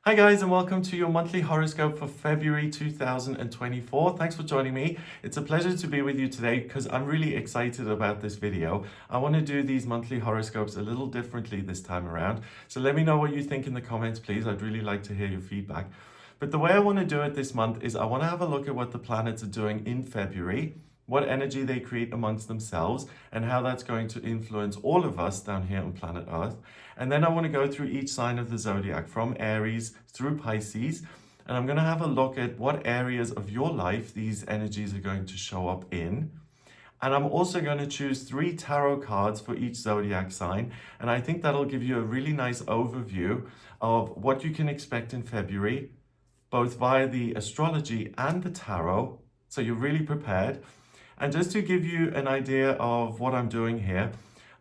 Hi guys, and welcome to your monthly horoscope for February 2024. Thanks for joining me. It's a pleasure to be with you today because I'm really excited about this video. I want to do these monthly horoscopes a little differently this time around. So let me know what you think in the comments, please. I'd really like to hear your feedback. But the way I want to do it this month is I want to have a look at what the planets are doing in February, what energy they create amongst themselves, and how that's going to influence all of us down here on planet Earth. And then I want to go through each sign of the zodiac from Aries through Pisces. And I'm going to have a look at what areas of your life these energies are going to show up in. And I'm also going to choose 3 tarot cards for each zodiac sign. And I think that'll give you a really nice overview of what you can expect in February, both via the astrology and the tarot. So you're really prepared. And just to give you an idea of what I'm doing here,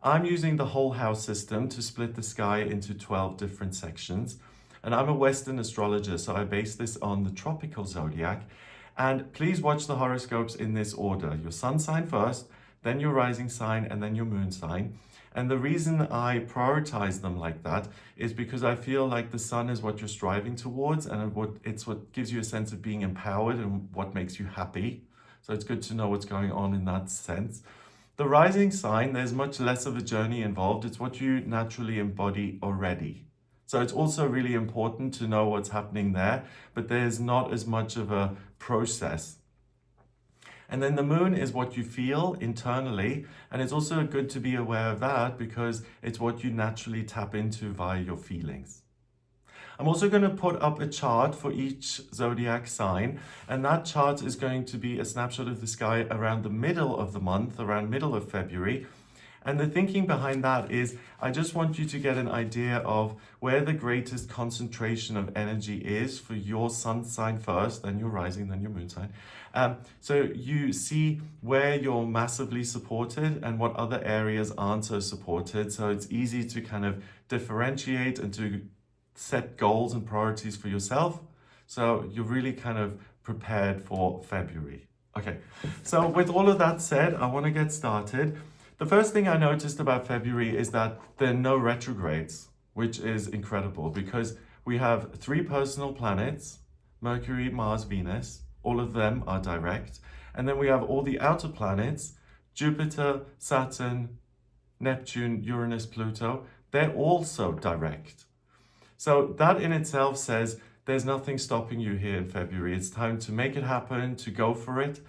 I'm using the whole house system to split the sky into 12 different sections. And I'm a Western astrologer, so I base this on the tropical zodiac. And please watch the horoscopes in this order. Your sun sign first, then your rising sign, and then your moon sign. And the reason I prioritize them like that is because I feel like the sun is what you're striving towards, and it's what gives you a sense of being empowered and what makes you happy. So it's good to know what's going on in that sense. The rising sign, there's much less of a journey involved. It's what you naturally embody already. So it's also really important to know what's happening there, but there's not as much of a process. And then the moon is what you feel internally. And it's also good to be aware of that because it's what you naturally tap into via your feelings. I'm also going to put up a chart for each zodiac sign, and that chart is going to be a snapshot of the sky around the middle of the month, around middle of February. And the thinking behind that is I just want you to get an idea of where the greatest concentration of energy is for your sun sign first, then your rising, then your moon sign. So you see where you're massively supported and what other areas aren't so supported. So it's easy to kind of differentiate and to set goals and priorities for yourself. So you're really kind of prepared for February. Okay, so with all of that said, I want to get started. The first thing I noticed about February is that there are no retrogrades, which is incredible because we have 3 personal planets, Mercury, Mars, Venus. All of them are direct. And then we have all the outer planets, Jupiter, Saturn, Neptune, Uranus, Pluto. They're also direct. So that in itself says there's nothing stopping you here in February. It's time to make it happen, to go for it.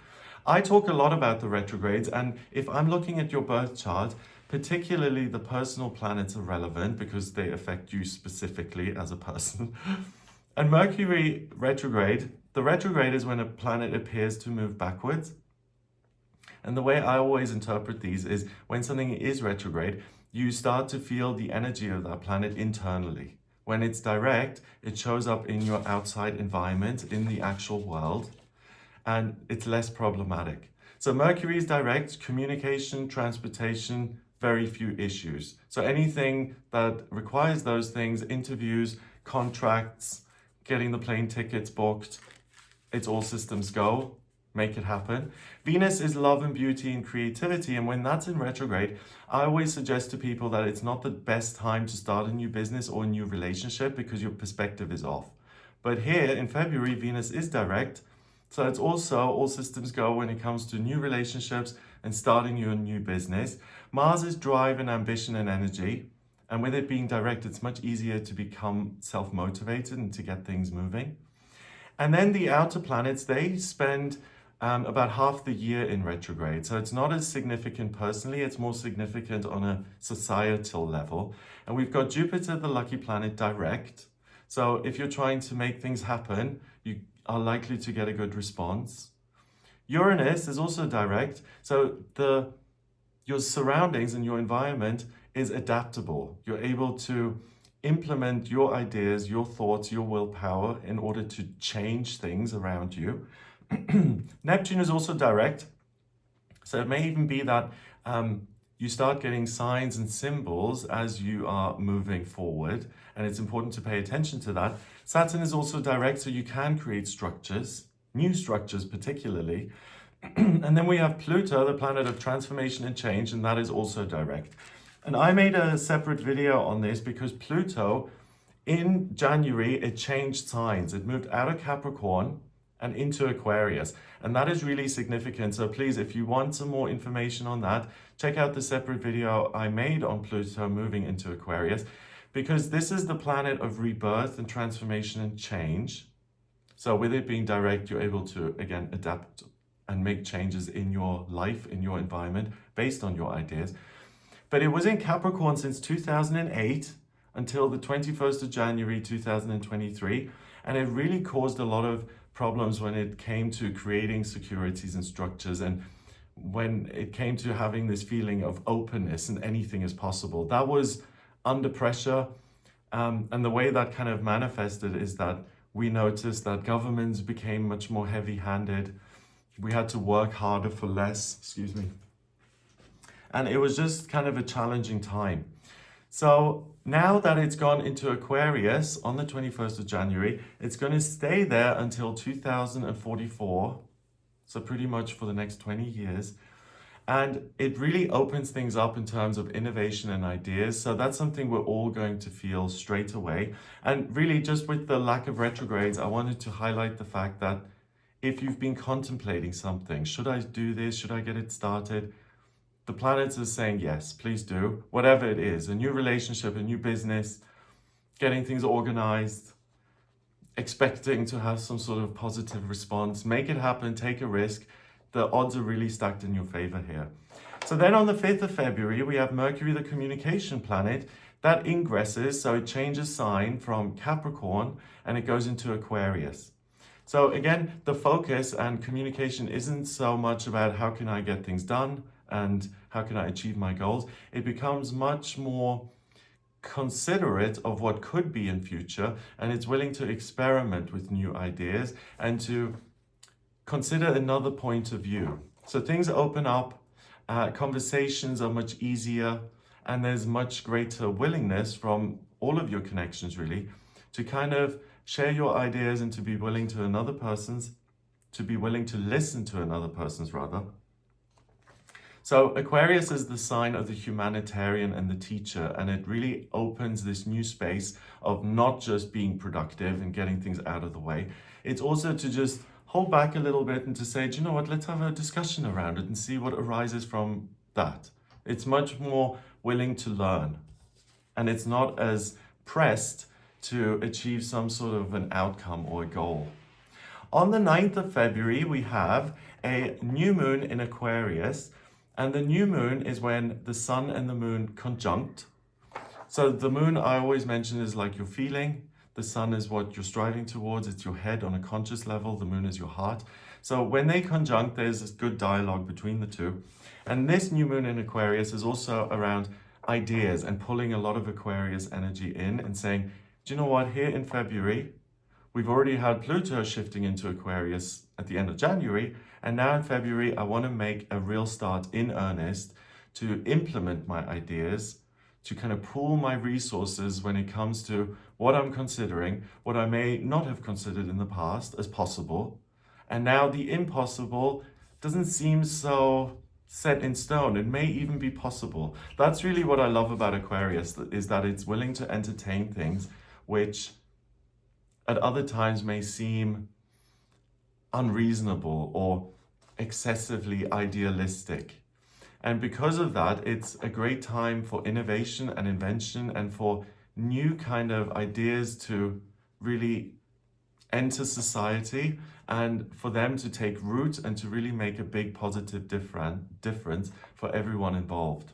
I talk a lot about the retrogrades, and if I'm looking at your birth chart, particularly the personal planets are relevant because they affect you specifically as a person. And Mercury retrograde, the retrograde is when a planet appears to move backwards. And the way I always interpret these is when something is retrograde, you start to feel the energy of that planet internally. When it's direct, it shows up in your outside environment, in the actual world, and it's less problematic. So Mercury is direct, communication, transportation, very few issues. So anything that requires those things, interviews, contracts, getting the plane tickets booked, it's all systems go. Make it happen. Venus is love and beauty and creativity. And when that's in retrograde, I always suggest to people that it's not the best time to start a new business or a new relationship because your perspective is off. But here in February, Venus is direct. So it's also all systems go when it comes to new relationships and starting your new business. Mars is drive and ambition and energy. And with it being direct, it's much easier to become self-motivated and to get things moving. And then the outer planets, they spend about half the year in retrograde. So it's not as significant personally, it's more significant on a societal level. And we've got Jupiter, the lucky planet, direct. So if you're trying to make things happen, you are likely to get a good response. Uranus is also direct. So your surroundings and your environment is adaptable. You're able to implement your ideas, your thoughts, your willpower in order to change things around you. Neptune is also direct, so it may even be that you start getting signs and symbols as you are moving forward, and it's important to pay attention to that. Saturn is also direct, so you can create structures, new structures particularly. And then we have Pluto, the planet of transformation and change, and that is also direct. And I made a separate video on this because Pluto In January, it changed signs. It moved out of Capricorn and into Aquarius. And that is really significant. So please, if you want some more information on that, check out the separate video I made on Pluto moving into Aquarius, because this is the planet of rebirth and transformation and change. So with it being direct, you're able to, again, adapt and make changes in your life, in your environment, based on your ideas. But it was in Capricorn since 2008 until the 21st of January 2023. And it really caused a lot of problems when it came to creating securities and structures, and when it came to having this feeling of openness and anything is possible. That was under pressure. And the way that kind of manifested is that we noticed that governments became much more heavy-handed. We had to work harder for less, excuse me. And it was just kind of a challenging time. So now that it's gone into Aquarius on the 21st of January, it's going to stay there until 2044. So pretty much for the next 20 years. And it really opens things up in terms of innovation and ideas. So that's something we're all going to feel straight away. And really, just with the lack of retrogrades, I wanted to highlight the fact that if you've been contemplating something, should I do this? Should I get it started? The planets are saying, yes, please do. Whatever it is, a new relationship, a new business, getting things organized, expecting to have some sort of positive response, make it happen, take a risk. The odds are really stacked in your favor here. So then on the 5th of February, we have Mercury, the communication planet, that ingresses, so it changes sign from Capricorn and it goes into Aquarius. So again, the focus and communication isn't so much about how can I get things done and how can I achieve my goals. It becomes much more considerate of what could be in future, and it's willing to experiment with new ideas and to consider another point of view. So things open up, conversations are much easier, and there's much greater willingness from all of your connections really to kind of share your ideas and to be willing to listen to another person's rather. So Aquarius is the sign of the humanitarian and the teacher, and it really opens this new space of not just being productive and getting things out of the way. It's also to just hold back a little bit and to say, do you know what, let's have a discussion around it and see what arises from that. It's much more willing to learn, and it's not as pressed to achieve some sort of an outcome or a goal. On the 9th of February, we have a new moon in Aquarius, and the new moon is when the sun and the moon conjunct. So the moon, I always mention, is like your feeling. The sun is what you're striving towards. It's your head on a conscious level. The moon is your heart. So when they conjunct, there's this good dialogue between the two. And this new moon in Aquarius is also around ideas and pulling a lot of Aquarius energy in and saying, do you know what, here in February, we've already had Pluto shifting into Aquarius at the end of January. And now in February, I want to make a real start in earnest to implement my ideas, to kind of pool my resources when it comes to what I'm considering, what I may not have considered in the past as possible. And now the impossible doesn't seem so set in stone. It may even be possible. That's really what I love about Aquarius, is that it's willing to entertain things which at other times may seem unreasonable or excessively idealistic. And because of that, it's a great time for innovation and invention and for new kind of ideas to really enter society and for them to take root and to really make a big positive difference for everyone involved.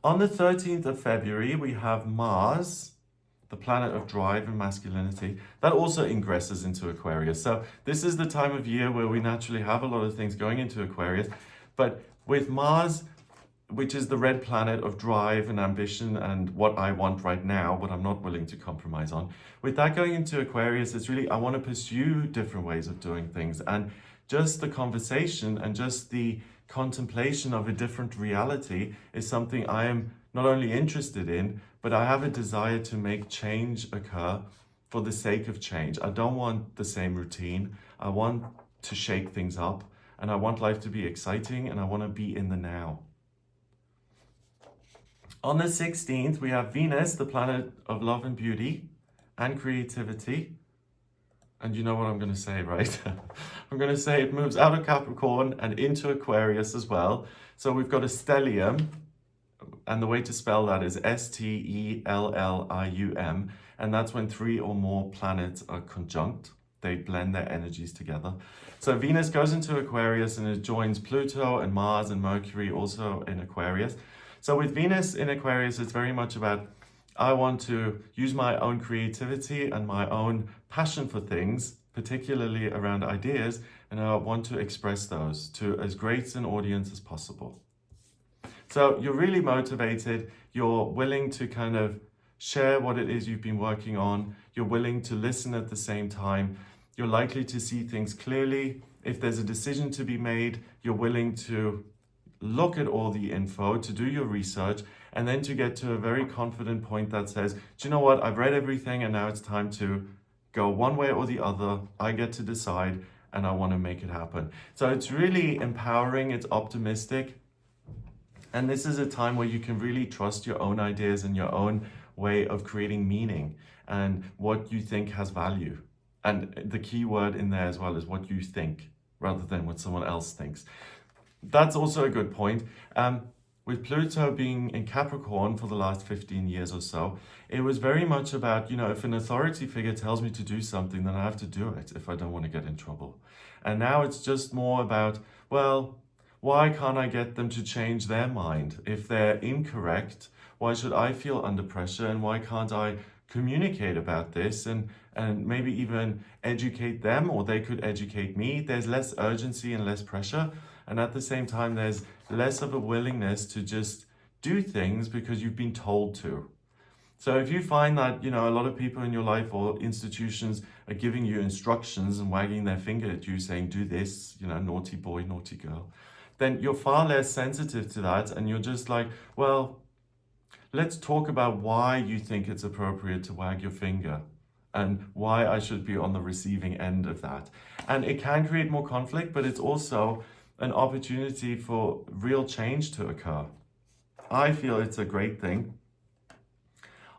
On the 13th of February, we have Mars, the planet of drive and masculinity, that also ingresses into Aquarius. So this is the time of year where we naturally have a lot of things going into Aquarius. But with Mars, which is the red planet of drive and ambition and what I want right now, what I'm not willing to compromise on, with that going into Aquarius, it's really, I want to pursue different ways of doing things. And just the conversation and just the contemplation of a different reality is something I am not only interested in, but I have a desire to make change occur for the sake of change. I don't want the same routine. I want to shake things up, and I want life to be exciting, and I want to be in the now. On the 16th, we have Venus, the planet of love and beauty and creativity. And you know what I'm going to say, right? I'm going to say it moves out of Capricorn and into Aquarius as well. So we've got a stellium, and the way to spell that is Stellium, and that's when 3 or more planets are conjunct. They blend their energies together. So Venus goes into Aquarius and it joins Pluto and Mars and Mercury also in Aquarius. So with Venus in Aquarius, it's very much about, I want to use my own creativity and my own passion for things, particularly around ideas, and I want to express those to as great an audience as possible. So you're really motivated, you're willing to kind of share what it is you've been working on, you're willing to listen at the same time, you're likely to see things clearly. If there's a decision to be made, you're willing to look at all the info, to do your research, and then to get to a very confident point that says, do you know what, I've read everything and now it's time to go one way or the other. I get to decide and I want to make it happen. So it's really empowering, it's optimistic. And this is a time where you can really trust your own ideas and your own way of creating meaning and what you think has value. And the key word in there as well is what you think rather than what someone else thinks. That's also a good point. With Pluto being in Capricorn for the last 15 years or so, it was very much about, if an authority figure tells me to do something, then I have to do it if I don't want to get in trouble. And now it's just more about, well, why can't I get them to change their mind? If they're incorrect, why should I feel under pressure? And why can't I communicate about this and maybe even educate them, or they could educate me? There's less urgency and less pressure. And at the same time, there's less of a willingness to just do things because you've been told to. So if you find that, a lot of people in your life or institutions are giving you instructions and wagging their finger at you saying, do this, naughty boy, naughty girl, then you're far less sensitive to that. And you're just like, well, let's talk about why you think it's appropriate to wag your finger and why I should be on the receiving end of that. And it can create more conflict, but it's also an opportunity for real change to occur. I feel it's a great thing.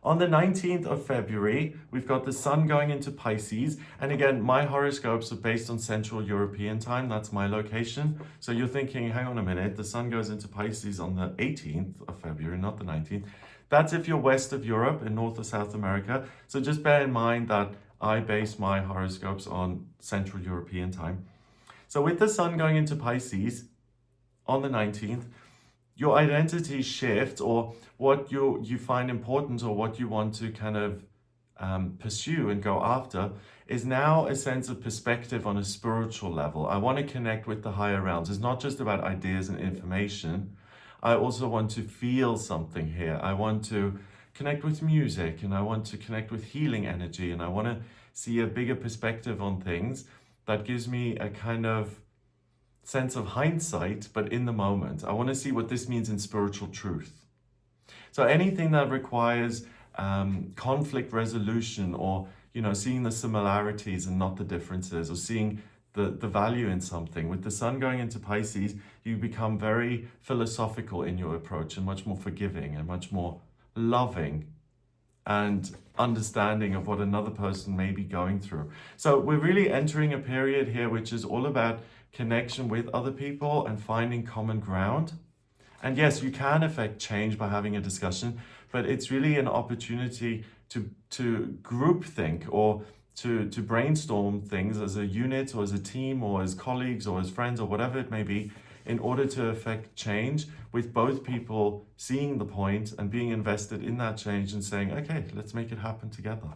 On the 19th of February, we've got the sun going into Pisces. And again, my horoscopes are based on Central European time. That's my location. So you're thinking, hang on a minute, the sun goes into Pisces on the 18th of February, not the 19th. That's if you're west of Europe and North or South America. So just bear in mind that I base my horoscopes on Central European time. So with the sun going into Pisces on the 19th, your identity shifts, or what you find important or what you want to kind of pursue and go after is now a sense of perspective on a spiritual level. I want to connect with the higher realms. It's not just about ideas and information. I also want to feel something here. I want to connect with music, and I want to connect with healing energy, and I want to see a bigger perspective on things that gives me a kind of sense of hindsight, but in the moment. I want to see what this means in spiritual truth. So anything that requires conflict resolution, or seeing the similarities and not the differences, or seeing the value in something. With the sun going into Pisces, you become very philosophical in your approach and much more forgiving and much more loving and understanding of what another person may be going through. So we're really entering a period here which is all about connection with other people and finding common ground. And yes, you can affect change by having a discussion, but it's really an opportunity to group think, or to brainstorm things as a unit or as a team or as colleagues or as friends or whatever it may be, in order to affect change, with both people seeing the point and being invested in that change and saying, okay, let's make it happen together.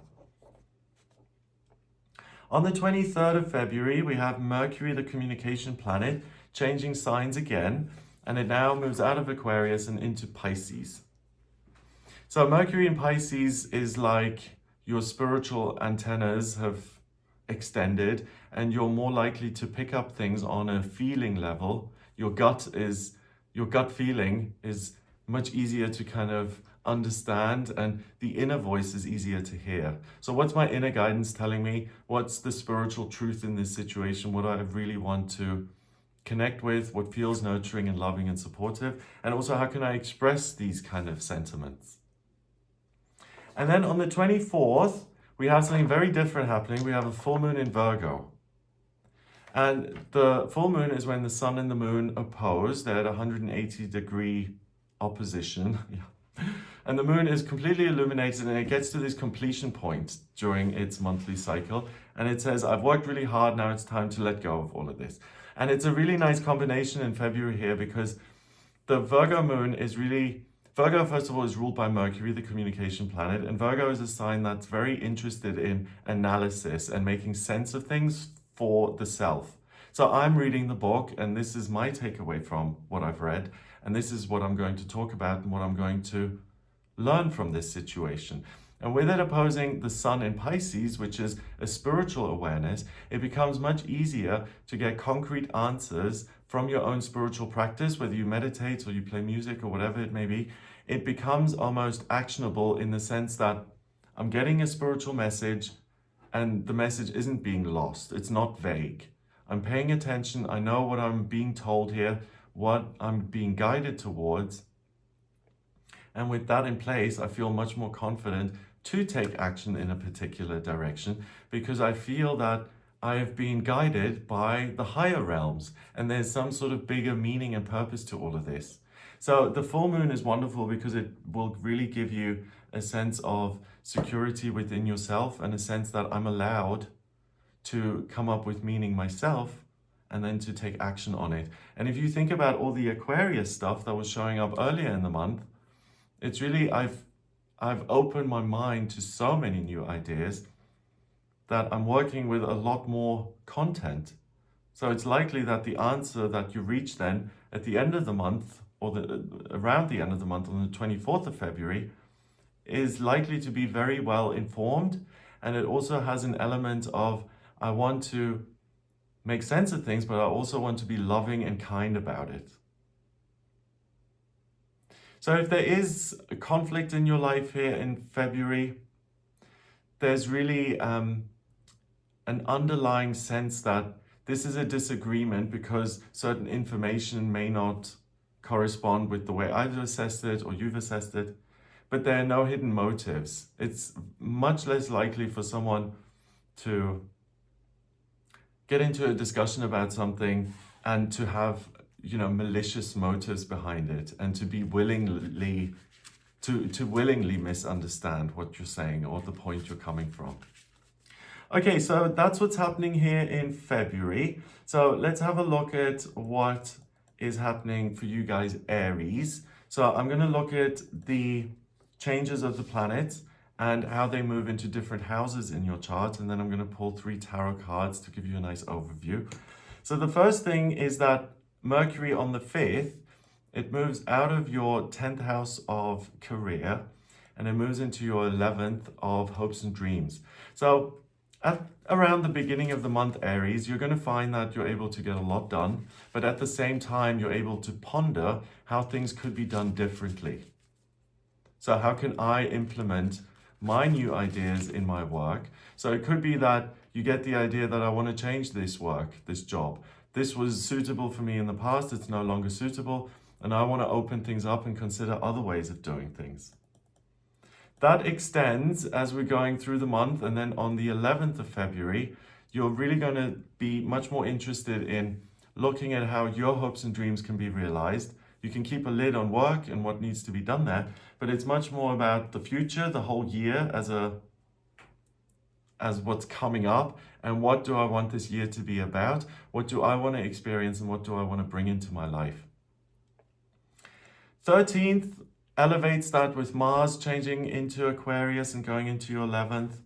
On the 23rd of February, we have Mercury, the communication planet, changing signs again, and it now moves out of Aquarius and into Pisces. So Mercury in Pisces is like your spiritual antennas have extended, and you're more likely to pick up things on a feeling level. Your gut feeling is much easier to kind of understand, and the inner voice is easier to hear. So what's my inner guidance telling me? What's the spiritual truth in this situation? What do I really want to connect with, what feels nurturing and loving and supportive, and also how can I express these kind of sentiments. And then on the 24th, we have something very different happening. We have a full moon in Virgo. And the full moon is when the sun and the moon oppose. They're at 180-degree opposition. And the moon is completely illuminated, and it gets to this completion point during its monthly cycle. And it says, I've worked really hard, now it's time to let go of all of this. And it's a really nice combination in February here, because the Virgo moon is really, Virgo first of all is ruled by Mercury, the communication planet. And Virgo is a sign that's very interested in analysis and making sense of things for the self. So I'm reading the book, and this is my takeaway from what I've read. And this is what I'm going to talk about and what I'm going to learn from this situation. And with it opposing the sun in Pisces, which is a spiritual awareness, it becomes much easier to get concrete answers from your own spiritual practice, whether you meditate or you play music or whatever it may be. It becomes almost actionable in the sense that I'm getting a spiritual message, and the message isn't being lost. It's not vague. I'm paying attention. I know what I'm being told here, what I'm being guided towards. And with that in place, I feel much more confident to take action in a particular direction, because I feel that I have been guided by the higher realms, and there's some sort of bigger meaning and purpose to all of this. So the full moon is wonderful because it will really give you a sense of security within yourself, and a sense that I'm allowed to come up with meaning myself and then to take action on it. And if you think about all the Aquarius stuff that was showing up earlier in the month, it's really, I've opened my mind to so many new ideas that I'm working with a lot more content. So it's likely that the answer that you reach then at the end of the month, or around the end of the month on the 24th of February, is likely to be very well informed. And it also has an element of, I want to make sense of things, but I also want to be loving and kind about it. So if there is a conflict in your life here in February, there's really an underlying sense that this is a disagreement because certain information may not correspond with the way I've assessed it or you've assessed it, but there are no hidden motives. It's much less likely for someone to get into a discussion about something and to have malicious motives behind it, and to be willingly misunderstand what you're saying or the point you're coming from. Okay, so that's what's happening here in February. So let's have a look at what is happening for you guys, Aries. So I'm going to look at the changes of the planets and how they move into different houses in your chart, and then I'm going to pull 3 tarot cards to give you a nice overview. So the first thing is that Mercury on the 5th, it moves out of your 10th house of career, and it moves into your 11th of hopes and dreams. So at around the beginning of the month, Aries, you're going to find that you're able to get a lot done, but at the same time, you're able to ponder how things could be done differently. So how can I implement my new ideas in my work? So it could be that you get the idea that I want to change this work, this job. This was suitable for me in the past, it's no longer suitable, and I want to open things up and consider other ways of doing things. That extends as we're going through the month, and then on the 11th of February, you're really going to be much more interested in looking at how your hopes and dreams can be realized. You can keep a lid on work and what needs to be done there, but it's much more about the future, the whole year as what's coming up, and what do I want this year to be about? What do I want to experience, and what do I want to bring into my life? 13th elevates that with Mars changing into Aquarius and going into your 11th.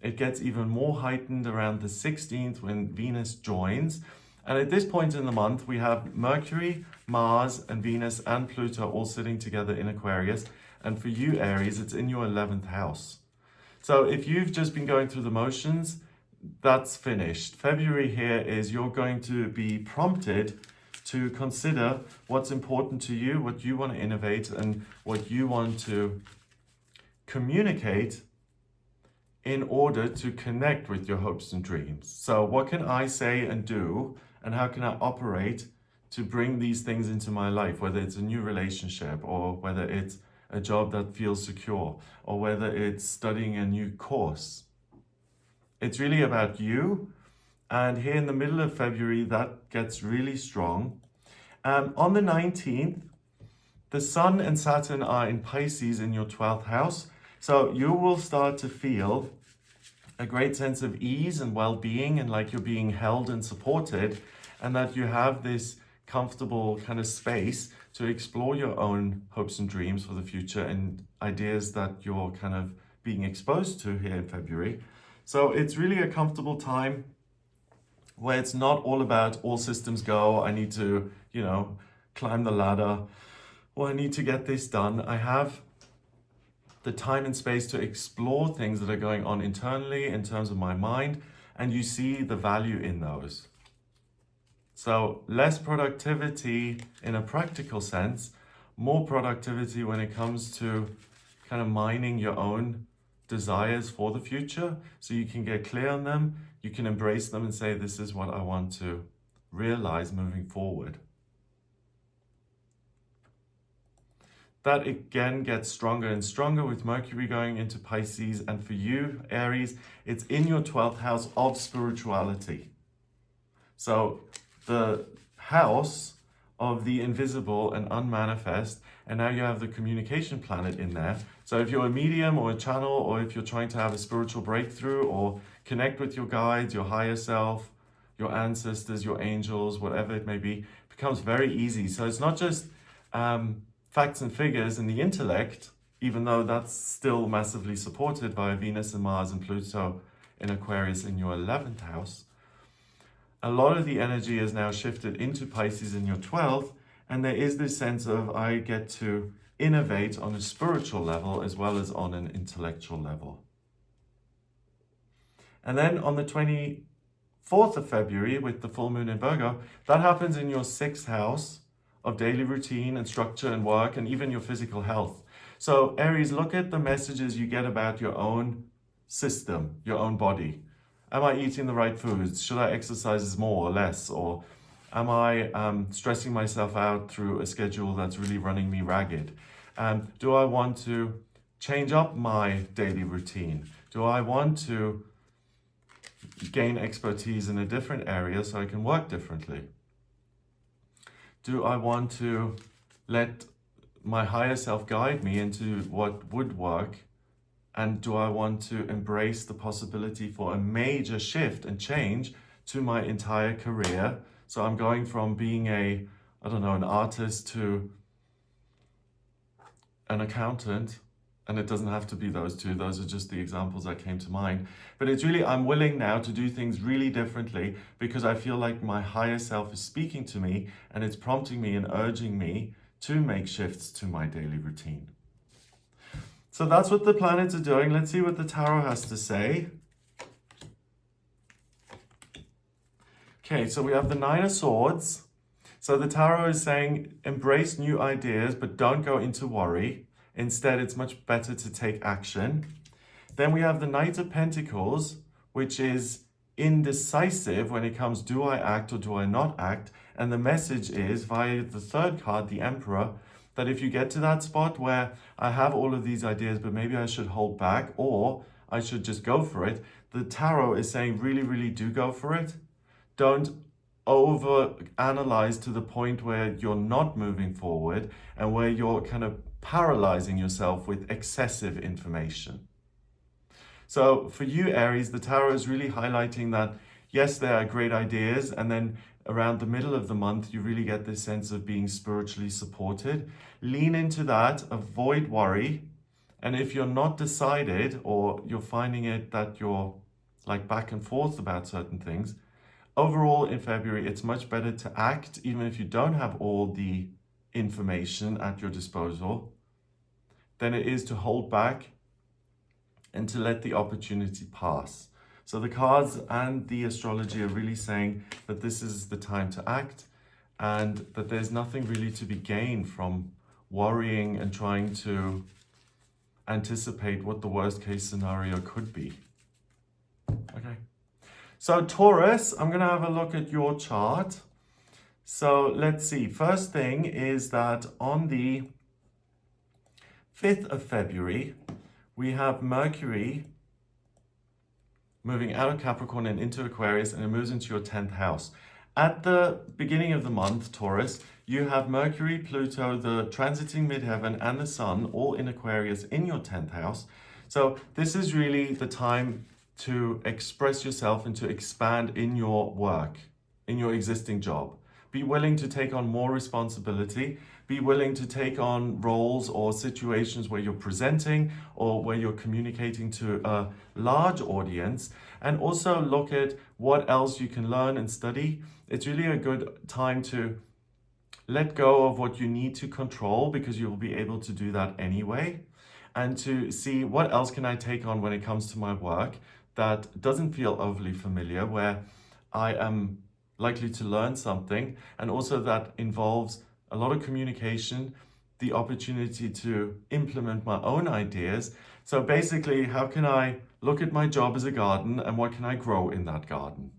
It gets even more heightened around the 16th when Venus joins. And at this point in the month, we have Mercury, Mars, and Venus and Pluto all sitting together in Aquarius. And for you, Aries, it's in your 11th house. So if you've just been going through the motions, that's finished. February here is you're going to be prompted to consider what's important to you, what you want to innovate, and what you want to communicate in order to connect with your hopes and dreams. So what can I say and do and how can I operate to bring these things into my life, whether it's a new relationship or whether it's a job that feels secure or whether it's studying a new course. It's really about you. And here in the middle of February, that gets really strong. On the 19th, the Sun and Saturn are in Pisces in your 12th house. So you will start to feel a great sense of ease and well-being, and like you're being held and supported, and that you have this comfortable kind of space to explore your own hopes and dreams for the future and ideas that you're kind of being exposed to here in February. So it's really a comfortable time where it's not all about all systems go, I need to, climb the ladder, or I need to get this done. I have the time and space to explore things that are going on internally in terms of my mind, and you see the value in those. So less productivity in a practical sense, more productivity when it comes to kind of mining your own desires for the future, so you can get clear on them, you can embrace them and say, this is what I want to realize moving forward. That again gets stronger and stronger with Mercury going into Pisces, and for you, Aries, it's in your 12th house of spirituality. So the house of the invisible and unmanifest, and now you have the communication planet in there. So if you're a medium or a channel, or if you're trying to have a spiritual breakthrough or connect with your guides, your higher self, your ancestors, your angels, whatever it may be, it becomes very easy. So it's not just facts and figures and the intellect, even though that's still massively supported by Venus and Mars and Pluto in Aquarius in your 11th house. A lot of the energy is now shifted into Pisces in your 12th, and there is this sense of I get to innovate on a spiritual level as well as on an intellectual level. And then on the 24th of February with the full moon in Virgo, that happens in your 6th house of daily routine and structure and work and even your physical health. So Aries, look at the messages you get about your own system, your own body. Am I eating the right foods? Should I exercise more or less? Or am I stressing myself out through a schedule that's really running me ragged? Do I want to change up my daily routine? Do I want to gain expertise in a different area so I can work differently? Do I want to let my higher self guide me into what would work? And do I want to embrace the possibility for a major shift and change to my entire career? So I'm going from being an artist to an accountant. And it doesn't have to be those two. Those are just the examples that came to mind. But it's really, I'm willing now to do things really differently because I feel like my higher self is speaking to me and it's prompting me and urging me to make shifts to my daily routine. So that's what the planets are doing. Let's see what the tarot has to say. Okay, so we have the Nine of Swords. So the tarot is saying, embrace new ideas, but don't go into worry. Instead, it's much better to take action. Then we have the Knight of Pentacles, which is indecisive when it comes, do I act or do I not act? And the message is, via the third card, the Emperor, that if you get to that spot where I have all of these ideas, but maybe I should hold back or I should just go for it, the tarot is saying, really, really do go for it. Don't over-analyze to the point where you're not moving forward and where you're kind of paralyzing yourself with excessive information. So for you, Aries, the tarot is really highlighting that, yes, there are great ideas, and then around the middle of the month, you really get this sense of being spiritually supported. Lean into that, avoid worry, and if you're not decided or you're finding it that you're like back and forth about certain things, overall in February, it's much better to act, even if you don't have all the information at your disposal, than it is to hold back and to let the opportunity pass. So the cards and the astrology are really saying that this is the time to act and that there's nothing really to be gained from worrying and trying to anticipate what the worst case scenario could be. Okay. So So Taurus, I'm going to have a look at your chart. So let's see. First thing is that on the 5th of February, we have Mercury moving out of Capricorn and into Aquarius, and it moves into your 10th house. At the beginning of the month, Taurus, you have Mercury, Pluto, the transiting midheaven, and the Sun all in Aquarius in your 10th house. So this is really the time to express yourself and to expand in your work, in your existing job. Be willing to take on more responsibility. Be willing to take on roles or situations where you're presenting or where you're communicating to a large audience, and also look at what else you can learn and study. It's really a good time to let go of what you need to control, because you'll be able to do that anyway, and to see what else can I take on when it comes to my work that doesn't feel overly familiar, where I am likely to learn something, and also that involves a lot of communication, the opportunity to implement my own ideas. So basically, how can I look at my job as a garden, and what can I grow in that garden?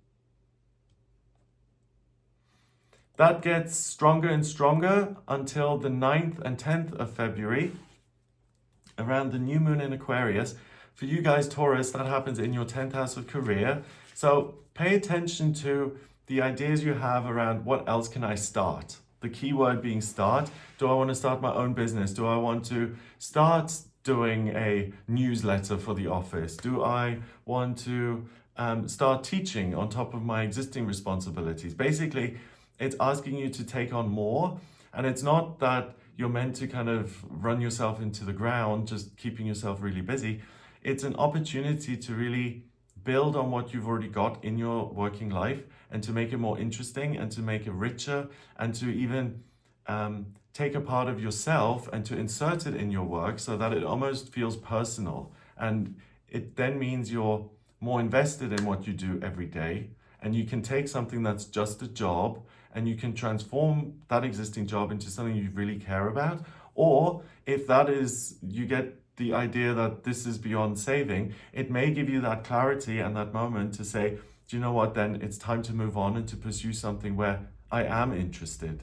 That gets stronger and stronger until the 9th and 10th of February, around the new moon in Aquarius. For you guys, Taurus, that happens in your 10th house of career. So pay attention to the ideas you have around what else can I start. The key word being start. Do I want to start my own business? Do I want to start doing a newsletter for the office? Do I want to start teaching on top of my existing responsibilities? Basically, it's asking you to take on more. And it's not that you're meant to kind of run yourself into the ground, just keeping yourself really busy. It's an opportunity to really build on what you've already got in your working life, and to make it more interesting, and to make it richer, and to even take a part of yourself and to insert it in your work so that it almost feels personal. And it then means you're more invested in what you do every day, and you can take something that's just a job and you can transform that existing job into something you really care about. Or if that is, you get the idea that this is beyond saving, it may give you that clarity and that moment to say, do you know what, then it's time to move on and to pursue something where I am interested.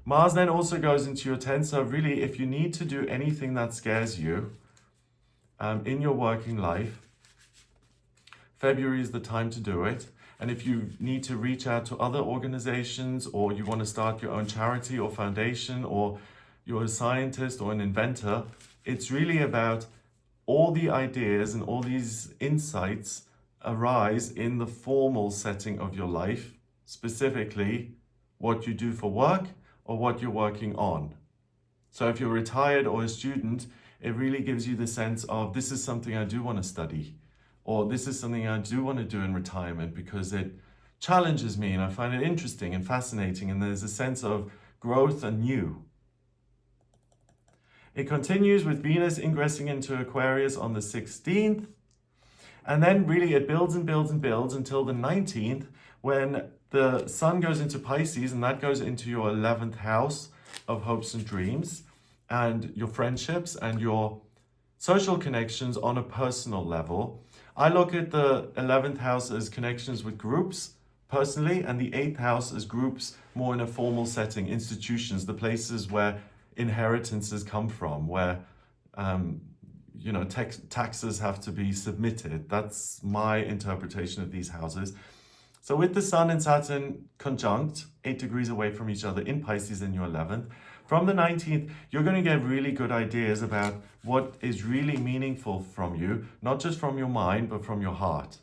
Mars then also goes into your 10th, so really if you need to do anything that scares you in your working life, February is the time to do it. And if you need to reach out to other organizations, or you want to start your own charity or foundation, or you're a scientist or an inventor, it's really about all the ideas and all these insights arise in the formal setting of your life, specifically what you do for work or what you're working on. So if you're retired or a student, it really gives you the sense of, this is something I do want to study, or this is something I do want to do in retirement because it challenges me and I find it interesting and fascinating, and there's a sense of growth and new. It continues with Venus ingressing into Aquarius on the 16th, and then really it builds and builds and builds until the 19th, when the Sun goes into Pisces, and that goes into your 11th house of hopes and dreams, and your friendships and your social connections on a personal level. I look at the 11th house as connections with groups personally, and the 8th house as groups more in a formal setting, institutions, the places where inheritances come from, where taxes have to be submitted. That's my interpretation of these houses. So with the Sun and Saturn conjunct, 8 degrees away from each other in Pisces in your 11th, from the 19th, you're going to get really good ideas about what is really meaningful from you, not just from your mind, but from your heart.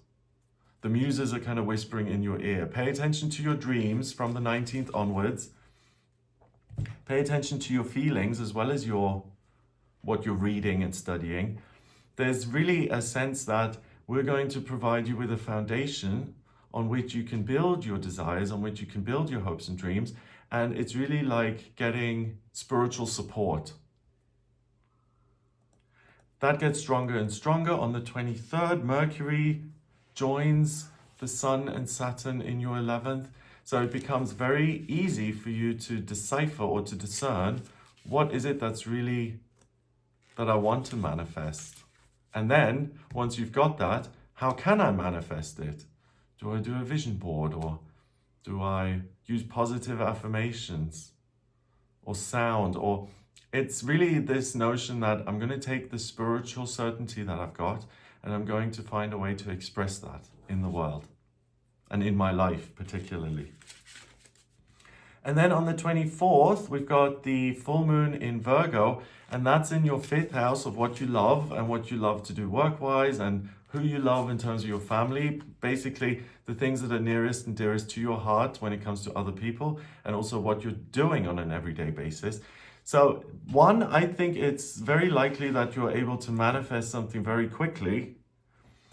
The muses are kind of whispering in your ear. Pay attention to your dreams from the 19th onwards. Pay attention to your feelings as well as what you're reading and studying. There's really a sense that we're going to provide you with a foundation on which you can build your desires, on which you can build your hopes and dreams. And it's really like getting spiritual support. That gets stronger and stronger. On the 23rd, Mercury joins the Sun and Saturn in your 11th. So it becomes very easy for you to decipher or to discern what is it that's really that I want to manifest. And then once you've got that, how can I manifest it? Do I do a vision board, or do I use positive affirmations or sound? Or it's really this notion that I'm going to take the spiritual certainty that I've got and I'm going to find a way to express that in the world and in my life particularly. And then on the 24th, we've got the full moon in Virgo, and that's in your 5th house of what you love and what you love to do work-wise and who you love in terms of your family. Basically, the things that are nearest and dearest to your heart when it comes to other people, and also what you're doing on an everyday basis. So one, I think it's very likely that you're able to manifest something very quickly.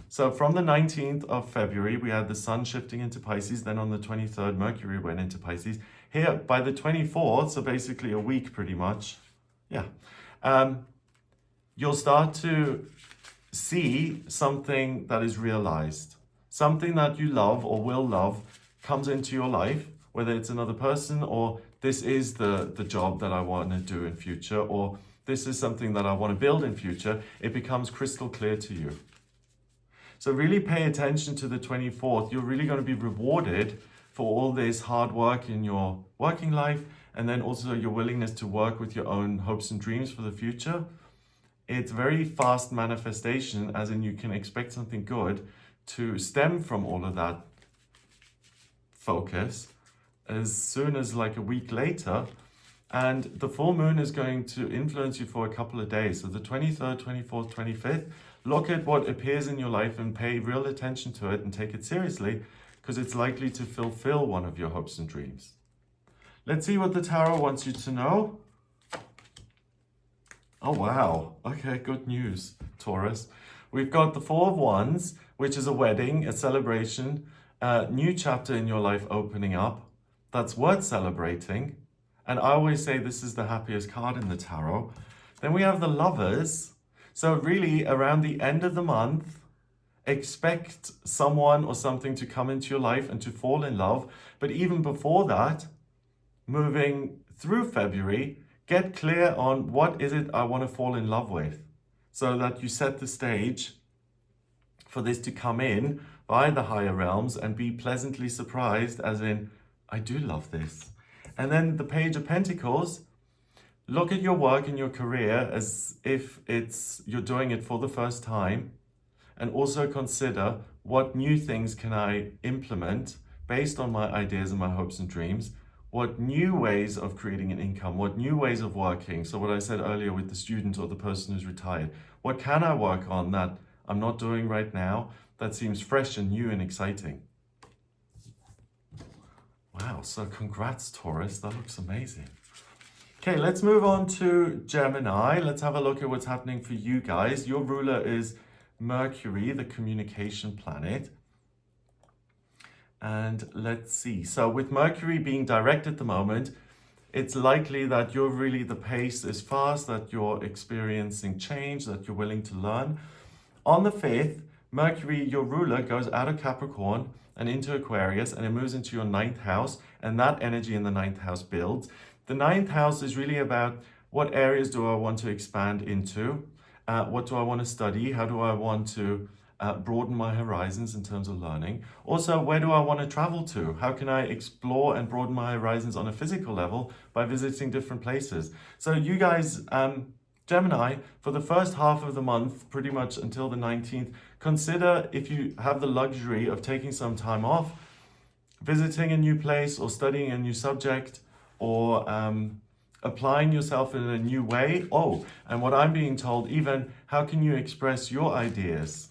So from the 19th of February, we had the sun shifting into Pisces. Then on the 23rd, Mercury went into Pisces. Here, by the 24th, so basically a week pretty much, you'll start to see something that is realized. Something that you love or will love comes into your life, whether it's another person, or this is the job that I want to do in future, or this is something that I want to build in future. It becomes crystal clear to you. So really pay attention to the 24th. You're really going to be rewarded for all this hard work in your working life, and then also your willingness to work with your own hopes and dreams for the future. It's very fast manifestation, as in you can expect something good to stem from all of that focus as soon as like a week later. And the full moon is going to influence you for a couple of days. So the 23rd, 24th, 25th, look at what appears in your life and pay real attention to it and take it seriously, because it's likely to fulfill one of your hopes and dreams. Let's see what the tarot wants you to know. Oh, wow. Okay, good news, Taurus. We've got the Four of Wands, which is a wedding, a celebration, a new chapter in your life opening up. That's worth celebrating. And I always say this is the happiest card in the tarot. Then we have the Lovers. So really, around the end of the month, expect someone or something to come into your life and to fall in love. But even before that, moving through February, get clear on what is it I want to fall in love with, so that you set the stage for this to come in by the higher realms and be pleasantly surprised, as in, I do love this. And then the Page of Pentacles, look at your work and your career as if you're doing it for the first time, and also consider what new things can I implement based on my ideas and my hopes and dreams. What new ways of creating an income, what new ways of working. So what I said earlier with the student or the person who's retired, what can I work on that I'm not doing right now that seems fresh and new and exciting? Wow, so congrats, Taurus, that looks amazing. Okay, let's move on to Gemini. Let's have a look at what's happening for you guys. Your ruler is Mercury, the communication planet. And let's see. So with Mercury being direct at the moment, it's likely that the pace is fast, that you're experiencing change, that you're willing to learn. On the 5th, Mercury, your ruler, goes out of Capricorn and into Aquarius, and it moves into your 9th house, and that energy in the 9th house builds. The 9th house is really about what areas do I want to expand into? What do I want to study? How do I want to broaden my horizons in terms of learning? Also, where do I want to travel to? How can I explore and broaden my horizons on a physical level by visiting different places? So you guys, Gemini, for the first half of the month, pretty much until the 19th, consider if you have the luxury of taking some time off, visiting a new place or studying a new subject, or applying yourself in a new way. Oh, and what I'm being told, even how can you express your ideas?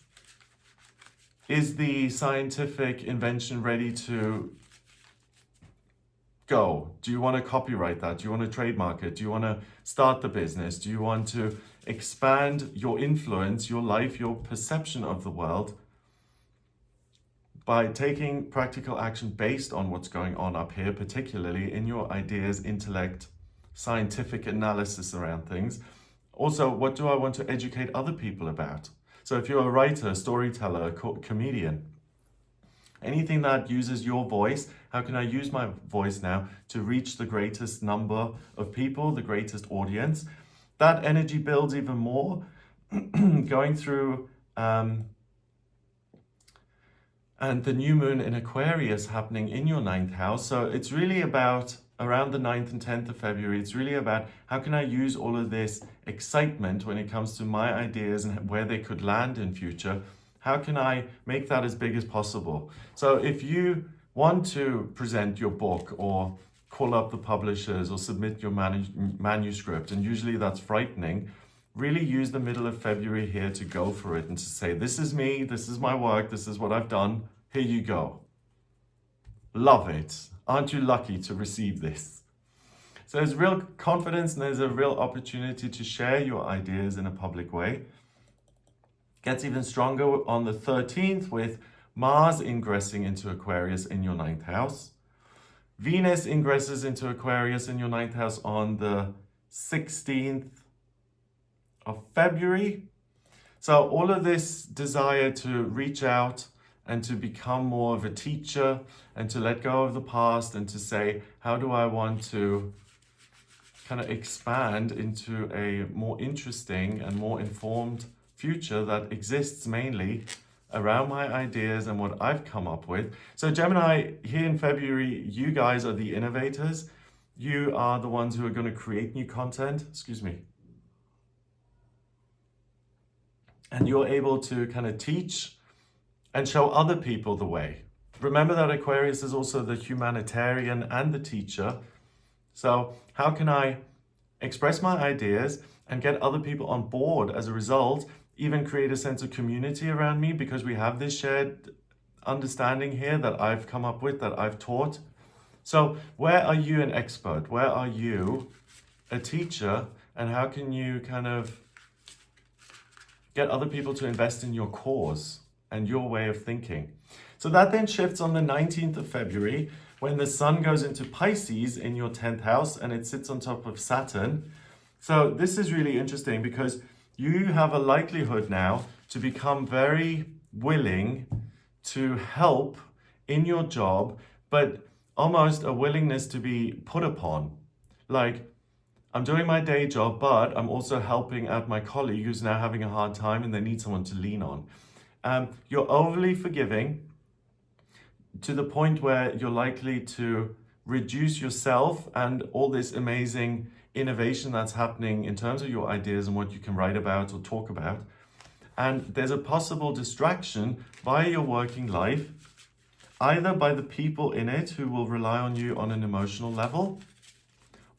Is the scientific invention ready to go? Do you want to copyright that? Do you want to trademark it? Do you want to start the business? Do you want to expand your influence, your life, your perception of the world by taking practical action based on what's going on up here, particularly in your ideas, intellect, scientific analysis around things? Also, what do I want to educate other people about? So if you're a writer, storyteller, comedian, anything that uses your voice, how can I use my voice now to reach the greatest number of people, the greatest audience? That energy builds even more, going through and the new moon in Aquarius happening in your 9th house. So it's really about around the 9th and 10th of February. It's really about how can I use all of this excitement when it comes to my ideas and where they could land in future. How can I make that as big as possible? So if you want to present your book or call up the publishers or submit your manuscript, and usually that's frightening, really use the middle of February here to go for it and to say, this is me, this is my work, this is what I've done, here you go. Love it. Aren't you lucky to receive this? So there's real confidence and there's a real opportunity to share your ideas in a public way. Gets even stronger on the 13th with Mars ingressing into Aquarius in your 9th house. Venus ingresses into Aquarius in your 9th house on the 16th of February. So all of this desire to reach out and to become more of a teacher and to let go of the past and to say, how do I want to kind of expand into a more interesting and more informed future that exists mainly around my ideas and what I've come up with. So Gemini, here in February, you guys are the innovators. You are the ones who are going to create new content. And you're able to kind of teach and show other people the way. Remember that Aquarius is also the humanitarian and the teacher. So how can I express my ideas and get other people on board as a result, even create a sense of community around me because we have this shared understanding here that I've come up with, that I've taught. So where are you an expert? Where are you a teacher? And how can you kind of get other people to invest in your cause and your way of thinking? So that then shifts on the 19th of February when the sun goes into Pisces in your 10th house and it sits on top of Saturn. So this is really interesting because you have a likelihood now to become very willing to help in your job, but almost a willingness to be put upon. Like, I'm doing my day job, but I'm also helping out my colleague who's now having a hard time and they need someone to lean on. You're overly forgiving to the point where you're likely to reduce yourself and all this amazing innovation that's happening in terms of your ideas and what you can write about or talk about. And there's a possible distraction via your working life, either by the people in it who will rely on you on an emotional level,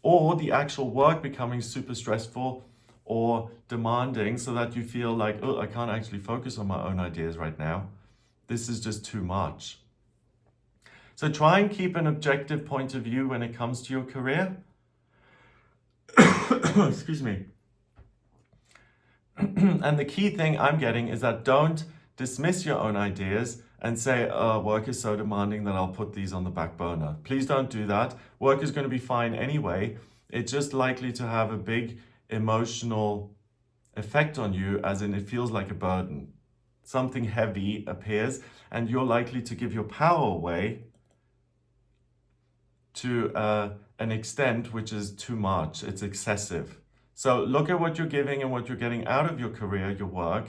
or the actual work becoming super stressful or demanding so that you feel like, oh, I can't actually focus on my own ideas right now. This is just too much. So try and keep an objective point of view when it comes to your career. Excuse me. And the key thing I'm getting is that don't dismiss your own ideas and say, work is so demanding that I'll put these on the back burner. Please don't do that. Work is going to be fine anyway. It's just likely to have a big emotional effect on you, as in it feels like a burden. Something heavy appears and you're likely to give your power away to an extent which is too much. It's excessive. So look at what you're giving and what you're getting out of your career, your work,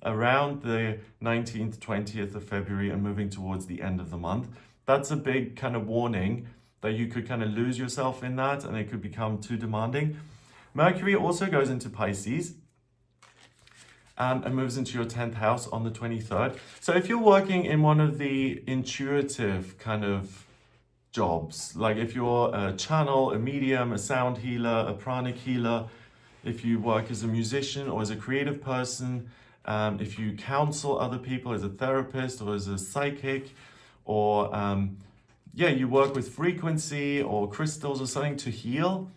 around the 19th, 20th of February and moving towards the end of the month. That's a big kind of warning that you could kind of lose yourself in that and it could become too demanding. Mercury also goes into Pisces and moves into your 10th house on the 23rd. So if you're working in one of the intuitive kind of jobs, like if you're a channel, a medium, a sound healer, a pranic healer, if you work as a musician or as a creative person, if you counsel other people as a therapist or as a psychic, or you work with frequency or crystals or something to heal,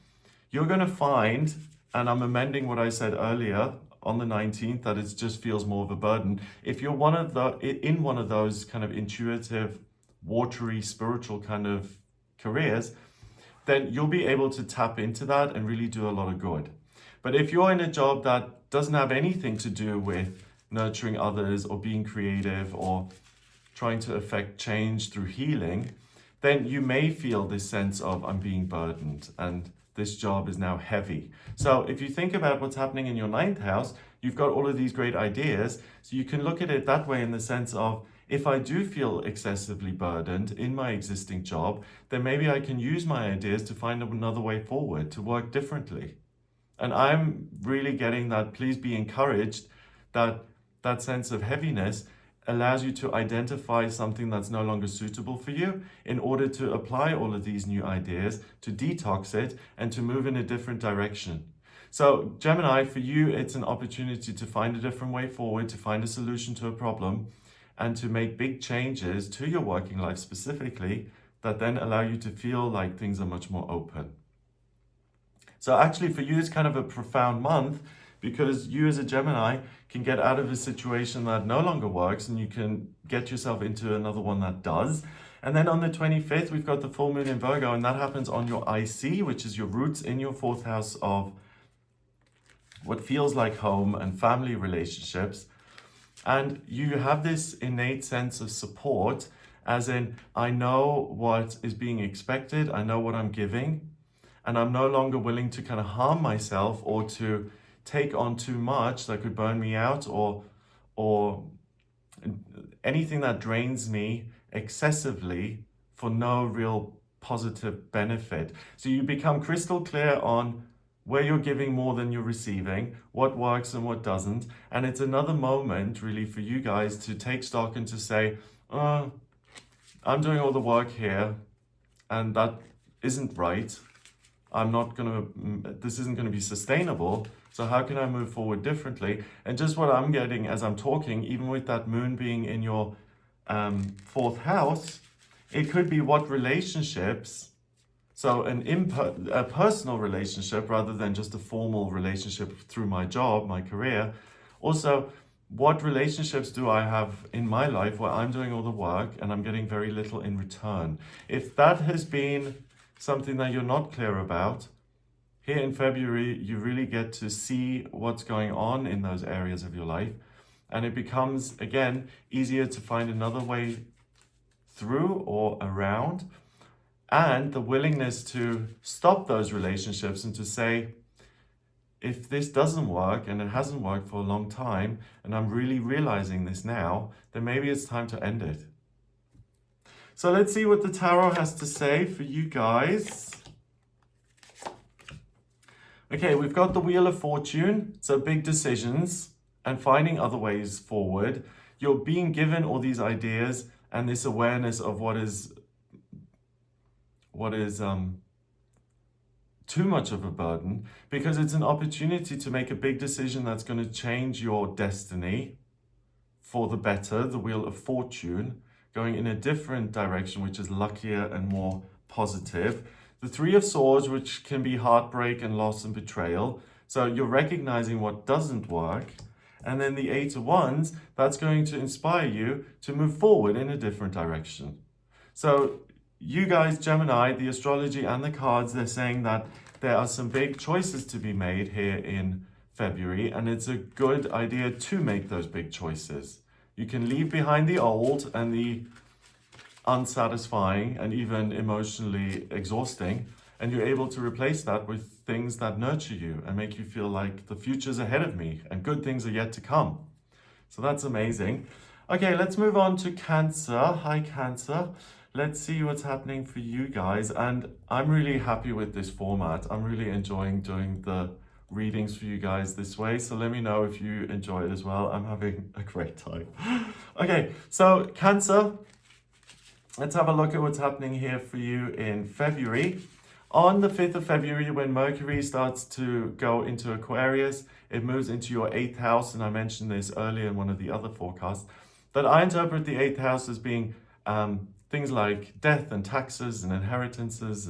you're going to find, and I'm amending what I said earlier on the 19th, that it just feels more of a burden. If you're in one of those kind of intuitive, watery, spiritual kind of careers, then you'll be able to tap into that and really do a lot of good. But if you're in a job that doesn't have anything to do with nurturing others or being creative or trying to affect change through healing, then you may feel this sense of, I'm being burdened and this job is now heavy. So if you think about what's happening in your 9th house, you've got all of these great ideas. So you can look at it that way, in the sense of, if I do feel excessively burdened in my existing job, then maybe I can use my ideas to find another way forward, to work differently. And I'm really getting that. Please be encouraged that that sense of heaviness allows you to identify something that's no longer suitable for you in order to apply all of these new ideas, to detox it, and to move in a different direction. So Gemini, for you, it's an opportunity to find a different way forward, to find a solution to a problem, and to make big changes to your working life specifically that then allow you to feel like things are much more open. So actually for you, it's kind of a profound month, because you as a Gemini can get out of a situation that no longer works and you can get yourself into another one that does. And then on the 25th, we've got the full moon in Virgo, and that happens on your IC, which is your roots in your 4th house of what feels like home and family relationships. And you have this innate sense of support, as in, I know what is being expected, I know what I'm giving, and I'm no longer willing to kind of harm myself or to take on too much that could burn me out, or anything that drains me excessively for no real positive benefit. So you become crystal clear on where you're giving more than you're receiving, what works and what doesn't. And it's another moment really for you guys to take stock and to say, I'm doing all the work here and that isn't right. This isn't gonna be sustainable. So how can I move forward differently? And just what I'm getting as I'm talking, even with that moon being in your 4th house, it could be what relationships, so a personal relationship rather than just a formal relationship through my job, my career. Also, what relationships do I have in my life where I'm doing all the work and I'm getting very little in return? If that has been something that you're not clear about, here in February, you really get to see what's going on in those areas of your life. And it becomes, again, easier to find another way through or around. And the willingness to stop those relationships and to say, if this doesn't work, and it hasn't worked for a long time, and I'm really realizing this now, then maybe it's time to end it. So let's see what the tarot has to say for you guys. Okay, we've got the Wheel of Fortune, so big decisions and finding other ways forward. You're being given all these ideas and this awareness of what is too much of a burden, because it's an opportunity to make a big decision that's going to change your destiny for the better, the Wheel of Fortune, going in a different direction, which is luckier and more positive. The Three of Swords, which can be heartbreak and loss and betrayal. So you're recognizing what doesn't work. And then the Eight of Wands, that's going to inspire you to move forward in a different direction. So you guys, Gemini, the astrology and the cards, they're saying that there are some big choices to be made here in February, and it's a good idea to make those big choices. You can leave behind the old and the unsatisfying and even emotionally exhausting, and you're able to replace that with things that nurture you and make you feel like the future's ahead of me and good things are yet to come. So that's amazing. Okay, let's move on to Cancer. Hi, Cancer. Let's see what's happening for you guys. And I'm really happy with this format. I'm really enjoying doing the readings for you guys this way. So let me know if you enjoy it as well. I'm having a great time. Okay, so Cancer, let's have a look at what's happening here for you in February. On the 5th of February, when Mercury starts to go into Aquarius, it moves into your 8th house. And I mentioned this earlier in one of the other forecasts, that I interpret the 8th house as being things like death and taxes and inheritances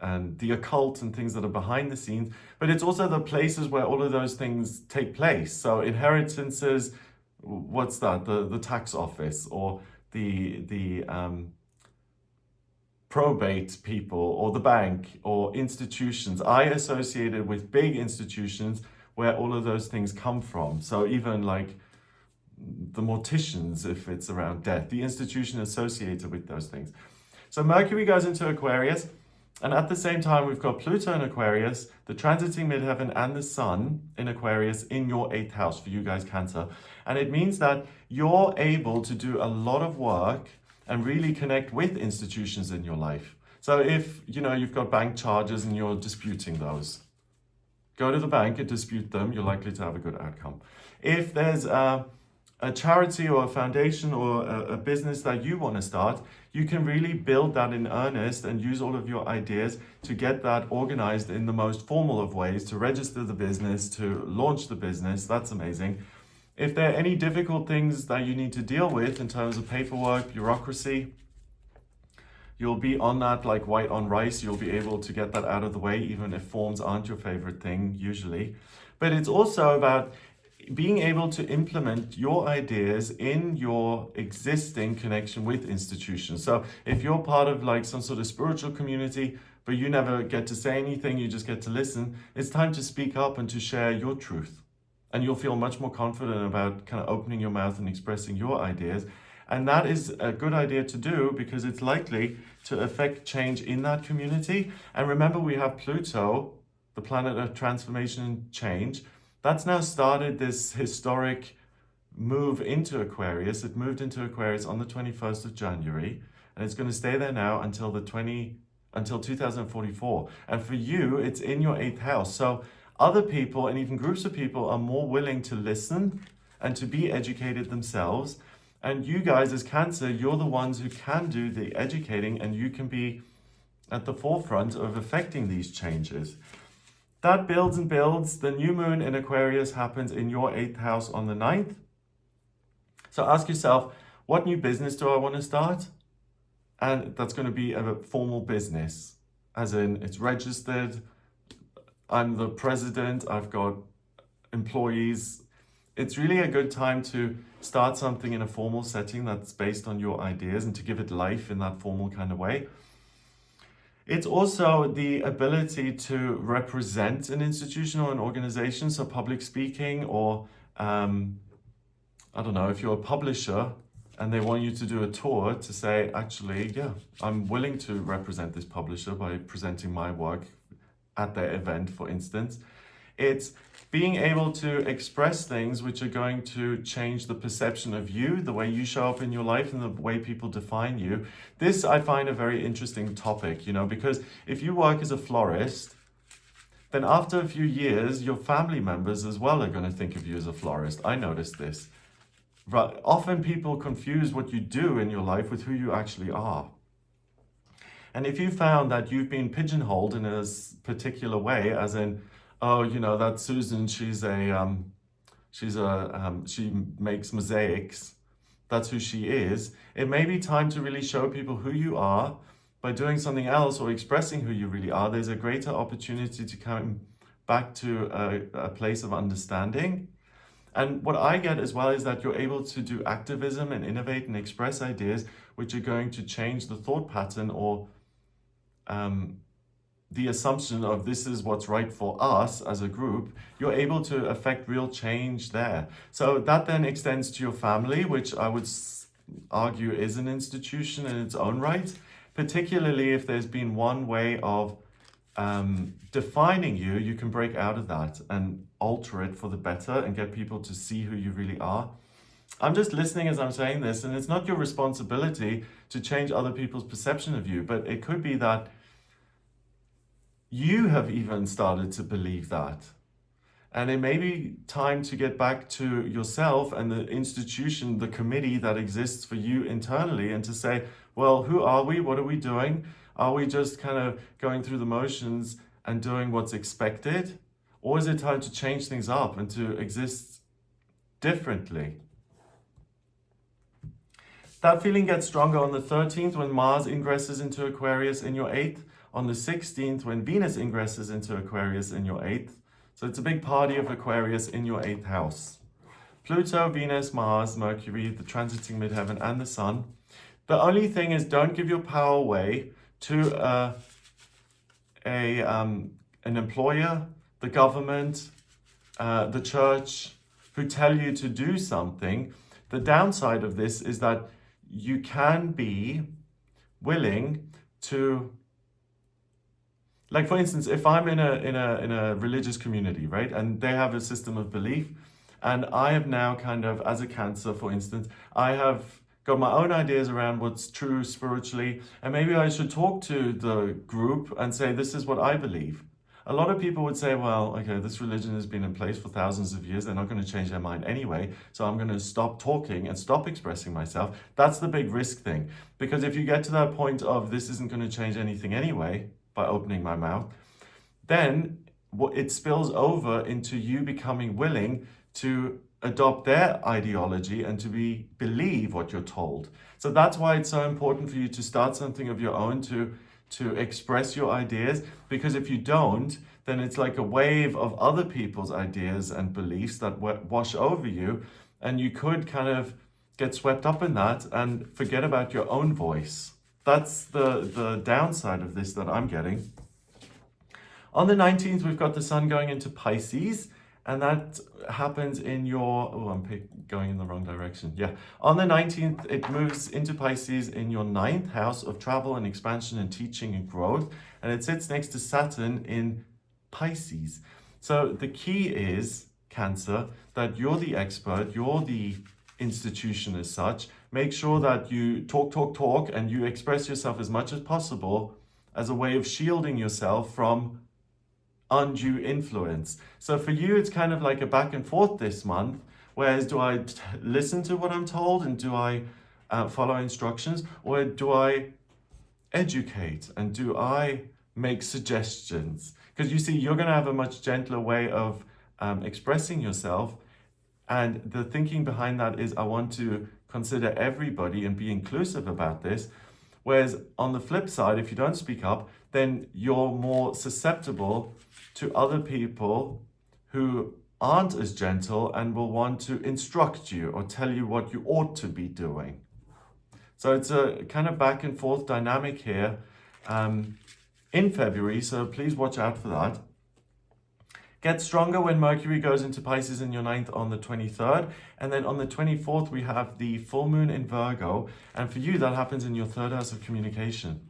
and the occult and things that are behind the scenes. But it's also the places where all of those things take place. So inheritances, what's that? The tax office, or the probate people, or the bank, or institutions. I associate it with big institutions where all of those things come from. So even like the morticians, if it's around death, the institution associated with those things. So Mercury goes into Aquarius, And at the same time, we've got Pluto in Aquarius, the transiting midheaven and the sun in Aquarius in your 8th house for you guys, Cancer. And it means that you're able to do a lot of work and really connect with institutions in your life. So if, you've got bank charges and you're disputing those, go to the bank and dispute them. You're likely to have a good outcome. If there's a charity or a foundation or a business that you want to start, you can really build that in earnest and use all of your ideas to get that organized in the most formal of ways, to register the business, to launch the business. That's amazing. If there are any difficult things that you need to deal with in terms of paperwork, bureaucracy, you'll be on that like white on rice. You'll be able to get that out of the way, even if forms aren't your favorite thing usually. But it's also about being able to implement your ideas in your existing connection with institutions. So if you're part of like some sort of spiritual community, but you never get to say anything, you just get to listen, it's time to speak up and to share your truth. And you'll feel much more confident about kind of opening your mouth and expressing your ideas. And that is a good idea to do because it's likely to affect change in that community. And remember, we have Pluto, the planet of transformation and change. That's now started this historic move into Aquarius. It moved into Aquarius on the 21st of January, and it's going to stay there now until 2044. And for you, it's in your 8th house. So other people and even groups of people are more willing to listen and to be educated themselves. And you guys as Cancer, you're the ones who can do the educating, and you can be at the forefront of affecting these changes. That builds and builds. The new moon in Aquarius happens in your 8th house on the 9th. So ask yourself, what new business do I want to start? And that's going to be a formal business, as in it's registered. I'm the president. I've got employees. It's really a good time to start something in a formal setting that's based on your ideas and to give it life in that formal kind of way. It's also the ability to represent an institution or an organization, so public speaking, or I don't know, if you're a publisher and they want you to do a tour to say, actually, yeah, I'm willing to represent this publisher by presenting my work at their event, for instance. It's being able to express things which are going to change the perception of you, the way you show up in your life and the way people define you. This I find a very interesting topic, because if you work as a florist, then after a few years, your family members as well are going to think of you as a florist. I noticed this. But often people confuse what you do in your life with who you actually are. And if you found that you've been pigeonholed in a particular way, as in, oh, that Susan, she makes mosaics. That's who she is. It may be time to really show people who you are by doing something else or expressing who you really are. There's a greater opportunity to come back to a place of understanding. And what I get as well is that you're able to do activism and innovate and express ideas which are going to change the thought pattern or the assumption of this is what's right for us as a group. You're able to affect real change there. So that then extends to your family, which I would argue is an institution in its own right, particularly if there's been one way of defining you. You can break out of that and alter it for the better and get people to see who you really are. I'm just listening as I'm saying this, and it's not your responsibility to change other people's perception of you, but it could be that you have even started to believe that. And it may be time to get back to yourself and the institution, the committee that exists for you internally, and to say, well, who are we? What are we doing? Are we just kind of going through the motions and doing what's expected? Or is it time to change things up and to exist differently? That feeling gets stronger on the 13th when Mars ingresses into Aquarius in your 8th. On the 16th, when Venus ingresses into Aquarius in your 8th. So it's a big party of Aquarius in your 8th house. Pluto, Venus, Mars, Mercury, the transiting midheaven, and the Sun. The only thing is, don't give your power away to an employer, the government, the church, who tell you to do something. The downside of this is that you can be willing to Like for instance, if I'm in a religious community, right, and they have a system of belief, and I have now kind of, as a Cancer, for instance, I have got my own ideas around what's true spiritually, and maybe I should talk to the group and say, this is what I believe. A lot of people would say, well, okay, this religion has been in place for thousands of years. They're not going to change their mind anyway. So I'm going to stop talking and stop expressing myself. That's the big risk thing. Because if you get to that point of this isn't going to change anything anyway by opening my mouth, then it spills over into you becoming willing to adopt their ideology and to believe what you're told. So that's why it's so important for you to start something of your own, to express your ideas, because if you don't, then it's like a wave of other people's ideas and beliefs that wash over you, and you could kind of get swept up in that and forget about your own voice. That's the downside of this that I'm getting. On the 19th, we've got the sun going into Pisces, and that happens in your, oh, I'm going in the wrong direction. Yeah, on the 19th, it moves into Pisces in your 9th house of travel and expansion and teaching and growth, and it sits next to Saturn in Pisces. So the key is, Cancer, that you're the expert, you're the institution as such. Make sure that you talk, and you express yourself as much as possible as a way of shielding yourself from undue influence. So for you, it's kind of like a back and forth this month. Whereas, do I listen to what I'm told and do I follow instructions, or do I educate and do I make suggestions? Because you see, you're going to have a much gentler way of expressing yourself. And the thinking behind that is, I want to consider everybody and be inclusive about this. Whereas on the flip side, if you don't speak up, then you're more susceptible to other people who aren't as gentle and will want to instruct you or tell you what you ought to be doing. So it's a kind of back and forth dynamic here in February, so please watch out for that. Gets stronger when Mercury goes into Pisces in your 9th on the 23rd. And then on the 24th, we have the full moon in Virgo. And for you, that happens in your 3rd house of communication.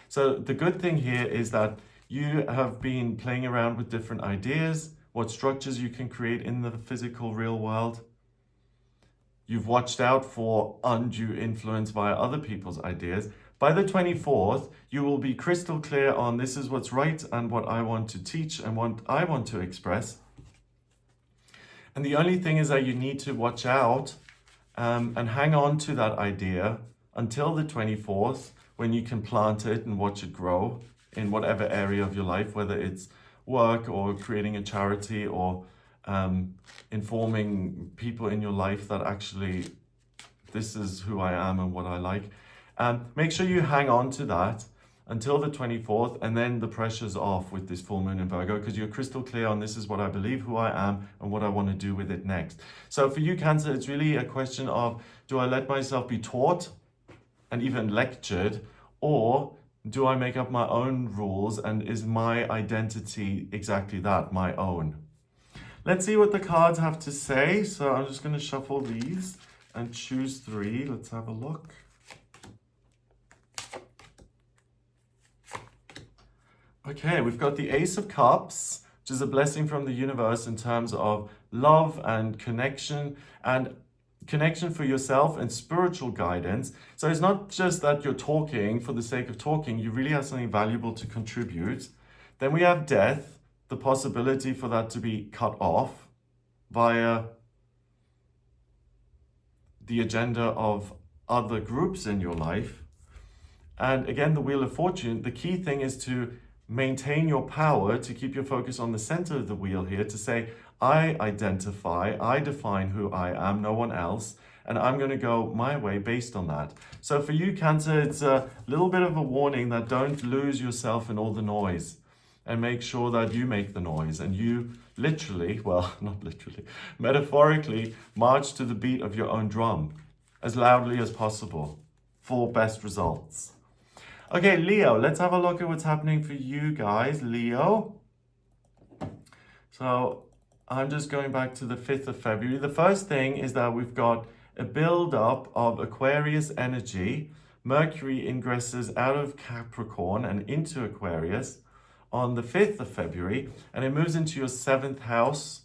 So the good thing here is that you have been playing around with different ideas, what structures you can create in the physical real world. You've watched out for undue influence via other people's ideas. By the 24th, you will be crystal clear on this is what's right and what I want to teach and what I want to express. And the only thing is that you need to watch out and hang on to that idea until the 24th, when you can plant it and watch it grow in whatever area of your life, whether it's work or creating a charity or informing people in your life that actually this is who I am and what I like. Make sure you hang on to that until the 24th, and then the pressure's off with this full moon in Virgo, because you're crystal clear on this is what I believe, who I am, and what I want to do with it next. So for you, Cancer, it's really a question of, do I let myself be taught and even lectured, or do I make up my own rules, and is my identity exactly that, my own? Let's see what the cards have to say. So I'm just going to shuffle these and choose 3. Let's have a look. Okay, we've got the Ace of Cups, which is a blessing from the universe in terms of love and connection for yourself and spiritual guidance. So it's not just that you're talking for the sake of talking, you really have something valuable to contribute. Then we have death, the possibility for that to be cut off via the agenda of other groups in your life. And again, the Wheel of Fortune, the key thing is to maintain your power, to keep your focus on the center of the wheel here, to say, I identify, I define who I am, no one else, and I'm going to go my way based on that. So for you, Cancer, it's a little bit of a warning that don't lose yourself in all the noise, and make sure that you make the noise and you literally, well, not literally, metaphorically march to the beat of your own drum as loudly as possible for best results. Okay, Leo, let's have a look at what's happening for you guys, Leo. So I'm just going back to the 5th of February. The first thing is that we've got a build-up of Aquarius energy. Mercury ingresses out of Capricorn and into Aquarius on the 5th of February, and it moves into your 7th house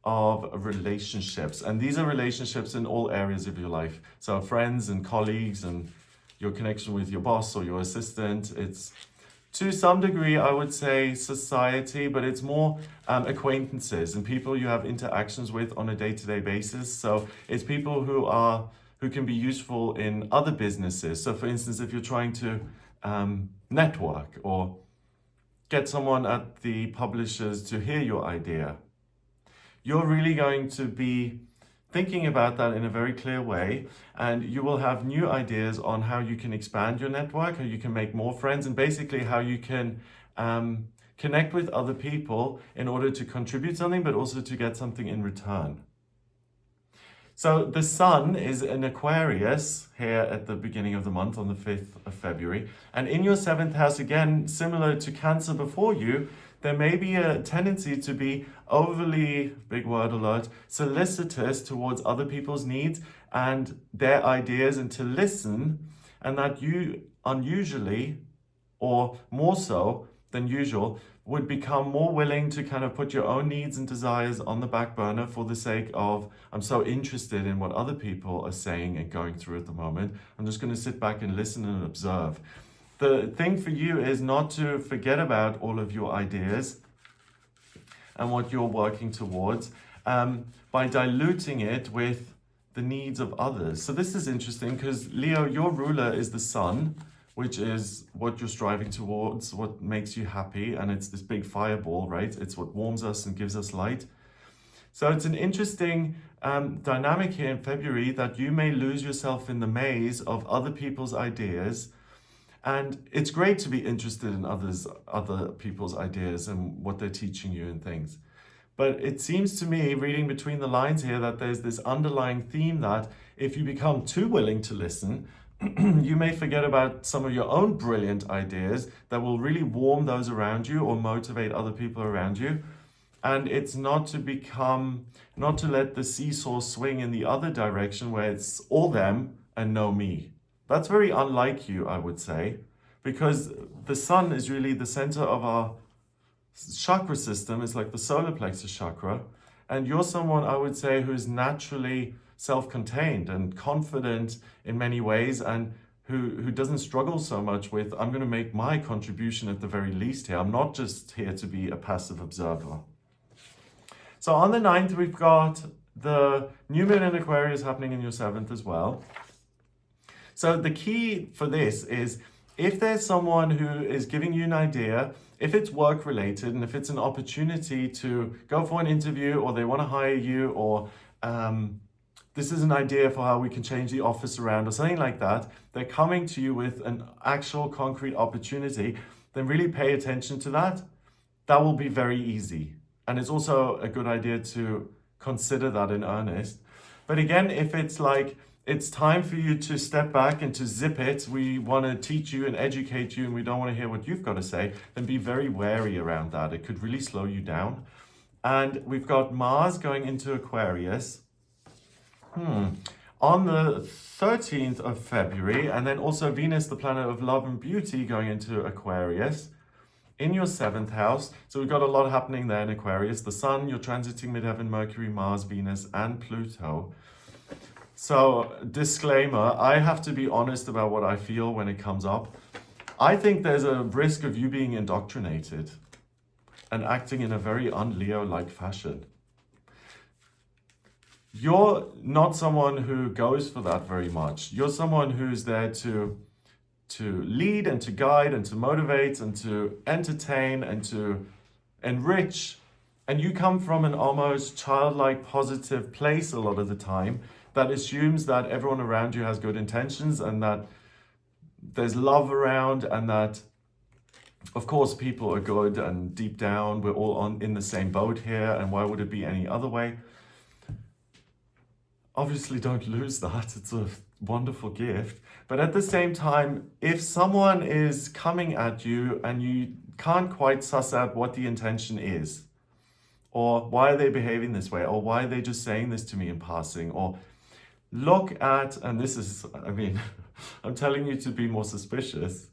of relationships. And these are relationships in all areas of your life. So friends and colleagues and your connection with your boss or your assistant. It's to some degree, I would say, society, but it's more acquaintances and people you have interactions with on a day-to-day basis. So it's people who can be useful in other businesses. So for instance, if you're trying to network or get someone at the publishers to hear your idea, you're really going to be thinking about that in a very clear way, and you will have new ideas on how you can expand your network, how you can make more friends, and basically how you can connect with other people in order to contribute something, but also to get something in return. So the sun is in Aquarius here at the beginning of the month on the 5th of February. And in your 7th house, again, similar to Cancer before you, there may be a tendency to be overly, big word alert, solicitous towards other people's needs and their ideas, and to listen, and that you unusually, or more so than usual, would become more willing to kind of put your own needs and desires on the back burner for the sake of, I'm so interested in what other people are saying and going through at the moment. I'm just going to sit back and listen and observe. The thing for you is not to forget about all of your ideas and what you're working towards by diluting it with the needs of others. So this is interesting because Leo, your ruler is the sun, which is what you're striving towards, what makes you happy, and it's this big fireball, right? It's what warms us and gives us light. So it's an interesting dynamic here in February that you may lose yourself in the maze of other people's ideas. And it's great to be interested in other people's ideas and what they're teaching you and things. But it seems to me, reading between the lines here, that there's this underlying theme that if you become too willing to listen, you may forget about some of your own brilliant ideas that will really warm those around you or motivate other people around you. And it's not to let the seesaw swing in the other direction where it's all them and no me. That's very unlike you, I would say, because the sun is really the center of our chakra system. It's like the solar plexus chakra. And you're someone, I would say, who's naturally self-contained and confident in many ways, and who doesn't struggle so much with, I'm going to make my contribution at the very least here. I'm not just here to be a passive observer. So on the 9th, we've got the new moon in Aquarius happening in your 7th as well. So the key for this is, if there's someone who is giving you an idea, if it's work related and if it's an opportunity to go for an interview, or they want to hire you, or this is an idea for how we can change the office around or something like that, they're coming to you with an actual concrete opportunity, then really pay attention to that. That will be very easy. And it's also a good idea to consider that in earnest. But again, if it's like, it's time for you to step back and to zip it, we want to teach you and educate you and we don't want to hear what you've got to say, then be very wary around that. It could really slow you down. And we've got Mars going into Aquarius on the 13th of February, and then also Venus, the planet of love and beauty, going into Aquarius in your 7th house. So we've got a lot happening there in Aquarius. The Sun, you're transiting midheaven, Mercury, Mars, Venus, and Pluto. So, disclaimer, I have to be honest about what I feel when it comes up. I think there's a risk of you being indoctrinated and acting in a very un-Leo-like fashion. You're not someone who goes for that very much. You're someone who's there to lead and to guide and to motivate and to entertain and to enrich. And you come from an almost childlike, positive place a lot of the time that assumes that everyone around you has good intentions and that there's love around, and that, of course, people are good, and deep down we're all in the same boat here, and why would it be any other way? Obviously, don't lose that. It's a wonderful gift. But at the same time, if someone is coming at you and you can't quite suss out what the intention is, or why are they behaving this way, or why are they just saying this to me in passing, or look at, and this is, I mean, I'm telling you to be more suspicious.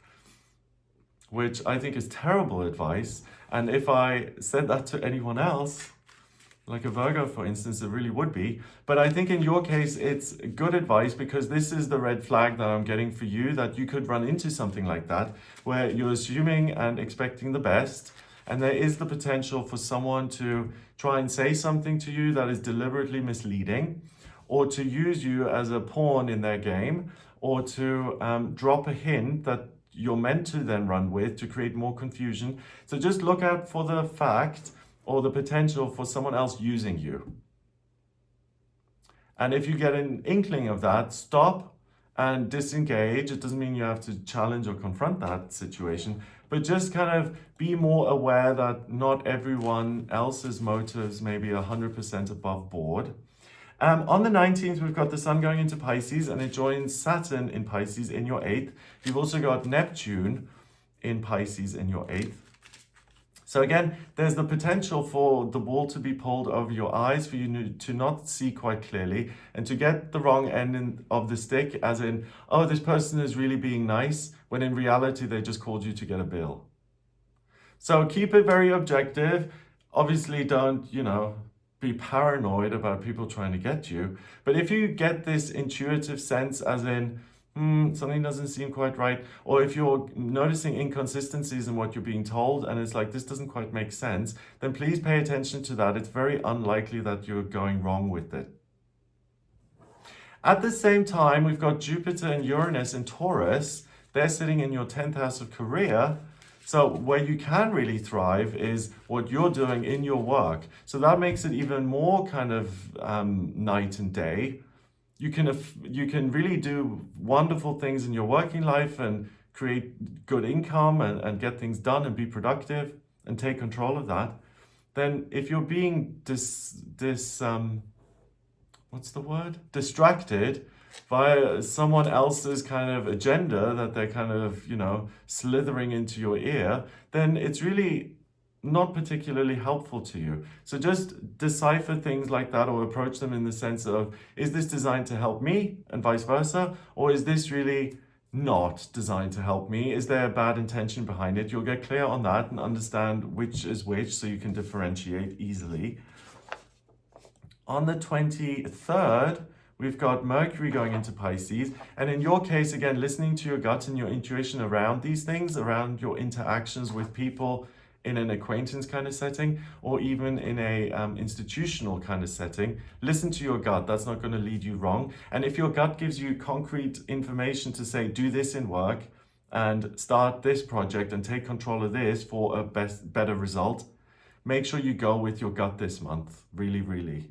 which I think is terrible advice. And if I said that to anyone else, like a Virgo, for instance, it really would be. But I think in your case, it's good advice, because this is the red flag that I'm getting for you, that you could run into something like that, where you're assuming and expecting the best. And there is the potential for someone to try and say something to you that is deliberately misleading, or to use you as a pawn in their game, or to drop a hint that you're meant to then run with to create more confusion. So just look out for the fact or the potential for someone else using you. And if you get an inkling of that, stop and disengage. It doesn't mean you have to challenge or confront that situation, but just kind of be more aware that not everyone else's motives may be 100% above board. On the 19th, we've got the Sun going into Pisces, and it joins Saturn in Pisces in your 8th. You've also got Neptune in Pisces in your 8th. So again, there's the potential for the wool to be pulled over your eyes, for you to not see quite clearly, and to get the wrong end of the stick, as in, oh, this person is really being nice, when in reality, they just called you to get a bill. So keep it very objective. Obviously, don't, be paranoid about people trying to get you. But if you get this intuitive sense, as in, something doesn't seem quite right, or if you're noticing inconsistencies in what you're being told and it's like, this doesn't quite make sense, then please pay attention to that. It's very unlikely that you're going wrong with it. At the same time, we've got Jupiter and Uranus in Taurus. They're sitting in your 10th house of career. So where you can really thrive is what you're doing in your work. So that makes it even more kind of night and day. You can really do wonderful things in your working life and create good income and get things done and be productive and take control of that. Then if you're being distracted via someone else's kind of agenda that they're kind of, slithering into your ear, then it's really not particularly helpful to you. So just decipher things like that, or approach them in the sense of, is this designed to help me, and vice versa? Or is this really not designed to help me? Is there a bad intention behind it? You'll get clear on that and understand which is which, so you can differentiate easily. On the 23rd, we've got Mercury going into Pisces. And in your case, again, listening to your gut and your intuition around these things, around your interactions with people in an acquaintance kind of setting, or even in a institutional kind of setting, listen to your gut. That's not going to lead you wrong. And if your gut gives you concrete information to say, do this in work and start this project and take control of this for a better result, make sure you go with your gut this month. Really, really.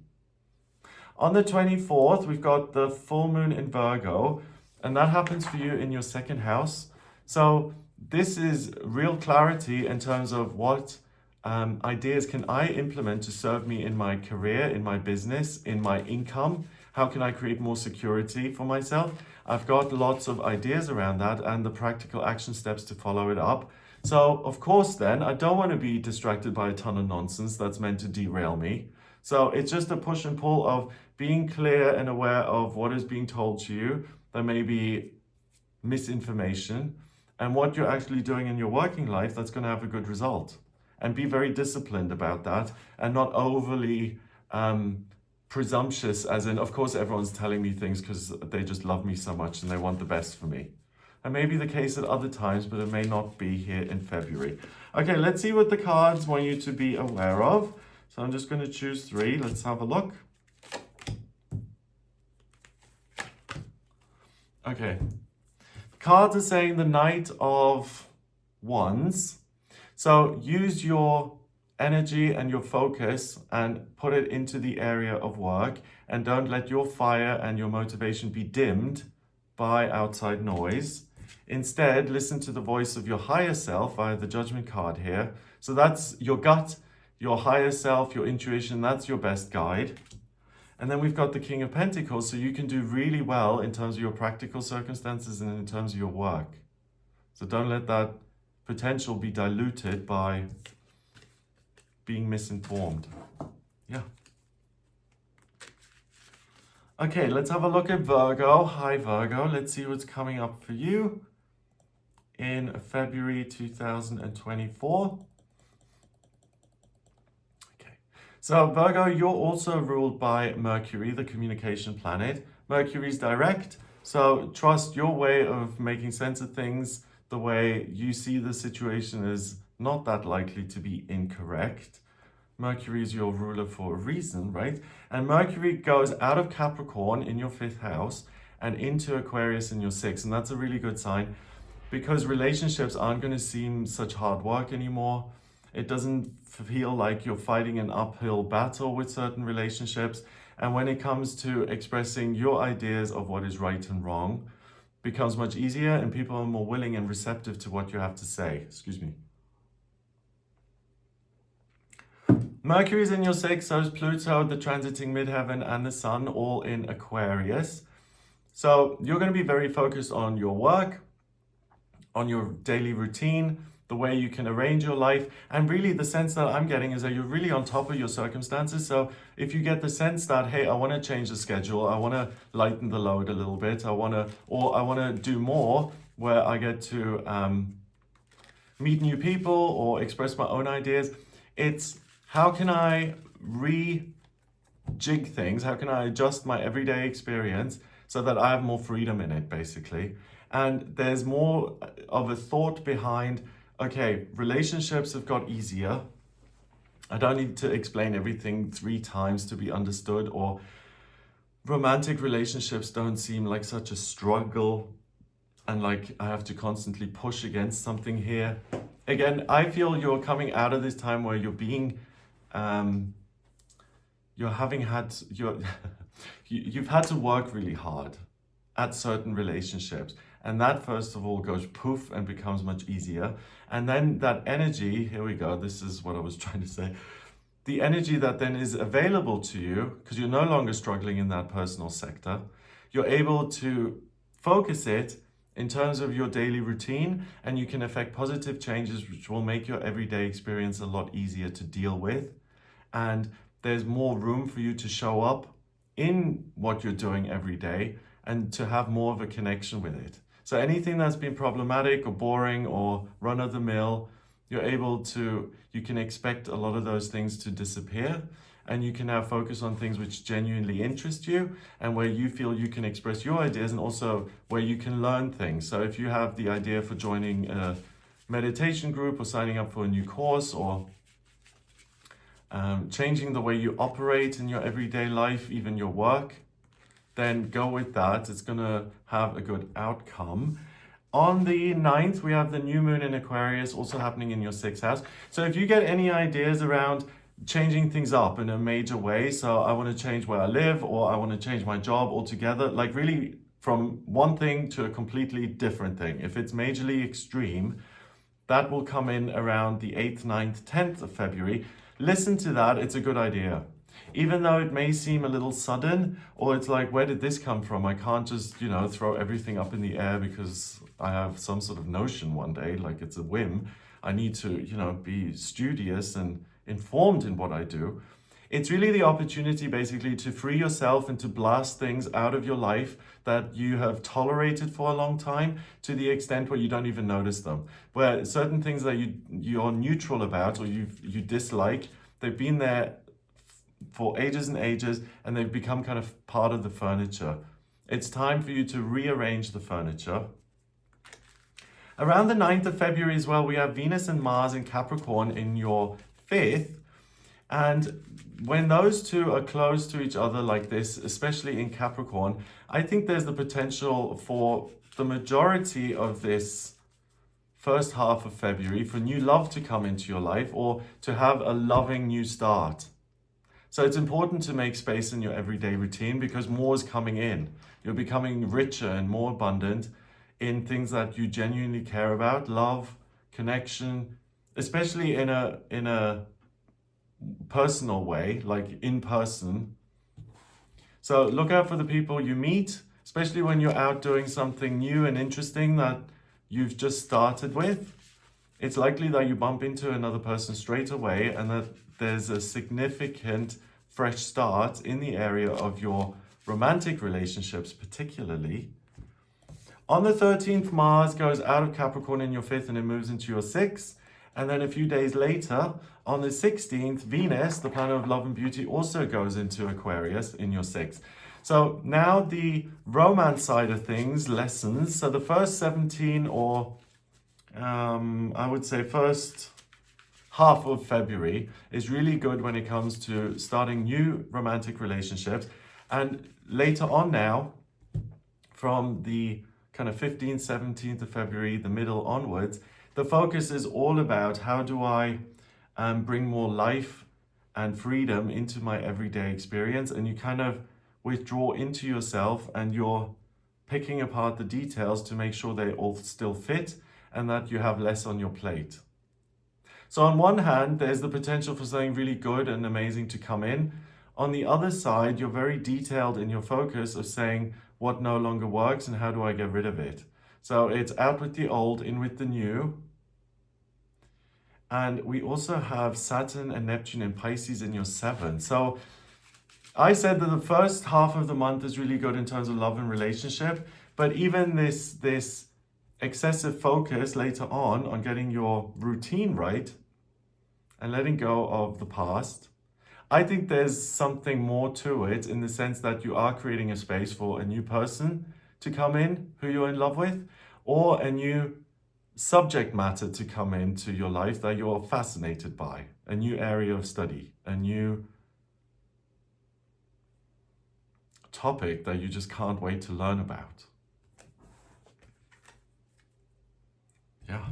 On the 24th, we've got the full moon in Virgo, and that happens for you in your 2nd house. So this is real clarity in terms of what ideas can I implement to serve me in my career, in my business, in my income. How can I create more security for myself? I've got lots of ideas around that and the practical action steps to follow it up. So of course then, I don't want to be distracted by a ton of nonsense that's meant to derail me. So it's just a push and pull of being clear and aware of what is being told to you. There may be misinformation, and what you're actually doing in your working life that's going to have a good result. And be very disciplined about that, and not overly presumptuous, as in, of course, everyone's telling me things because they just love me so much and they want the best for me. And may be the case at other times, but it may not be here in February. Okay, let's see what the cards want you to be aware of. So I'm just going to choose 3. Let's have a look. Okay. Cards are saying the Knight of Wands. So use your energy and your focus and put it into the area of work, and don't let your fire and your motivation be dimmed by outside noise. Instead, listen to the voice of your higher self via the Judgment card here. So that's your gut, your higher self, your intuition, that's your best guide. And then we've got the King of Pentacles, so you can do really well in terms of your practical circumstances and in terms of your work. So don't let that potential be diluted by being misinformed. Yeah. Okay, let's have a look at Virgo. Hi, Virgo. Let's see what's coming up for you. in February 2024. Okay, so Virgo, you're also ruled by Mercury, the communication planet. Mercury's direct, so trust your way of making sense of things. The way you see the situation is not that likely to be incorrect. Mercury is your ruler for a reason, right? And Mercury goes out of Capricorn in your 5th house and into Aquarius in your 6th. And that's a really good sign because relationships aren't going to seem such hard work anymore. It doesn't feel like you're fighting an uphill battle with certain relationships. And when it comes to expressing your ideas of what is right and wrong, becomes much easier and people are more willing and receptive to what you have to say. Excuse me. Mercury's in your 6th, so is Pluto, the transiting midheaven, and the Sun, all in Aquarius. So you're going to be very focused on your work, on your daily routine, the way you can arrange your life. And really the sense that I'm getting is that you're really on top of your circumstances. So if you get the sense that, hey, I want to change the schedule, I want to lighten the load a little bit, I want to do more where I get to meet new people or express my own ideas. It's how can I rejig things? How can I adjust my everyday experience so that I have more freedom in it, basically? And there's more of a thought behind, okay, relationships have got easier. I don't need to explain everything 3 times to be understood, or romantic relationships don't seem like such a struggle and like I have to constantly push against something here. Again, I feel you're coming out of this time where you're being you've had to work really hard at certain relationships, and that first of all goes poof and becomes much easier. And then that energy, here we go, this is what I was trying to say, the energy that then is available to you, because you're no longer struggling in that personal sector, you're able to focus it in terms of your daily routine, and you can affect positive changes which will make your everyday experience a lot easier to deal with. And there's more room for you to show up in what you're doing every day and to have more of a connection with it. So anything that's been problematic or boring or run-of-the-mill, you can expect a lot of those things to disappear, and you can now focus on things which genuinely interest you and where you feel you can express your ideas, and also where you can learn things. So if you have the idea for joining a meditation group or signing up for a new course, or changing the way you operate in your everyday life, even your work, then go with that. It's going to have a good outcome. On the 9th, we have the new moon in Aquarius also happening in your 6th house. So if you get any ideas around changing things up in a major way, so I want to change where I live, or I want to change my job altogether, like really from one thing to a completely different thing, if it's majorly extreme, that will come in around the 8th, 9th, 10th of February. Listen to that, it's a good idea. Even though it may seem a little sudden, or it's like, where did this come from? I can't just, throw everything up in the air because I have some sort of notion one day, like it's a whim. I need to, be studious and informed in what I do. It's really the opportunity basically to free yourself and to blast things out of your life that you have tolerated for a long time, to the extent where you don't even notice them. Where certain things that you're neutral about, or you dislike, they've been there for ages and ages, and they've become kind of part of the furniture. It's time for you to rearrange the furniture. Around the 9th of February as well, we have Venus and Mars in Capricorn in your 5th. And when those two are close to each other like this, especially in Capricorn, I think there's the potential for the majority of this first half of February for new love to come into your life, or to have a loving new start. So it's important to make space in your everyday routine, because more is coming in. You're becoming richer and more abundant in things that you genuinely care about, love, connection, especially in a personal way, like in person. So look out for the people you meet, especially when you're out doing something new and interesting that you've just started with. It's likely that you bump into another person straight away, and that there's a significant fresh start in the area of your romantic relationships particularly. On the 13th, Mars goes out of Capricorn in your 5th and it moves into your 6th. And then a few days later, on the 16th, Venus, the planet of love and beauty, also goes into Aquarius in your 6th. So now the romance side of things lessens. So the first 17 or I would say first half of February is really good when it comes to starting new romantic relationships. And later on now, from the kind of 15th, 17th of February, the middle onwards, the focus is all about how do I bring more life and freedom into my everyday experience. And you kind of withdraw into yourself and you're picking apart the details to make sure they all still fit and that you have less on your plate. So on one hand, there's the potential for something really good and amazing to come in. On the other side, you're very detailed in your focus of saying what no longer works and how do I get rid of it. So it's out with the old, in with the new. And we also have Saturn and Neptune in Pisces in your 7th. So I said that the first half of the month is really good in terms of love and relationship, but even this excessive focus later on getting your routine right and letting go of the past, I think there's something more to it in the sense that you are creating a space for a new person to come in who you're in love with, or a new subject matter to come into your life that you're fascinated by, a new area of study, a new topic that you just can't wait to learn about. Yeah.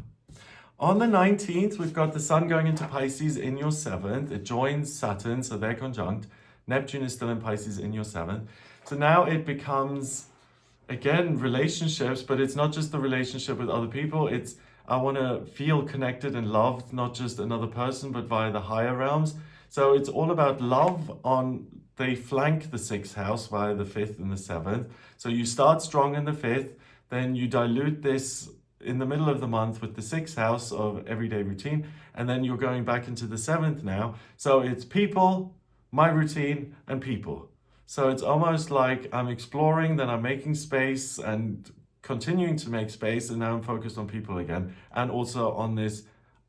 On the 19th, we've got the Sun going into Pisces in your 7th. It joins Saturn, so they're conjunct. Neptune is still in Pisces in your 7th. So now it becomes, again, relationships, but it's not just the relationship with other people. It's, I want to feel connected and loved, not just another person, but via the higher realms. So it's all about love they flank the 6th house via the 5th and the 7th. So you start strong in the 5th, then you dilute this in the middle of the month with the 6th house of everyday routine, and then you're going back into the 7th now. So it's people, my routine, and people. So it's almost like I'm exploring, then I'm making space and continuing to make space, and now I'm focused on people again, and also on this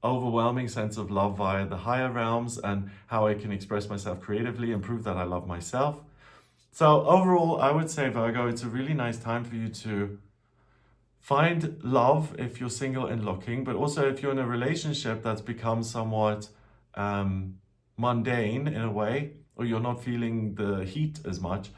overwhelming sense of love via the higher realms and how I can express myself creatively and prove that I love myself. So overall, I would say, Virgo, it's a really nice time for you to find love if you're single and looking, but also if you're in a relationship that's become somewhat mundane in a way, or you're not feeling the heat as much.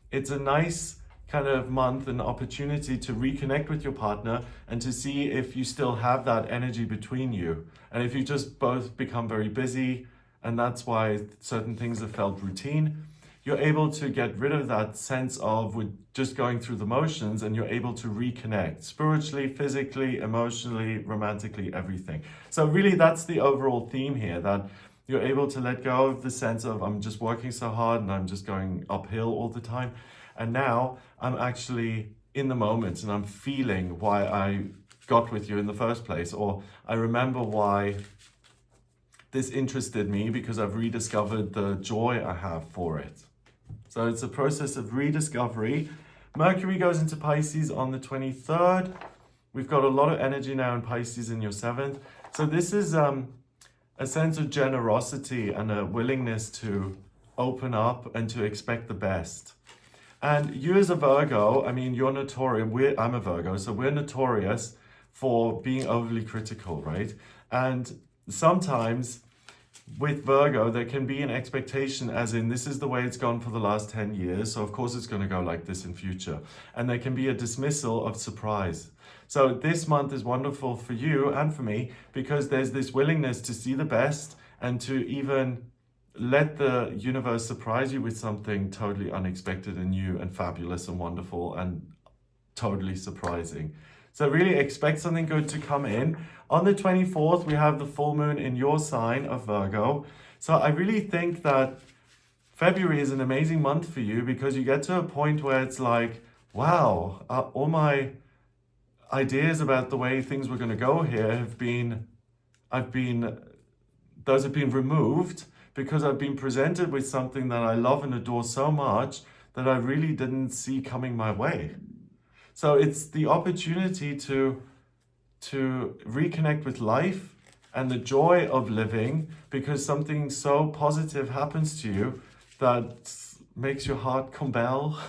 It's a nice kind of month, an opportunity to reconnect with your partner and to see if you still have that energy between you. And if you just both become very busy, and that's why certain things have felt routine, you're able to get rid of that sense of we're just going through the motions, and you're able to reconnect spiritually, physically, emotionally, romantically, everything. So really that's the overall theme here, that you're able to let go of the sense of I'm just working so hard and I'm just going uphill all the time. And now I'm actually in the moment and I'm feeling why I got with you in the first place, or I remember why this interested me because I've rediscovered the joy I have for it. So it's a process of rediscovery. Mercury goes into Pisces on the 23rd. We've got a lot of energy now in Pisces in your 7th. So this is a sense of generosity and a willingness to open up and to expect the best. And you as a Virgo, I mean, you're notorious, I'm a Virgo, so we're notorious for being overly critical, right? And sometimes with Virgo, there can be an expectation as in, this is the way it's gone for the last 10 years, so of course it's going to go like this in future. And there can be a dismissal of surprise. So this month is wonderful for you and for me because there's this willingness to see the best and to even let the universe surprise you with something totally unexpected and new and fabulous and wonderful and totally surprising. So really expect something good to come in. On the 24th, we have the full moon in your sign of Virgo. So I really think that February is an amazing month for you because you get to a point where it's like, wow, all my ideas about the way things were going to go here have been removed because I've been presented with something that I love and adore so much that I really didn't see coming my way. So it's the opportunity to reconnect with life and the joy of living, because something so positive happens to you that makes your heart compel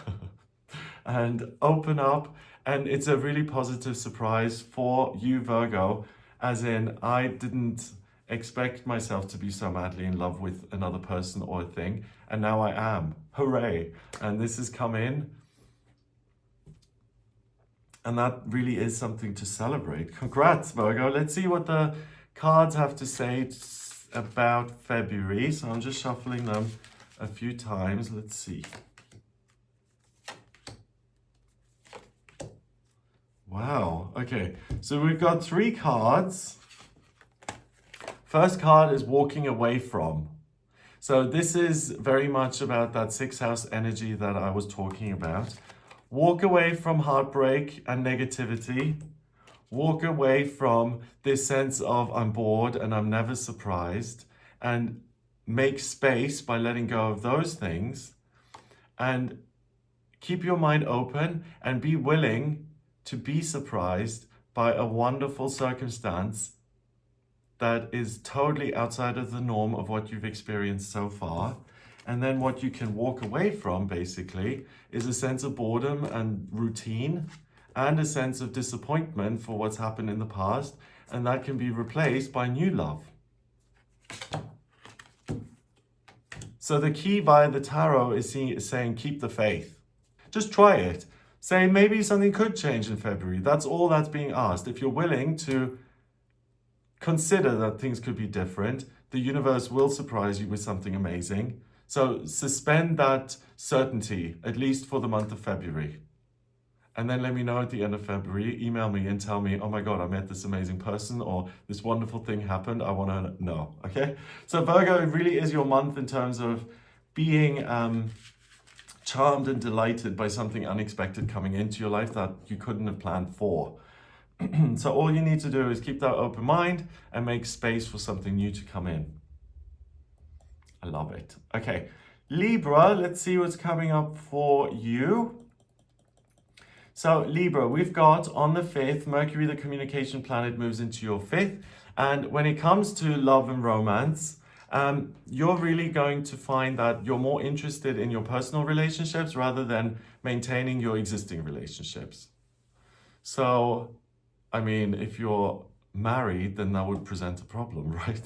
and open up. And it's a really positive surprise for you, Virgo, as in, I didn't expect myself to be so madly in love with another person or a thing, and now I am. Hooray. And this has come in, and that really is something to celebrate. Congrats, Virgo. Let's see what the cards have to say about February. So I'm just shuffling them a few times. Let's see. Wow. Okay. So we've got 3 cards. First card is walking away from. So this is very much about that 6th house energy that I was talking about. Walk away from heartbreak and negativity. Walk away from this sense of I'm bored and I'm never surprised, and make space by letting go of those things, and keep your mind open and be willing to be surprised by a wonderful circumstance that is totally outside of the norm of what you've experienced so far. And then what you can walk away from, basically, is a sense of boredom and routine, and a sense of disappointment for what's happened in the past, and that can be replaced by new love. So the key via the tarot is saying keep the faith. Just try it. Say maybe something could change in February. That's all that's being asked. If you're willing to consider that things could be different, the universe will surprise you with something amazing. So suspend that certainty, at least for the month of February. And then let me know at the end of February. Email me and tell me, oh my God, I met this amazing person, or this wonderful thing happened. I want to know, okay? So Virgo, it really is your month in terms of being charmed and delighted by something unexpected coming into your life that you couldn't have planned for. So all you need to do is keep that open mind and make space for something new to come in. I love it. Okay, Libra, let's see what's coming up for you. So Libra, we've got on the 5th, Mercury, the communication planet, moves into your 5th. And when it comes to love and romance, you're really going to find that you're more interested in your personal relationships rather than maintaining your existing relationships. So, I mean, if you're married, then that would present a problem, right?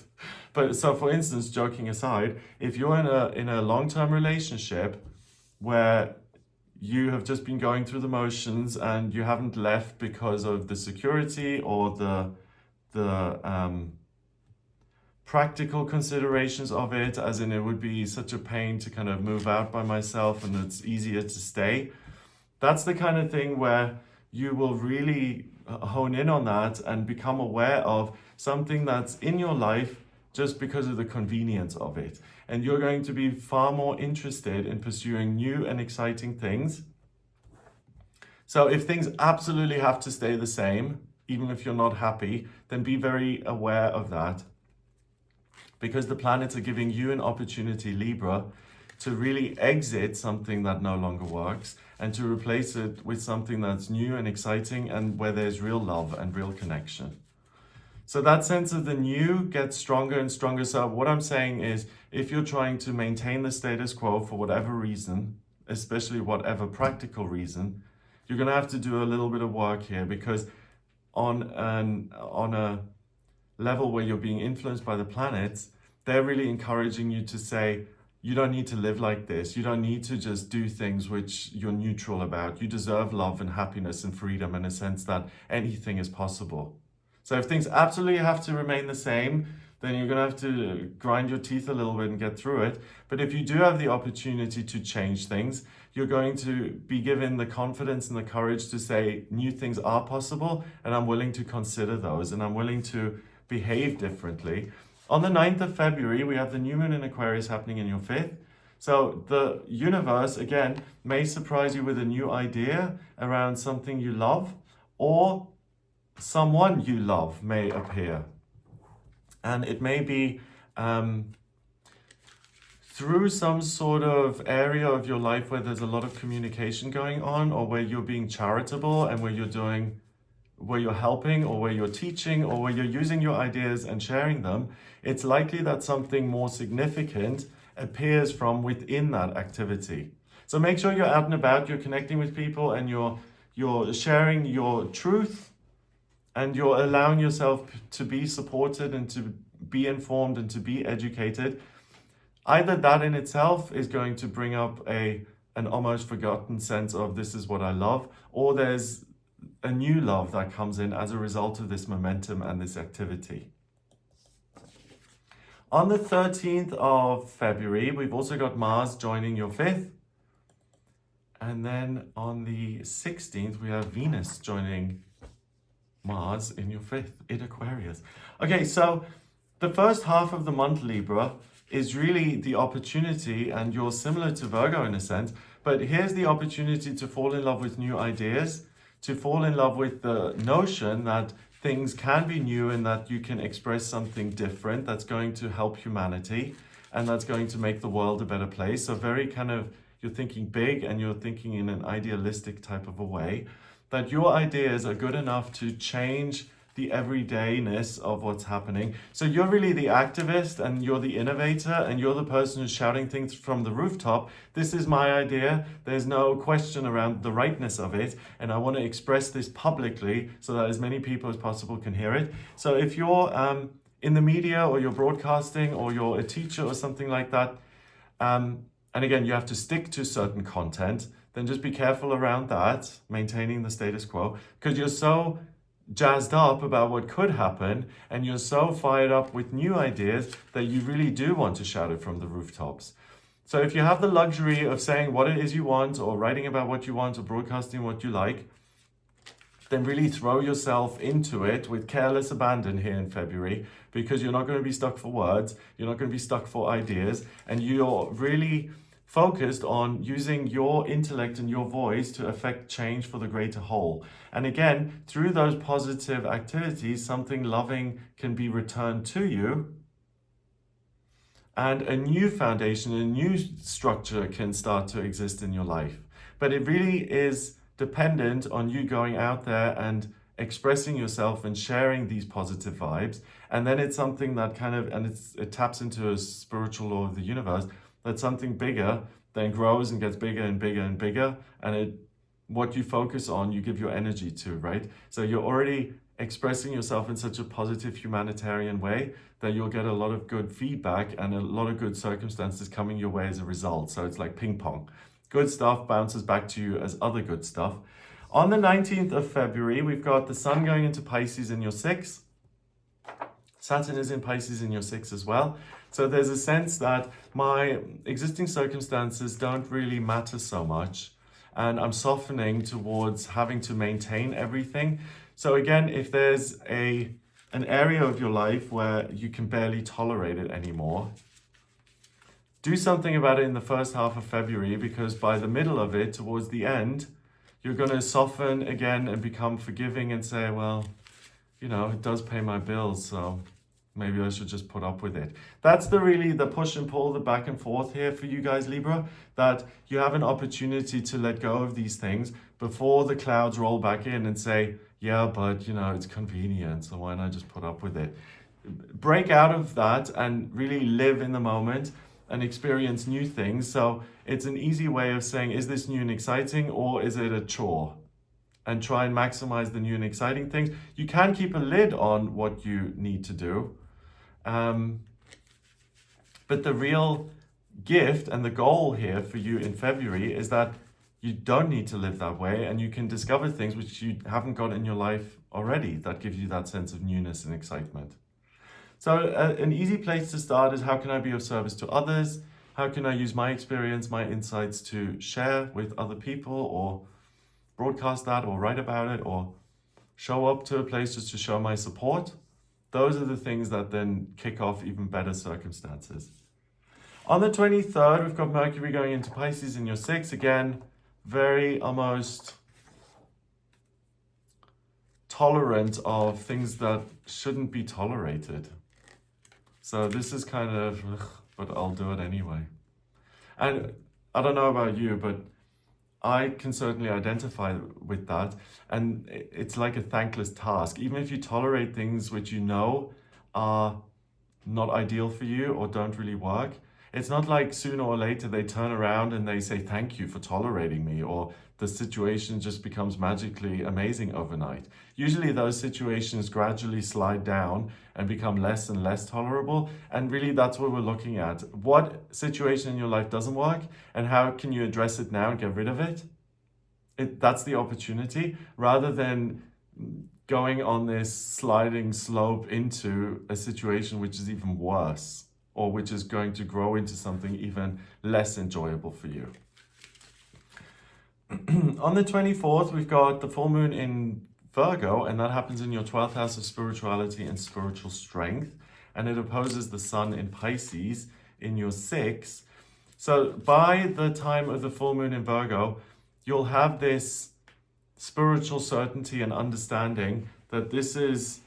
But so for instance, joking aside, if you're in a long-term relationship where you have just been going through the motions and you haven't left because of the security or the practical considerations of it, as in it would be such a pain to kind of move out by myself and it's easier to stay. That's the kind of thing where you will really hone in on that and become aware of something that's in your life just because of the convenience of it. And you're going to be far more interested in pursuing new and exciting things. So if things absolutely have to stay the same, even if you're not happy, then be very aware of that. Because the planets are giving you an opportunity, Libra, to really exit something that no longer works and to replace it with something that's new and exciting and where there's real love and real connection. So that sense of the new gets stronger and stronger. So what I'm saying is, if you're trying to maintain the status quo for whatever reason, especially whatever practical reason, you're going to have to do a little bit of work here, because on a level where you're being influenced by the planets, they're really encouraging you to say, you don't need to live like this. You don't need to just do things which you're neutral about. You deserve love and happiness and freedom, in a sense that anything is possible. So if things absolutely have to remain the same, then you're going to have to grind your teeth a little bit and get through it. But if you do have the opportunity to change things, you're going to be given the confidence and the courage to say new things are possible, and I'm willing to consider those, and I'm willing to behave differently. On the 9th of February, we have the new moon in Aquarius happening in your 5th. So the universe, again, may surprise you with a new idea around something you love, or someone you love may appear. And it may be through some sort of area of your life where there's a lot of communication going on, or where you're being charitable and where you're helping, or where you're teaching, or where you're using your ideas and sharing them, it's likely that something more significant appears from within that activity. So make sure you're out and about, you're connecting with people, and you're sharing your truth, and you're allowing yourself to be supported and to be informed and to be educated. Either that in itself is going to bring up an almost forgotten sense of this is what I love, or there's a new love that comes in as a result of this momentum and this activity. On the 13th of February, we've also got Mars joining your 5th. And then on the 16th, we have Venus joining Mars in your 5th, in Aquarius. Okay, so the first half of the month, Libra, is really the opportunity, and you're similar to Virgo in a sense, but here's the opportunity to fall in love with new ideas, to fall in love with the notion that things can be new and that you can express something different that's going to help humanity and that's going to make the world a better place. So very kind of, you're thinking big and you're thinking in an idealistic type of a way, that your ideas are good enough to change the everydayness of what's happening. So you're really the activist and you're the innovator and you're the person who's shouting things from the rooftop. This is my idea. There's no question around the rightness of it. And I want to express this publicly so that as many people as possible can hear it. So if you're in the media or you're broadcasting or you're a teacher or something like that, and again, you have to stick to certain content, then just be careful around that, maintaining the status quo, because you're so jazzed up about what could happen and you're so fired up with new ideas that you really do want to shout it from the rooftops. So if you have the luxury of saying what it is you want, or writing about what you want, or broadcasting what you like, then really throw yourself into it with careless abandon here in February, because you're not going to be stuck for words, you're not going to be stuck for ideas, and you're really focused on using your intellect and your voice to affect change for the greater whole. And again, through those positive activities, something loving can be returned to you, and a new foundation, a new structure can start to exist in your life. But it really is dependent on you going out there and expressing yourself and sharing these positive vibes. And then it's something that kind of, and it taps into a spiritual law of the universe, that something bigger then grows and gets bigger and bigger and bigger. And what you focus on, you give your energy to, right? So you're already expressing yourself in such a positive humanitarian way that you'll get a lot of good feedback and a lot of good circumstances coming your way as a result. So it's like ping pong. Good stuff bounces back to you as other good stuff. On the 19th of February, we've got the Sun going into Pisces in your 6th. Saturn is in Pisces in your 6th as well. So there's a sense that my existing circumstances don't really matter so much, and I'm softening towards having to maintain everything. So again, if there's an area of your life where you can barely tolerate it anymore, do something about it in the first half of February, because by the middle of it, towards the end, you're going to soften again and become forgiving and say, well, you know, it does pay my bills, so maybe I should just put up with it. That's really the push and pull, the back and forth here for you guys, Libra, that you have an opportunity to let go of these things before the clouds roll back in and say, yeah, but you know, it's convenient, so why not just put up with it? Break out of that and really live in the moment and experience new things. So it's an easy way of saying, is this new and exciting, or is it a chore? And try and maximize the new and exciting things. You can keep a lid on what you need to do. But the real gift and the goal here for you in February is that you don't need to live that way, and you can discover things which you haven't got in your life already that gives you that sense of newness and excitement. So an easy place to start is, how can I be of service to others? How can I use my experience, my insights to share with other people, or broadcast that, or write about it, or show up to a place just to show my support? Those are the things that then kick off even better circumstances. On the 23rd, we've got Mercury going into Pisces in your 6th. Again, very almost tolerant of things that shouldn't be tolerated. So this is kind of, but I'll do it anyway. And I don't know about you, but I can certainly identify with that. And it's like a thankless task. Even if you tolerate things which you know are not ideal for you or don't really work, it's not like sooner or later they turn around and they say thank you for tolerating me, or the situation just becomes magically amazing overnight. Usually those situations gradually slide down and become less and less tolerable, and really that's what we're looking at. What situation in your life doesn't work and how can you address it now and get rid of it? That's the opportunity, rather than going on this sliding slope into a situation which is even worse, or which is going to grow into something even less enjoyable for you. On the 24th, we've got the full moon in Virgo, and that happens in your 12th house of spirituality and spiritual strength. And it opposes the sun in Pisces in your 6th. So by the time of the full moon in Virgo, you'll have this spiritual certainty and understanding that this is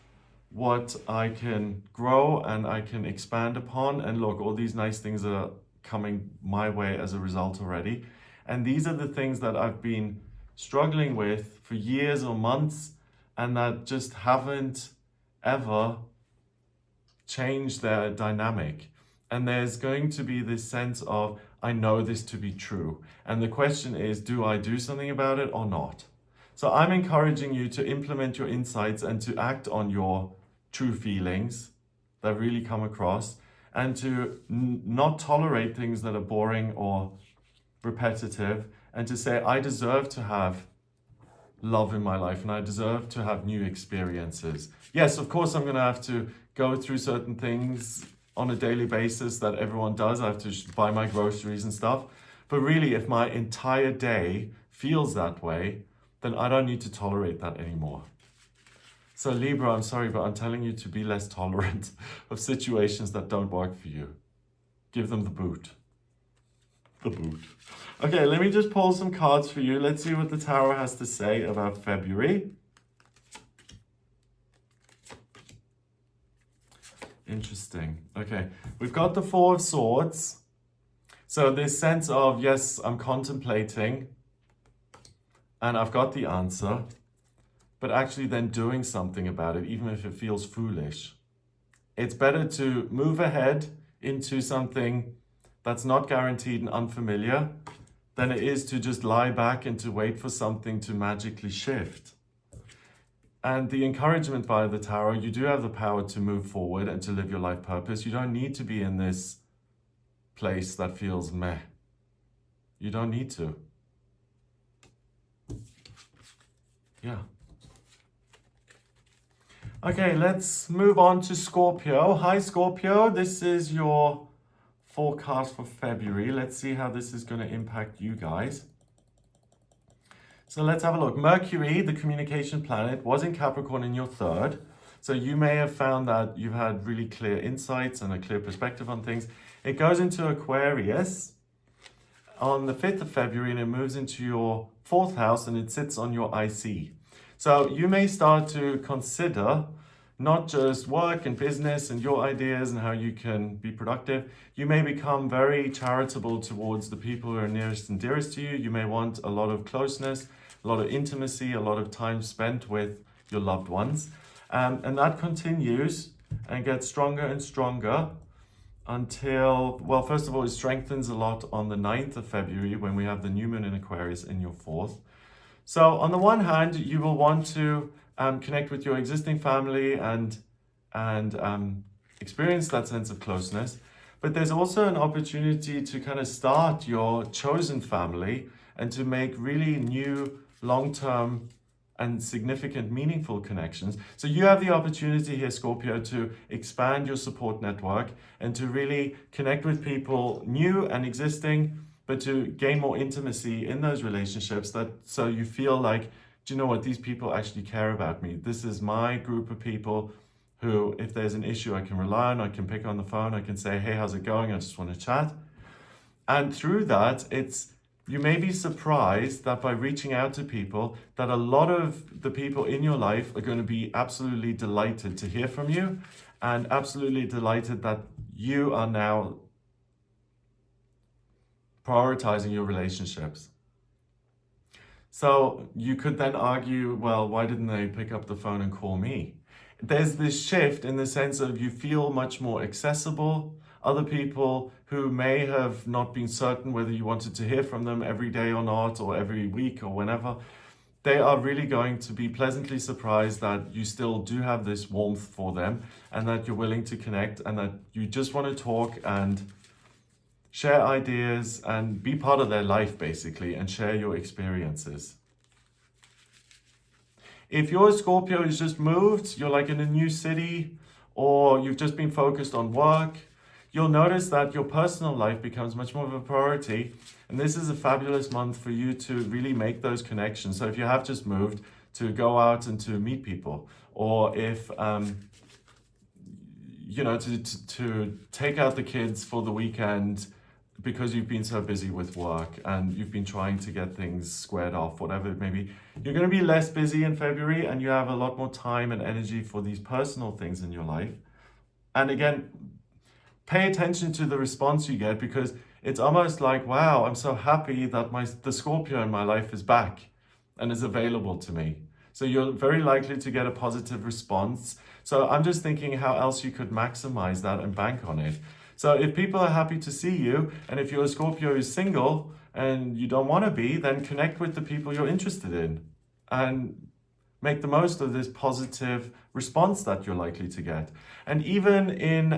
what I can grow and I can expand upon. And look, all these nice things are coming my way as a result already. And these are the things that I've been struggling with for years or months, and that just haven't ever changed their dynamic. And there's going to be this sense of, I know this to be true. And the question is, do I do something about it or not? So I'm encouraging you to implement your insights and to act on your true feelings that really come across, and to not tolerate things that are boring or repetitive, and to say, I deserve to have love in my life and I deserve to have new experiences. Yes, of course, I'm going to have to go through certain things on a daily basis that everyone does. I have to buy my groceries and stuff. But really, if my entire day feels that way, then I don't need to tolerate that anymore. So Libra, I'm sorry, but I'm telling you to be less tolerant of situations that don't work for you. Give them the boot. The boot. Okay, let me just pull some cards for you. Let's see what the tarot has to say about February. Interesting. Okay, we've got the Four of Swords. So this sense of, yes, I'm contemplating and I've got the answer, but actually then doing something about it, even if it feels foolish. It's better to move ahead into something that's not guaranteed and unfamiliar than it is to just lie back and to wait for something to magically shift. And the encouragement via the tarot, you do have the power to move forward and to live your life purpose. You don't need to be in this place that feels meh. You don't need to. Yeah. Okay, let's move on to Scorpio. Hi, Scorpio. This is your forecast for February. Let's see how this is going to impact you guys. So let's have a look. Mercury, the communication planet, was in Capricorn in your 3rd. So you may have found that you've had really clear insights and a clear perspective on things. It goes into Aquarius on the 5th of February, and it moves into your 4th house, and it sits on your IC. So you may start to consider not just work and business and your ideas and how you can be productive. You may become very charitable towards the people who are nearest and dearest to you. You may want a lot of closeness, a lot of intimacy, a lot of time spent with your loved ones. And that continues and gets stronger and stronger until, well, first of all, it strengthens a lot on the 9th of February when we have the new moon in Aquarius in your 4th. So on the one hand, you will want to connect with your existing family and experience that sense of closeness. But there's also an opportunity to kind of start your chosen family and to make really new, long-term and significant, meaningful connections. So you have the opportunity here, Scorpio, to expand your support network and to really connect with people new and existing, but to gain more intimacy in those relationships, that so you feel like, do you know what, these people actually care about me. This is my group of people who, if there's an issue, I can rely on, I can pick on the phone, I can say, hey, how's it going? I just want to chat. And through that, you may be surprised that by reaching out to people, that a lot of the people in your life are going to be absolutely delighted to hear from you, and absolutely delighted that you are now prioritizing your relationships. So you could then argue, well, why didn't they pick up the phone and call me? There's this shift in the sense of you feel much more accessible. Other people who may have not been certain whether you wanted to hear from them every day or not, or every week or whenever, they are really going to be pleasantly surprised that you still do have this warmth for them, and that you're willing to connect, and that you just want to talk and share ideas and be part of their life, basically, and share your experiences. If you're a Scorpio who's just moved, you're like in a new city, or you've just been focused on work, you'll notice that your personal life becomes much more of a priority. And this is a fabulous month for you to really make those connections. So if you have just moved, to go out and to meet people, or if to take out the kids for the weekend because you've been so busy with work and you've been trying to get things squared off, whatever it may be. You're going to be less busy in February, and you have a lot more time and energy for these personal things in your life. And again, pay attention to the response you get, because it's almost like, wow, I'm so happy that the Scorpio in my life is back and is available to me. So you're very likely to get a positive response. So I'm just thinking how else you could maximize that and bank on it. So if people are happy to see you, and if you're a Scorpio who's single and you don't want to be, then connect with the people you're interested in and make the most of this positive response that you're likely to get. And even in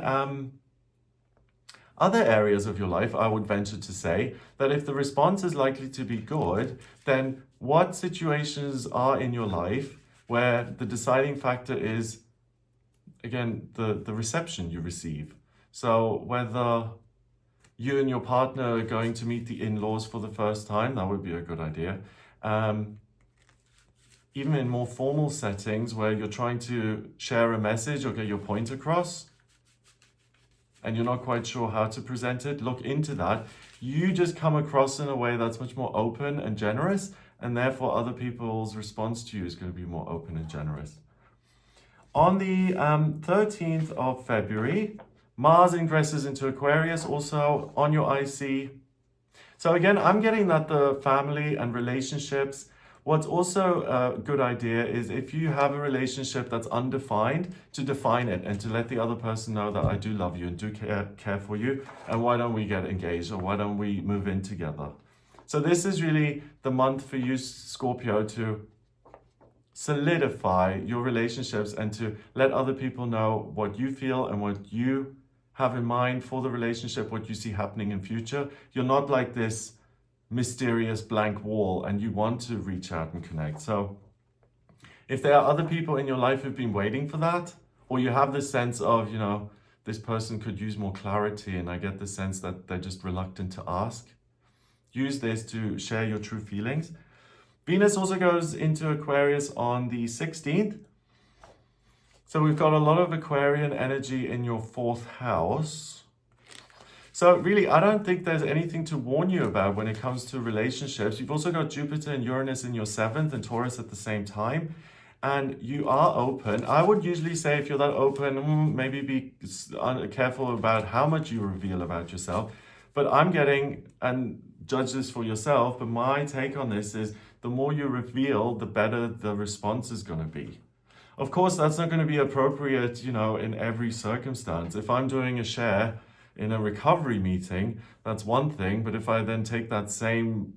other areas of your life, I would venture to say that if the response is likely to be good, then what situations are in your life where the deciding factor is, again, the reception you receive. So whether you and your partner are going to meet the in-laws for the first time, that would be a good idea. Even in more formal settings where you're trying to share a message or get your point across, and you're not quite sure how to present it, look into that. You just come across in a way that's much more open and generous, and therefore other people's response to you is going to be more open and generous. On the 13th of February, Mars ingresses into Aquarius, also on your IC. So again, I'm getting that the family and relationships. What's also a good idea is if you have a relationship that's undefined, to define it and to let the other person know that I do love you and do care for you, and why don't we get engaged, or why don't we move in together. So this is really the month for you, Scorpio, to solidify your relationships and to let other people know what you feel and what you have in mind for the relationship, what you see happening in future. You're not like this mysterious blank wall, and you want to reach out and connect. So if there are other people in your life who've been waiting for that, or you have this sense of, this person could use more clarity, and I get the sense that they're just reluctant to ask, use this to share your true feelings. Venus also goes into Aquarius on the 16th. So we've got a lot of Aquarian energy in your 4th house. So really, I don't think there's anything to warn you about when it comes to relationships. You've also got Jupiter and Uranus in your 7th and Taurus at the same time. And you are open. I would usually say if you're that open, maybe be careful about how much you reveal about yourself. But I'm getting, and judge this for yourself, but my take on this is the more you reveal, the better the response is going to be. Of course, that's not going to be appropriate, in every circumstance. If I'm doing a share in a recovery meeting, that's one thing. But if I then take that same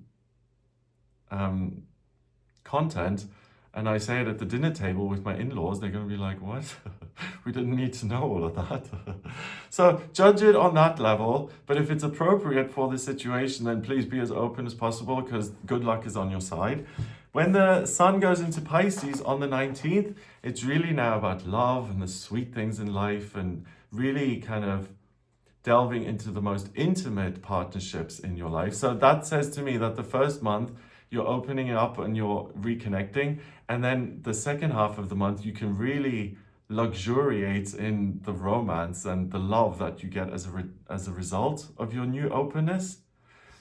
content and I say it at the dinner table with my in-laws, they're going to be like, what? We didn't need to know all of that. So judge it on that level. But if it's appropriate for the situation, then please be as open as possible, because good luck is on your side. When the sun goes into Pisces on the 19th, it's really now about love and the sweet things in life, and really kind of delving into the most intimate partnerships in your life. So that says to me that the first month you're opening it up and you're reconnecting, and then the second half of the month you can really luxuriate in the romance and the love that you get as a result of your new openness.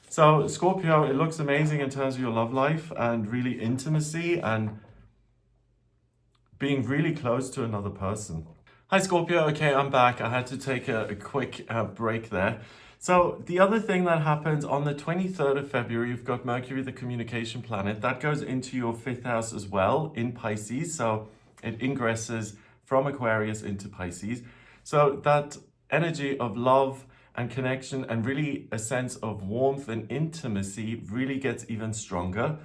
So Scorpio, it looks amazing in terms of your love life and really intimacy and being really close to another person. Hi Scorpio, okay, I'm back. I had to take a quick break there. So the other thing that happens on the 23rd of February, you've got Mercury, the communication planet, that goes into your 5th house as well in Pisces. So it ingresses from Aquarius into Pisces. So that energy of love and connection and really a sense of warmth and intimacy really gets even stronger.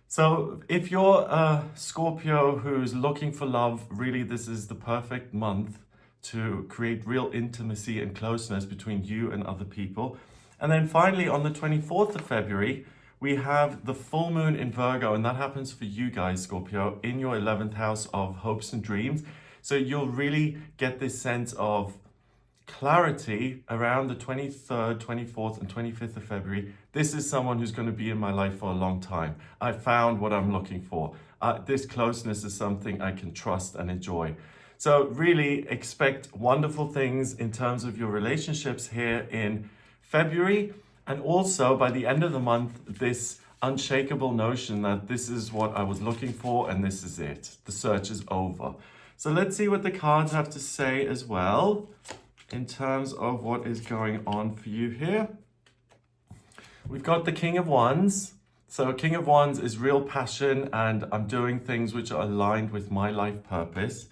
So if you're a Scorpio who's looking for love, really this is the perfect month to create real intimacy and closeness between you and other people. And then finally on the 24th of February, we have the full moon in Virgo, and that happens for you guys, Scorpio, in your 11th house of hopes and dreams. So you'll really get this sense of clarity around the 23rd, 24th, and 25th of February. This is someone who's going to be in my life for a long time. I found what I'm looking for. This closeness is something I can trust and enjoy. So really expect wonderful things in terms of your relationships here in February. And also by the end of the month, this unshakable notion that this is what I was looking for and this is it. The search is over. So let's see what the cards have to say as well in terms of what is going on for you here. We've got the King of Wands. So King of Wands is real passion and I'm doing things which are aligned with my life purpose.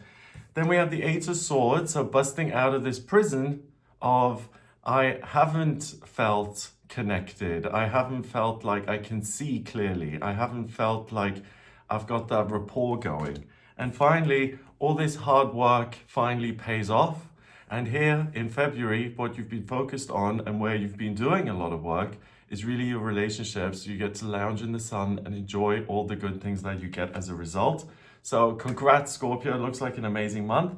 Then we have the Eight of Swords, so busting out of this prison of I haven't felt connected. I haven't felt like I can see clearly. I haven't felt like I've got that rapport going. And finally, all this hard work finally pays off. And here in February, what you've been focused on and where you've been doing a lot of work is really your relationships. You get to lounge in the sun and enjoy all the good things that you get as a result. So congrats, Scorpio. It looks like an amazing month.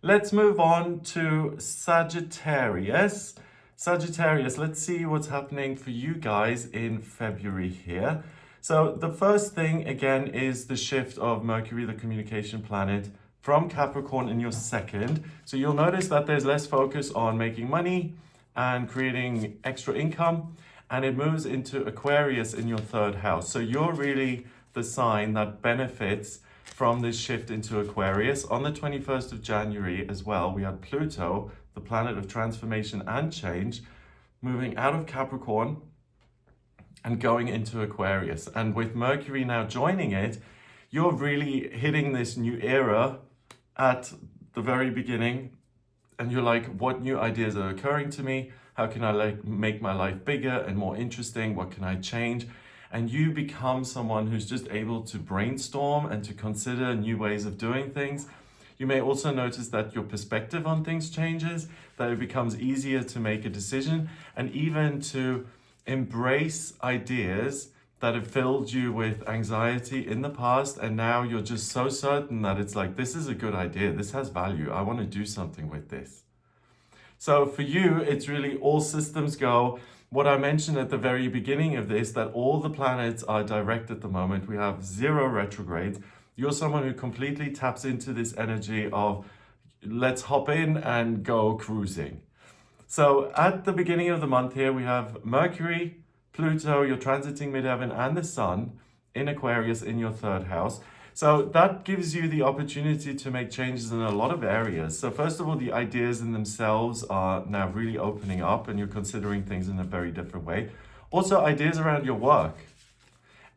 Let's move on to Sagittarius. Sagittarius, let's see what's happening for you guys in February here. So the first thing, again, is the shift of Mercury, the communication planet, from Capricorn in your 2nd. So you'll notice that there's less focus on making money and creating extra income, and it moves into Aquarius in your 3rd house. So you're really the sign that benefits from this shift into Aquarius. On the 21st of January as well, we had Pluto, the planet of transformation and change, moving out of Capricorn and going into Aquarius. And with Mercury now joining it, you're really hitting this new era at the very beginning. And you're like, what new ideas are occurring to me? How can I make my life bigger and more interesting? What can I change? And you become someone who's just able to brainstorm and to consider new ways of doing things. You may also notice that your perspective on things changes, that it becomes easier to make a decision and even to embrace ideas that have filled you with anxiety in the past. And now you're just so certain that it's like, this is a good idea. This has value. I want to do something with this. So for you, it's really all systems go. What I mentioned at the very beginning of this, that all the planets are direct at the moment. We have 0 retrogrades. You're someone who completely taps into this energy of let's hop in and go cruising. So at the beginning of the month here, we have Mercury, Pluto, you're transiting midheaven, and the Sun in Aquarius in your 3rd house. So that gives you the opportunity to make changes in a lot of areas. So first of all, the ideas in themselves are now really opening up and you're considering things in a very different way. Also, ideas around your work.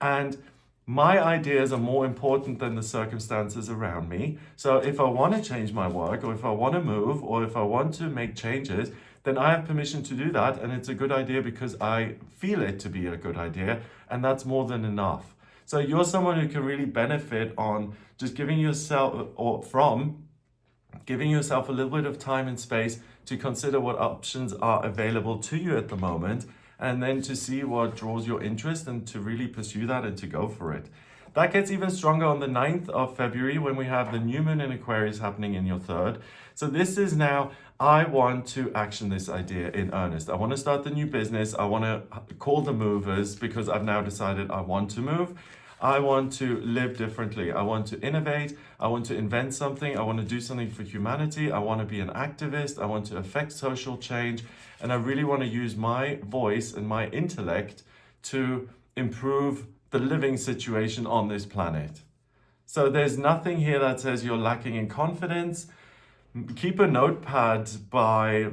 And my ideas are more important than the circumstances around me. So if I want to change my work, or if I want to move, or if I want to make changes, then I have permission to do that. And it's a good idea because I feel it to be a good idea. And that's more than enough. So you're someone who can really benefit on just giving yourself a little bit of time and space to consider what options are available to you at the moment, and then to see what draws your interest and to really pursue that and to go for it. That gets even stronger on the 9th of February when we have the new moon in Aquarius happening in your 3rd. So this is now, I want to action this idea in earnest. I want to start the new business. I want to call the movers because I've now decided I want to move. I want to live differently. I want to innovate. I want to invent something. I want to do something for humanity. I want to be an activist. I want to affect social change. And I really want to use my voice and my intellect to improve the living situation on this planet. So there's nothing here that says you're lacking in confidence. Keep a notepad by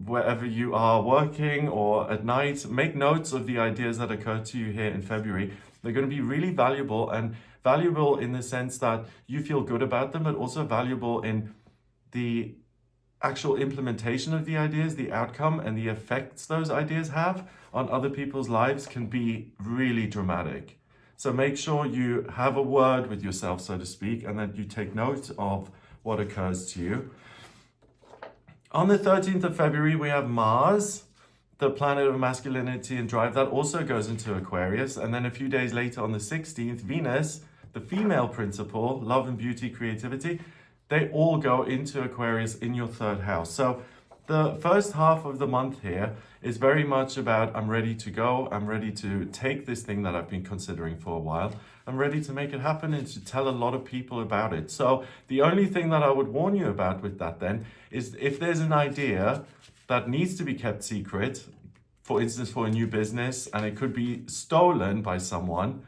wherever you are working or at night. Make notes of the ideas that occur to you here in February. They're going to be really valuable, and valuable in the sense that you feel good about them, but also valuable in the actual implementation of the ideas, the outcome and the effects those ideas have on other people's lives can be really dramatic. So make sure you have a word with yourself, so to speak, and that you take note of what occurs to you. On the 13th of February, we have Mars, the planet of masculinity and drive. That also goes into Aquarius. And then a few days later on the 16th, Venus, the female principle, love and beauty, creativity, they all go into Aquarius in your third house. So the first half of the month here is very much about I'm ready to go. I'm ready to take this thing that I've been considering for a while. I'm ready to make it happen and to tell a lot of people about it. So the only thing that I would warn you about with that then is if there's an idea that needs to be kept secret, for instance, for a new business, and it could be stolen by someone,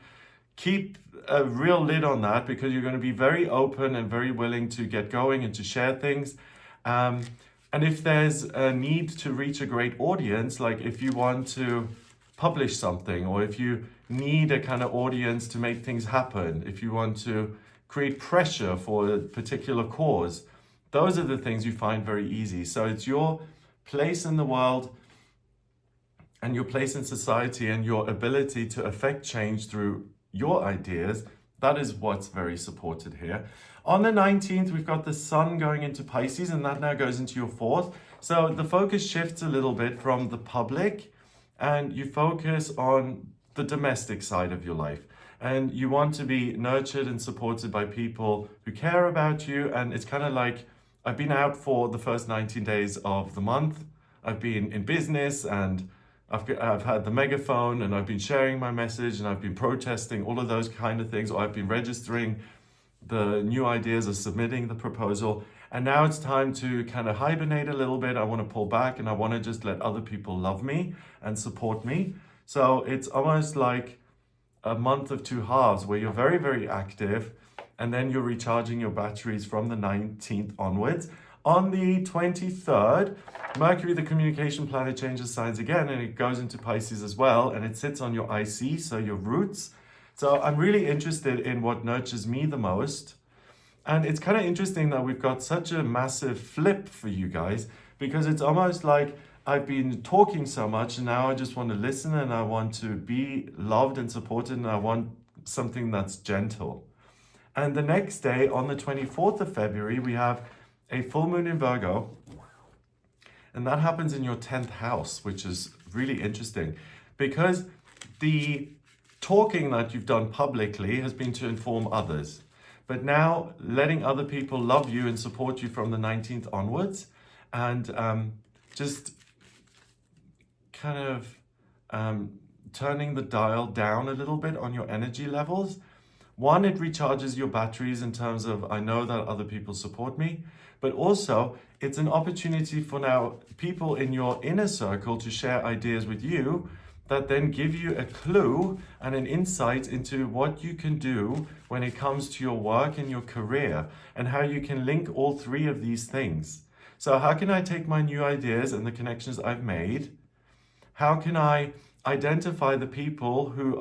keep a real lid on that, because you're going to be very open and very willing to get going and to share things. And if there's a need to reach a great audience, like if you want to publish something, or if you need a kind of audience to make things happen, if you want to create pressure for a particular cause, those are the things you find very easy. So it's your place in the world and your place in society and your ability to affect change through your ideas. That is what's very supported here. On the 19th, we've got the sun going into Pisces, and that now goes into your fourth. So the focus shifts a little bit from the public, and you focus on the domestic side of your life. And you want to be nurtured and supported by people who care about you. And it's kind of like, I've been out for the first 19 days of the month. I've been in business, and I've had the megaphone, and I've been sharing my message, and I've been protesting, all of those kind of things, or I've been registering the new ideas or submitting the proposal. And now it's time to kind of hibernate a little bit. I want to pull back, and I want to just let other people love me and support me. So it's almost like a month of two halves where you're very, very active, and then you're recharging your batteries from the 19th onwards. On the 23rd, Mercury, the communication planet, changes signs again, and it goes into Pisces as well, and it sits on your IC, so your roots. So I'm really interested in what nurtures me the most. And it's kind of interesting that we've got such a massive flip for you guys, because it's almost like I've been talking so much, and now I just want to listen, and I want to be loved and supported, and I want something that's gentle. And the next day, on the 24th of February, we have a full moon in Virgo, and that happens in your 10th house, which is really interesting, because the talking that you've done publicly has been to inform others. But now letting other people love you and support you from the 19th onwards, and just kind of turning the dial down a little bit on your energy levels. One, it recharges your batteries in terms of, I know that other people support me, but also it's an opportunity for now people in your inner circle to share ideas with you that then give you a clue and an insight into what you can do when it comes to your work and your career, and how you can link all three of these things. So how can I take my new ideas and the connections I've made? How can I identify the people who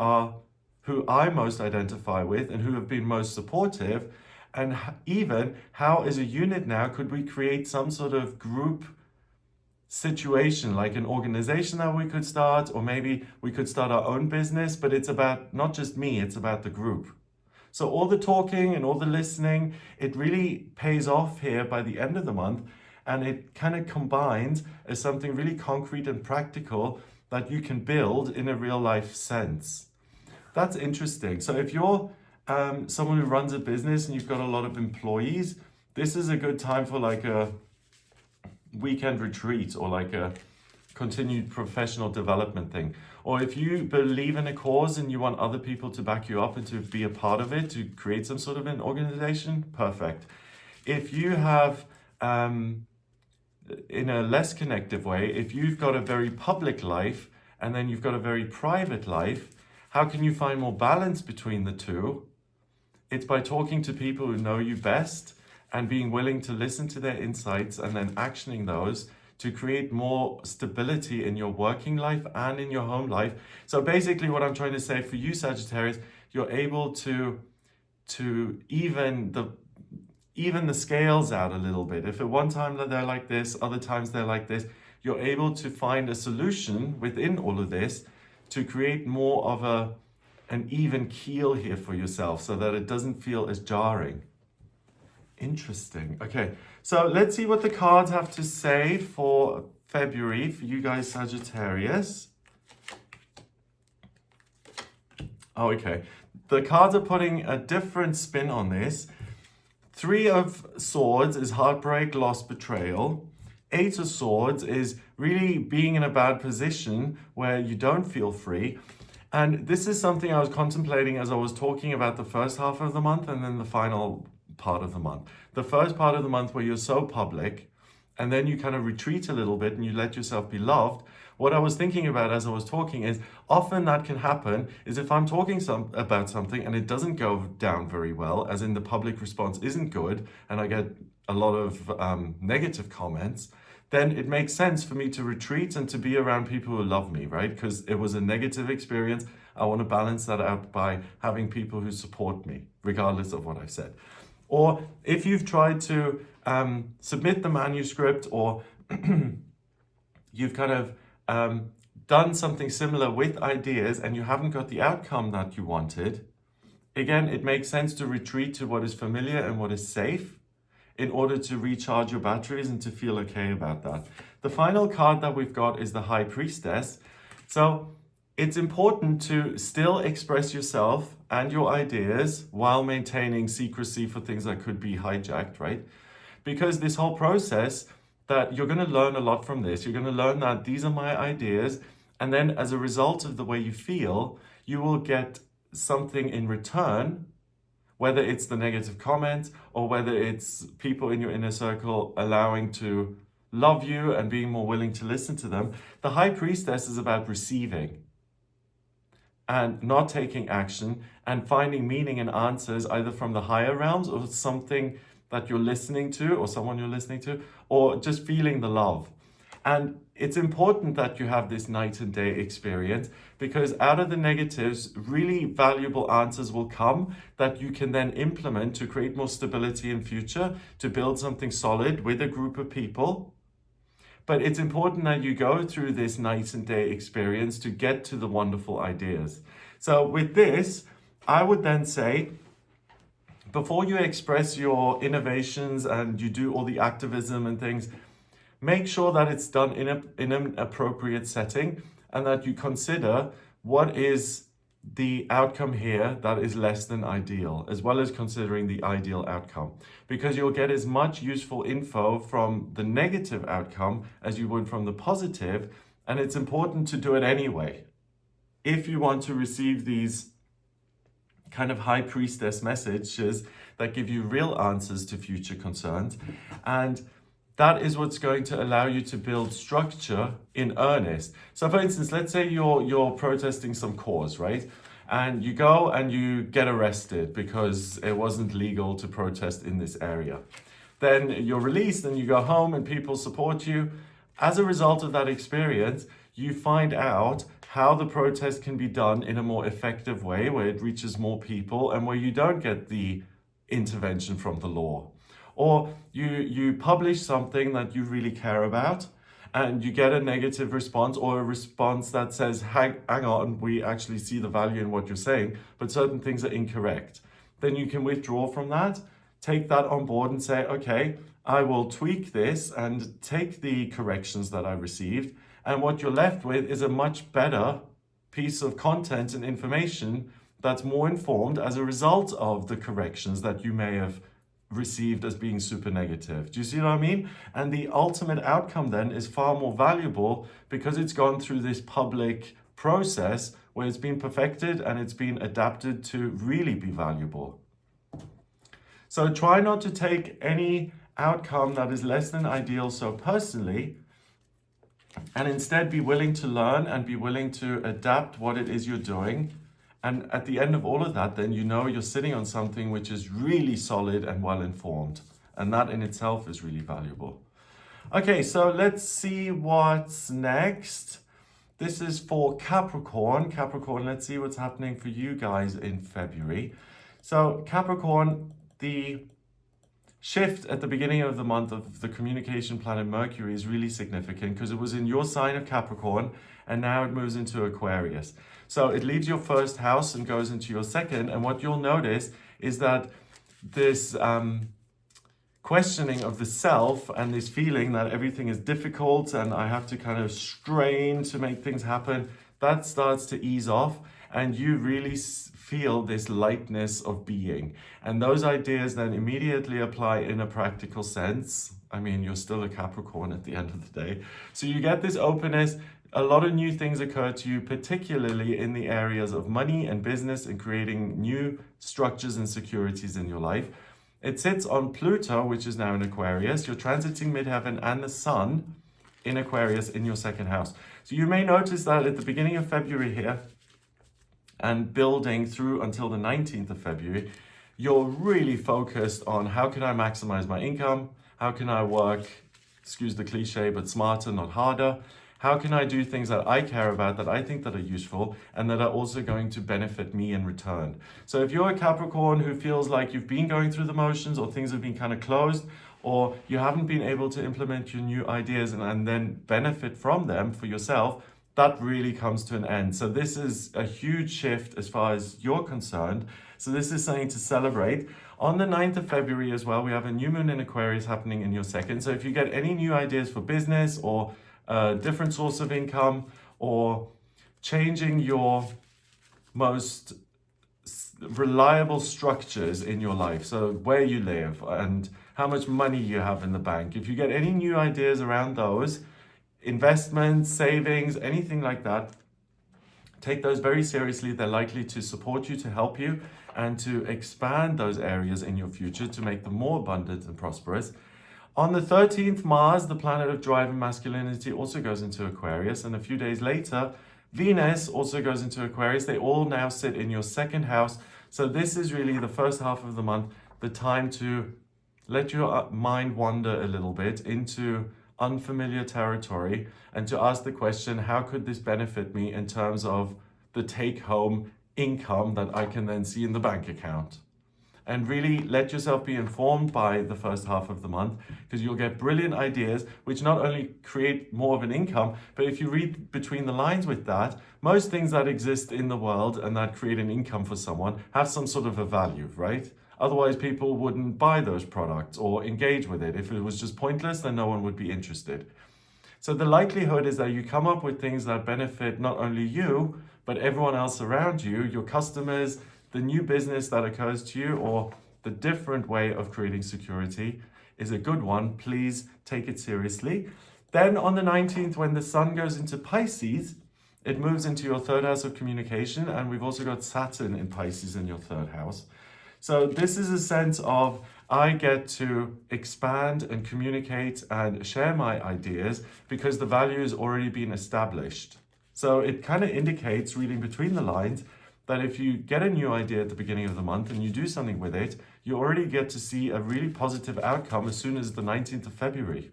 I most identify with and who have been most supportive? And even how, as a unit now, could we create some sort of group situation, like an organization that we could start, or maybe we could start our own business, but it's about not just me, it's about the group. So all the talking and all the listening, it really pays off here by the end of the month, and it kind of combines as something really concrete and practical that you can build in a real life sense. That's interesting. So if you're someone who runs a business and you've got a lot of employees, this is a good time for like a weekend retreat, or like a continued professional development thing. Or if you believe in a cause and you want other people to back you up and to be a part of it, to create some sort of an organization, perfect. If you have, in a less connective way, if you've got a very public life and then you've got a very private life, how can you find more balance between the two? It's by talking to people who know you best and being willing to listen to their insights and then actioning those to create more stability in your working life and in your home life. So basically what I'm trying to say for you, Sagittarius, you're able to even the scales out a little bit. If at one time they're like this, other times they're like this, you're able to find a solution within all of this to create more of an even keel here for yourself so that it doesn't feel as jarring. Interesting. Okay, so let's see what the cards have to say for February for you guys, Sagittarius. Oh, okay. The cards are putting a different spin on this. 3 of Swords is heartbreak, loss, betrayal. 8 of Swords is really being in a bad position where you don't feel free. And this is something I was contemplating as I was talking about the first half of the month and then the final part of the month. The first part of the month where you're so public and then you kind of retreat a little bit and you let yourself be loved. What I was thinking about as I was talking is often that can happen is if I'm talking about something and it doesn't go down very well, as in the public response isn't good and I get a lot of negative comments, then it makes sense for me to retreat and to be around people who love me, right? Because it was a negative experience. I want to balance that out by having people who support me, regardless of what I said. Or if you've tried to submit the manuscript or you've kind of done something similar with ideas and you haven't got the outcome that you wanted, again, it makes sense to retreat to what is familiar and what is safe in order to recharge your batteries and to feel okay about that. The final card that we've got is the High Priestess. So it's important to still express yourself and your ideas while maintaining secrecy for things that could be hijacked, right? Because this whole process, that you're going to learn a lot from this. You're going to learn that these are my ideas. And then as a result of the way you feel, you will get something in return, whether it's the negative comments or whether it's people in your inner circle allowing to love you and being more willing to listen to them. The High Priestess is about receiving and not taking action and finding meaning and answers either from the higher realms or something that you're listening to or someone you're listening to, or just feeling the love. And it's important that you have this night and day experience because out of the negatives, really valuable answers will come that you can then implement to create more stability in future, to build something solid with a group of people. But it's important that you go through this night and day experience to get to the wonderful ideas. So with this, I would then say, before you express your innovations and you do all the activism and things, make sure that it's done in an appropriate setting and that you consider what is the outcome here that is less than ideal, as well as considering the ideal outcome. Because you'll get as much useful info from the negative outcome as you would from the positive, and it's important to do it anyway. If you want to receive these kind of High Priestess messages that give you real answers to future concerns. And that is what's going to allow you to build structure in earnest. So for instance, let's say you're protesting some cause, right? And you go and you get arrested because it wasn't legal to protest in this area. Then you're released and you go home and people support you. As a result of that experience, you find out how the protest can be done in a more effective way where it reaches more people and where you don't get the intervention from the law. Or you publish something that you really care about and you get a negative response or a response that says, hang on, we actually see the value in what you're saying, but certain things are incorrect. Then you can withdraw from that, take that on board and say, okay, I will tweak this and take the corrections that I received. And what you're left with is a much better piece of content and information that's more informed as a result of the corrections that you may have received as being super negative. Do you see what I mean? And the ultimate outcome then is far more valuable because it's gone through this public process where it's been perfected and it's been adapted to really be valuable. So try not to take any outcome that is less than ideal so personally, and instead be willing to learn and be willing to adapt what it is you're doing. And at the end of all of that, then you know you're sitting on something which is really solid and well informed. And that in itself is really valuable. Okay, so let's see what's next. This is for Capricorn. Capricorn, let's see what's happening for you guys in February. So Capricorn, the shift at the beginning of the month of the communication planet Mercury is really significant because it was in your sign of Capricorn and now it moves into Aquarius. So it leaves your first house and goes into your second. And what you'll notice is that this questioning of the self and this feeling that everything is difficult and I have to kind of strain to make things happen, that starts to ease off and you really feel this lightness of being. And those ideas then immediately apply in a practical sense. I mean, you're still a Capricorn at the end of the day. So you get this openness. A lot of new things occur to you, particularly in the areas of money and business and creating new structures and securities in your life. It sits on Pluto, which is now in Aquarius. You're transiting midheaven and the sun in Aquarius in your second house. So you may notice that at the beginning of February here and building through until the 19th of February, you're really focused on how can I maximize my income? How can I work, excuse the cliche, but smarter, not harder? How can I do things that I care about, that I think that are useful, and that are also going to benefit me in return? So if you're a Capricorn who feels like you've been going through the motions or things have been kind of closed, or you haven't been able to implement your new ideas and then benefit from them for yourself, that really comes to an end. So this is a huge shift as far as you're concerned. So this is something to celebrate. On the 9th of February as well, we have a new moon in Aquarius happening in your second. So if you get any new ideas for business or a different source of income or changing your most reliable structures in your life, so where you live and how much money you have in the bank, if you get any new ideas around those, investments, savings, anything like that, take those very seriously. They're likely to support you, to help you, and to expand those areas in your future to make them more abundant and prosperous. On the 13th, Mars, the planet of drive and masculinity, also goes into Aquarius. And a few days later, Venus also goes into Aquarius. They all now sit in your second house. So this is really the first half of the month, the time to let your mind wander a little bit into unfamiliar territory and to ask the question, how could this benefit me in terms of the take-home income that I can then see in the bank account? And really let yourself be informed by the first half of the month, because you'll get brilliant ideas which not only create more of an income, but if you read between the lines with that, most things that exist in the world and that create an income for someone have some sort of a value, right? Otherwise people wouldn't buy those products or engage with it. If it was just pointless, then no one would be interested. So the likelihood is that you come up with things that benefit not only you, but everyone else around you, your customers, the new business that occurs to you, or the different way of creating security is a good one. Please take it seriously. Then on the 19th, when the sun goes into Pisces, it moves into your third house of communication. And we've also got Saturn in Pisces in your third house. So this is a sense of I get to expand and communicate and share my ideas because the value has already been established. So it kind of indicates, reading between the lines, that if you get a new idea at the beginning of the month and you do something with it, you already get to see a really positive outcome as soon as the 19th of February.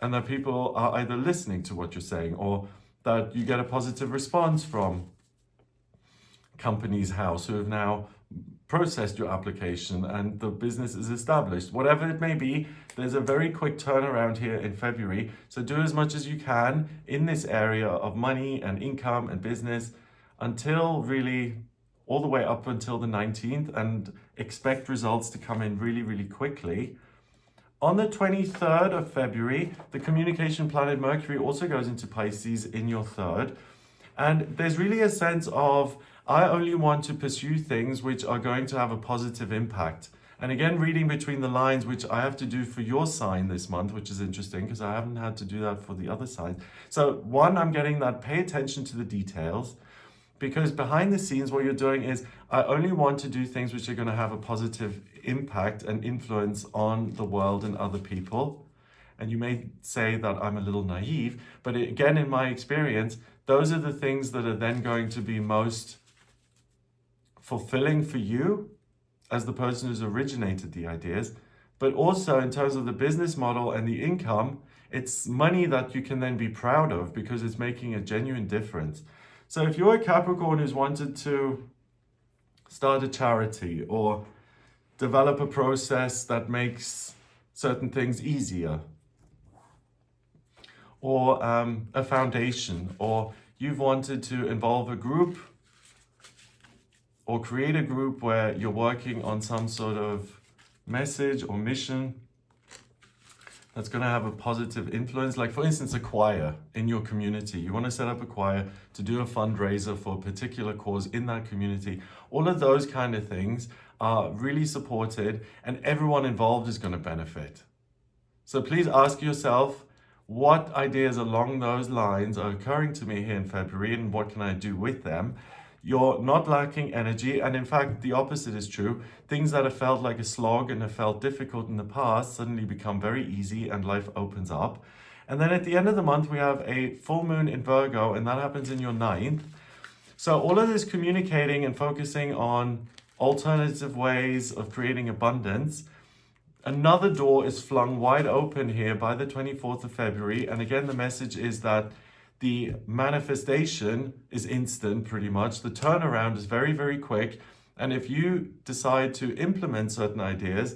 And that people are either listening to what you're saying or that you get a positive response from company's house who have now processed your application and the business is established. Whatever it may be, there's a very quick turnaround here in February. So do as much as you can in this area of money and income and business until really all the way up until the 19th, and expect results to come in really, really quickly. On the 23rd of February, the communication planet Mercury also goes into Pisces in your third. And there's really a sense of, I only want to pursue things which are going to have a positive impact. And again, reading between the lines, which I have to do for your sign this month, which is interesting because I haven't had to do that for the other signs. So one, I'm getting that pay attention to the details. Because behind the scenes, what you're doing is, I only want to do things which are going to have a positive impact and influence on the world and other people. And you may say that I'm a little naive, but again, in my experience, those are the things that are then going to be most fulfilling for you as the person who's originated the ideas, but also in terms of the business model and the income, it's money that you can then be proud of because it's making a genuine difference. So if you're a Capricorn who's wanted to start a charity or develop a process that makes certain things easier, or a foundation, or you've wanted to involve a group or create a group where you're working on some sort of message or mission that's going to have a positive influence, like for instance a choir in your community. You want to set up a choir to do a fundraiser for a particular cause in that community. All of those kind of things are really supported and everyone involved is going to benefit. So please ask yourself, what ideas along those lines are occurring to me here in February and what can I do with them? You're not lacking energy, and in fact the opposite is true. Things that have felt like a slog and have felt difficult in the past suddenly become very easy and life opens up. And then at the end of the month we have a full moon in Virgo, and that happens in your 9th. So all of this communicating and focusing on alternative ways of creating abundance, another door is flung wide open here by the 24th of February. And again, the message is that the manifestation is instant, pretty much. The turnaround is very, very quick. And if you decide to implement certain ideas,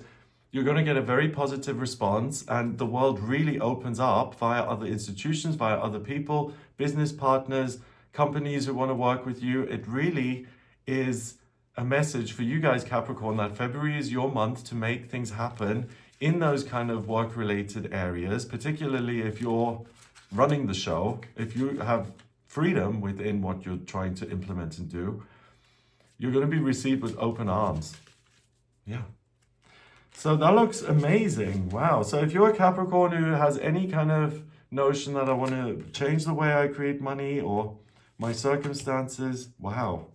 you're going to get a very positive response, and the world really opens up via other institutions, via other people, business partners, companies who want to work with you. It really is a message for you guys, Capricorn, that February is your month to make things happen in those kind of work-related areas, particularly if you're running the show. If you have freedom within what you're trying to implement and do, you're going to be received with open arms. Yeah. So that looks amazing. Wow. So if you're a Capricorn who has any kind of notion that I want to change the way I create money or my circumstances, wow.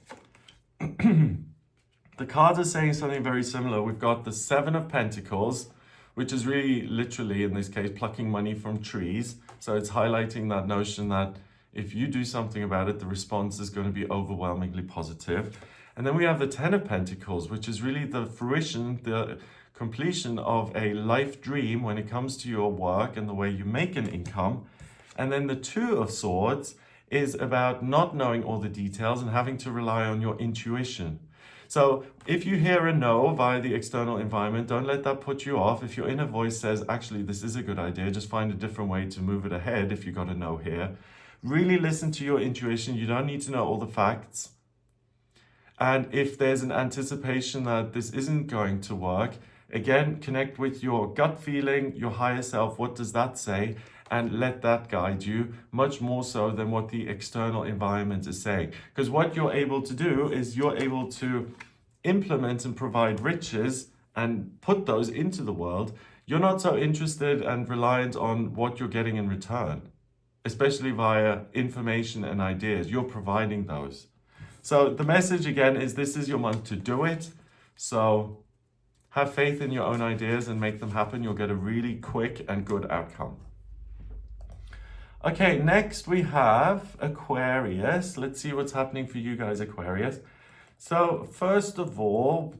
The cards are saying something very similar. We've got the 7 of Pentacles, which is really literally, in this case, plucking money from trees. So it's highlighting that notion that if you do something about it, the response is going to be overwhelmingly positive. And then we have the 10 of Pentacles, which is really the fruition, the completion of a life dream when it comes to your work and the way you make an income. And then the 2 of Swords is about not knowing all the details and having to rely on your intuition. So if you hear a no via the external environment, don't let that put you off. If your inner voice says, actually, this is a good idea, just find a different way to move it ahead if you got a no here. Really listen to your intuition. You don't need to know all the facts. And if there's an anticipation that this isn't going to work, again, connect with your gut feeling, your higher self. What does that say? And let that guide you much more so than what the external environment is saying. Because what you're able to do is you're able to implement and provide riches and put those into the world. You're not so interested and reliant on what you're getting in return, especially via information and ideas. You're providing those. So the message again is this is your month to do it. So have faith in your own ideas and make them happen. You'll get a really quick and good outcome. Okay, next we have Aquarius. Let's see what's happening for you guys, Aquarius. So first of all,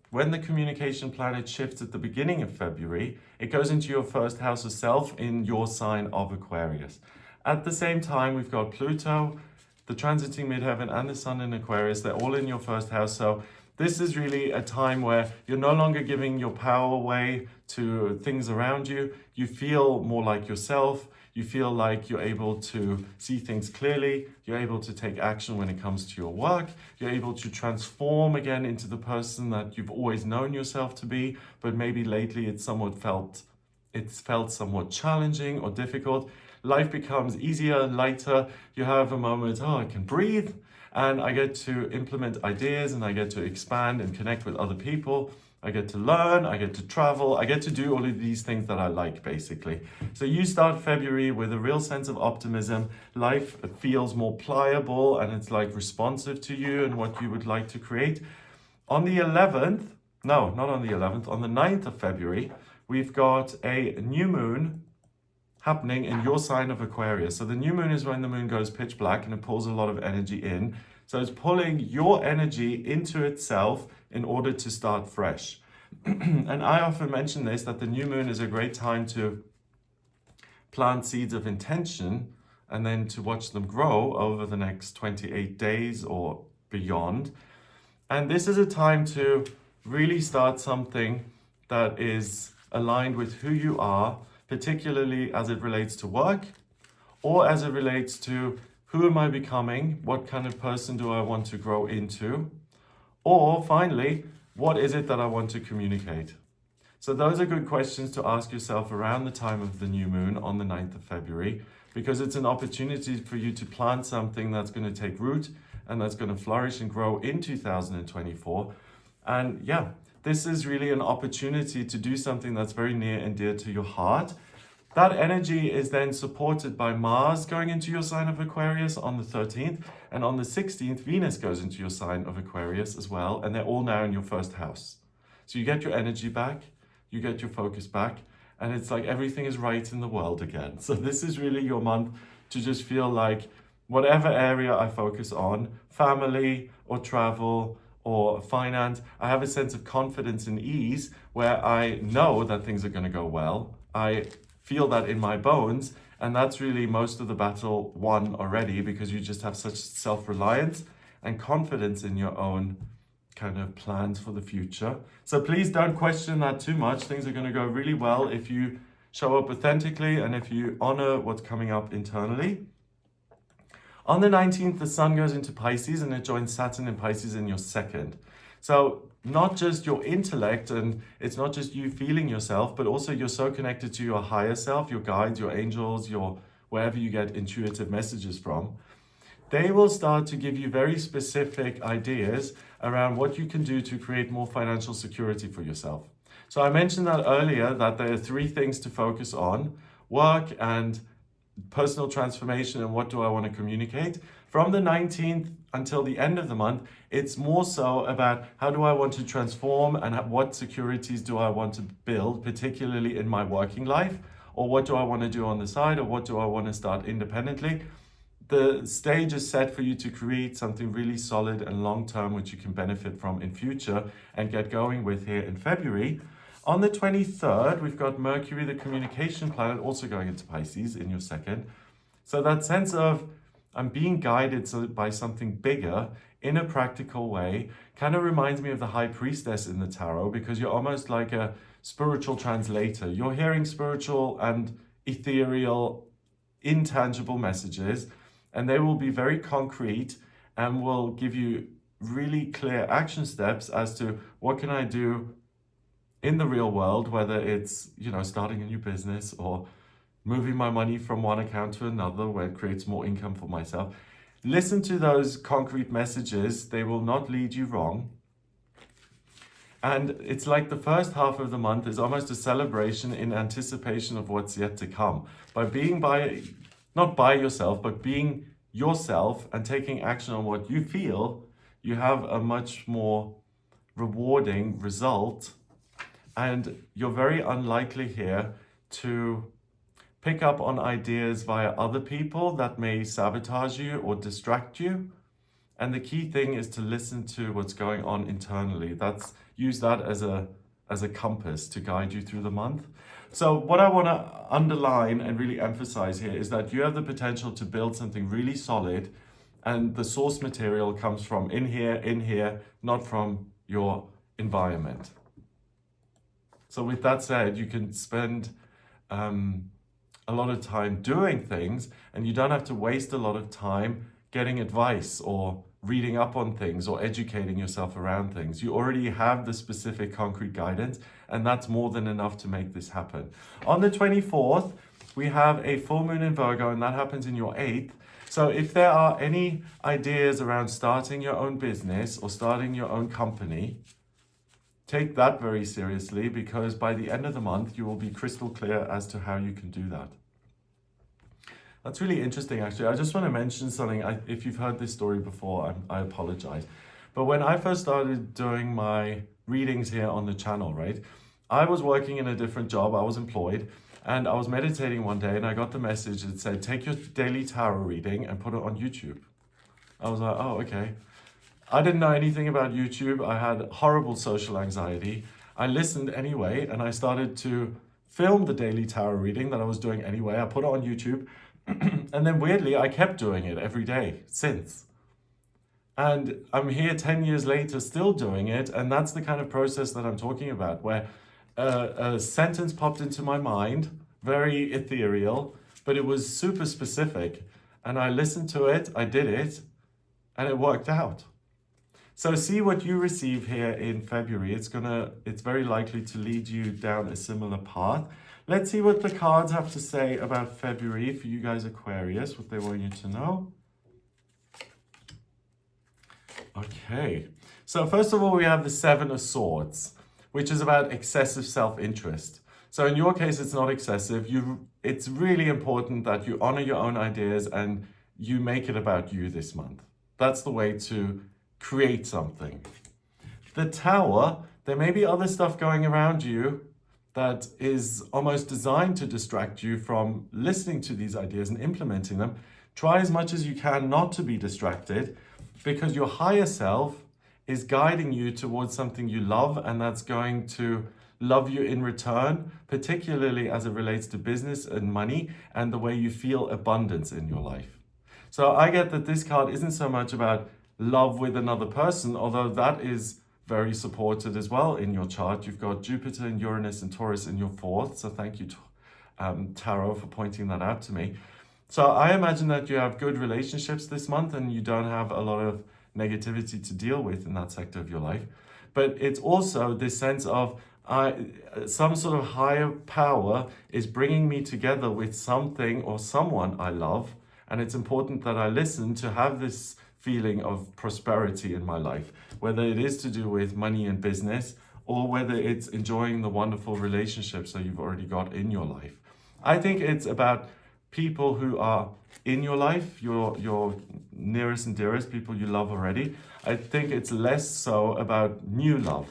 when the communication planet shifts at the beginning of February, it goes into your first house of self in your sign of Aquarius. At the same time, we've got Pluto, the transiting midheaven, and the sun in Aquarius. They're all in your first house. So this is really a time where you're no longer giving your power away to things around you. You feel more like yourself. You feel like you're able to see things clearly. You're able to take action when it comes to your work. You're able to transform again into the person that you've always known yourself to be, but maybe lately it's felt somewhat challenging or difficult. Life becomes easier, lighter. You have a moment, oh, I can breathe, and I get to implement ideas, and I get to expand and connect with other people. I get to learn, I get to travel, I get to do all of these things that I like, basically. So you start February with a real sense of optimism. Life feels more pliable and it's like responsive to you and what you would like to create. On the 11th, no, not on the 11th, on the 9th of February, we've got a new moon happening in your sign of Aquarius. So the new moon is when the moon goes pitch black and it pulls a lot of energy in. So it's pulling your energy into itself in order to start fresh. And I often mention this, that the new moon is a great time to plant seeds of intention and then to watch them grow over the next 28 days or beyond. And this is a time to really start something that is aligned with who you are, particularly as it relates to work or as it relates to who am I becoming, what kind of person do I want to grow into, or finally, what is it that I want to communicate? So those are good questions to ask yourself around the time of the new moon on the 9th of February, because it's an opportunity for you to plant something that's going to take root and that's going to flourish and grow in 2024. And yeah, this is really an opportunity to do something that's very near and dear to your heart. That energy is then supported by Mars going into your sign of Aquarius on the 13th, and on the 16th, Venus goes into your sign of Aquarius as well, and they're all now in your first house. So you get your energy back, you get your focus back, and it's like everything is right in the world again. So this is really your month to just feel like whatever area I focus on, family or travel or finance, I have a sense of confidence and ease where I know that things are going to go well. I feel that in my bones, and that's really most of the battle won already, because you just have such self-reliance and confidence in your own kind of plans for the future. So please don't question that too much. Things are going to go really well if you show up authentically and if you honor what's coming up internally. On the 19th, the sun goes into Pisces and it joins Saturn in Pisces in your second. So not just your intellect, and it's not just you feeling yourself, but also you're so connected to your higher self, your guides, your angels, your wherever you get intuitive messages from. They will start to give you very specific ideas around what you can do to create more financial security for yourself. So I mentioned that earlier, that there are 3 things to focus on: work and personal transformation, and what do I want to communicate. From the 19th until the end of the month, it's more so about how do I want to transform and what securities do I want to build, particularly in my working life, or what do I want to do on the side, or what do I want to start independently. The stage is set for you to create something really solid and long-term, which you can benefit from in future and get going with here in February. On the 23rd, we've got Mercury, the communication planet, also going into Pisces in your second. So that sense of I'm being guided by something bigger in a practical way kind of reminds me of the High Priestess in the tarot, because you're almost like a spiritual translator. You're hearing spiritual and ethereal, intangible messages, and they will be very concrete and will give you really clear action steps as to what can I do in the real world, whether it's, starting a new business or moving my money from one account to another where it creates more income for myself. Listen to those concrete messages. They will not lead you wrong. And it's like the first half of the month is almost a celebration in anticipation of what's yet to come. By being not by yourself, but being yourself and taking action on what you feel, you have a much more rewarding result. And you're very unlikely here to pick up on ideas via other people that may sabotage you or distract you. And the key thing is to listen to what's going on internally. Use that as a compass to guide you through the month. So what I want to underline and really emphasize here is that you have the potential to build something really solid, and the source material comes from in here, not from your environment. So with that said, you can spend a lot of time doing things, and you don't have to waste a lot of time getting advice or reading up on things or educating yourself around things. You already have the specific concrete guidance, and that's more than enough to make this happen. On the 24th, we have a full moon in Virgo, and that happens in your 8th. So if there are any ideas around starting your own business or starting your own company, take that very seriously, because by the end of the month, you will be crystal clear as to how you can do that. That's really interesting, actually. I just want to mention something. If you've heard this story before, I apologize. But when I first started doing my readings here on the channel, right, I was working in a different job. I was employed, and I was meditating one day, and I got the message that said, take your daily tarot reading and put it on YouTube. I was like, oh, okay. I didn't know anything about YouTube. I had horrible social anxiety. I listened anyway, and I started to film the daily tarot reading that I was doing anyway. I put it on YouTube, and then weirdly, I kept doing it every day since. And I'm here 10 years later still doing it, and that's the kind of process that I'm talking about, where a sentence popped into my mind, very ethereal, but it was super specific. And I listened to it, I did it, and it worked out. So see what you receive here in February. It's very likely to lead you down a similar path. Let's see what the cards have to say about February for you guys Aquarius, what they want you to know. Okay, so first of all, we have the Seven of Swords, which is about excessive self-interest. So in your case, it's not excessive. It's really important that you honor your own ideas and you make it about you this month. That's the way to create something. The Tower, there may be other stuff going around you that is almost designed to distract you from listening to these ideas and implementing them. Try as much as you can not to be distracted, because your higher self is guiding you towards something you love, and that's going to love you in return, particularly as it relates to business and money and the way you feel abundance in your life. So I get that this card isn't so much about love with another person, although that is very supported as well in your chart. You've got Jupiter and Uranus and Taurus in your fourth. So thank you, Tarot, for pointing that out to me. So I imagine that you have good relationships this month and you don't have a lot of negativity to deal with in that sector of your life. But it's also this sense of some sort of higher power is bringing me together with something or someone I love. And it's important that I listen to have this feeling of prosperity in my life, whether it is to do with money and business or whether it's enjoying the wonderful relationships that you've already got in your life. I think it's about people who are in your life, your nearest and dearest, people you love already. I think it's less so about new love.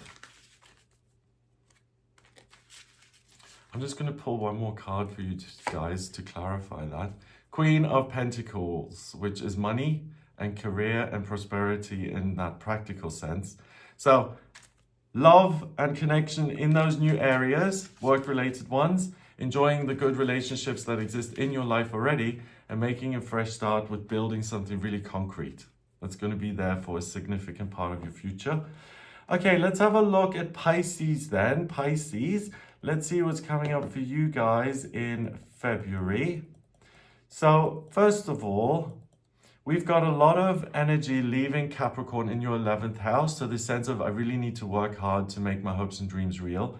I'm just going to pull one more card for you guys to clarify that. Queen of Pentacles, which is money and career and prosperity in that practical sense. So love and connection in those new areas, work-related ones, enjoying the good relationships that exist in your life already, and making a fresh start with building something really concrete that's going to be there for a significant part of your future. Okay, let's have a look at Pisces then. Pisces, let's see what's coming up for you guys in February. So first of all, we've got a lot of energy leaving Capricorn in your 11th house. So this sense of I really need to work hard to make my hopes and dreams real.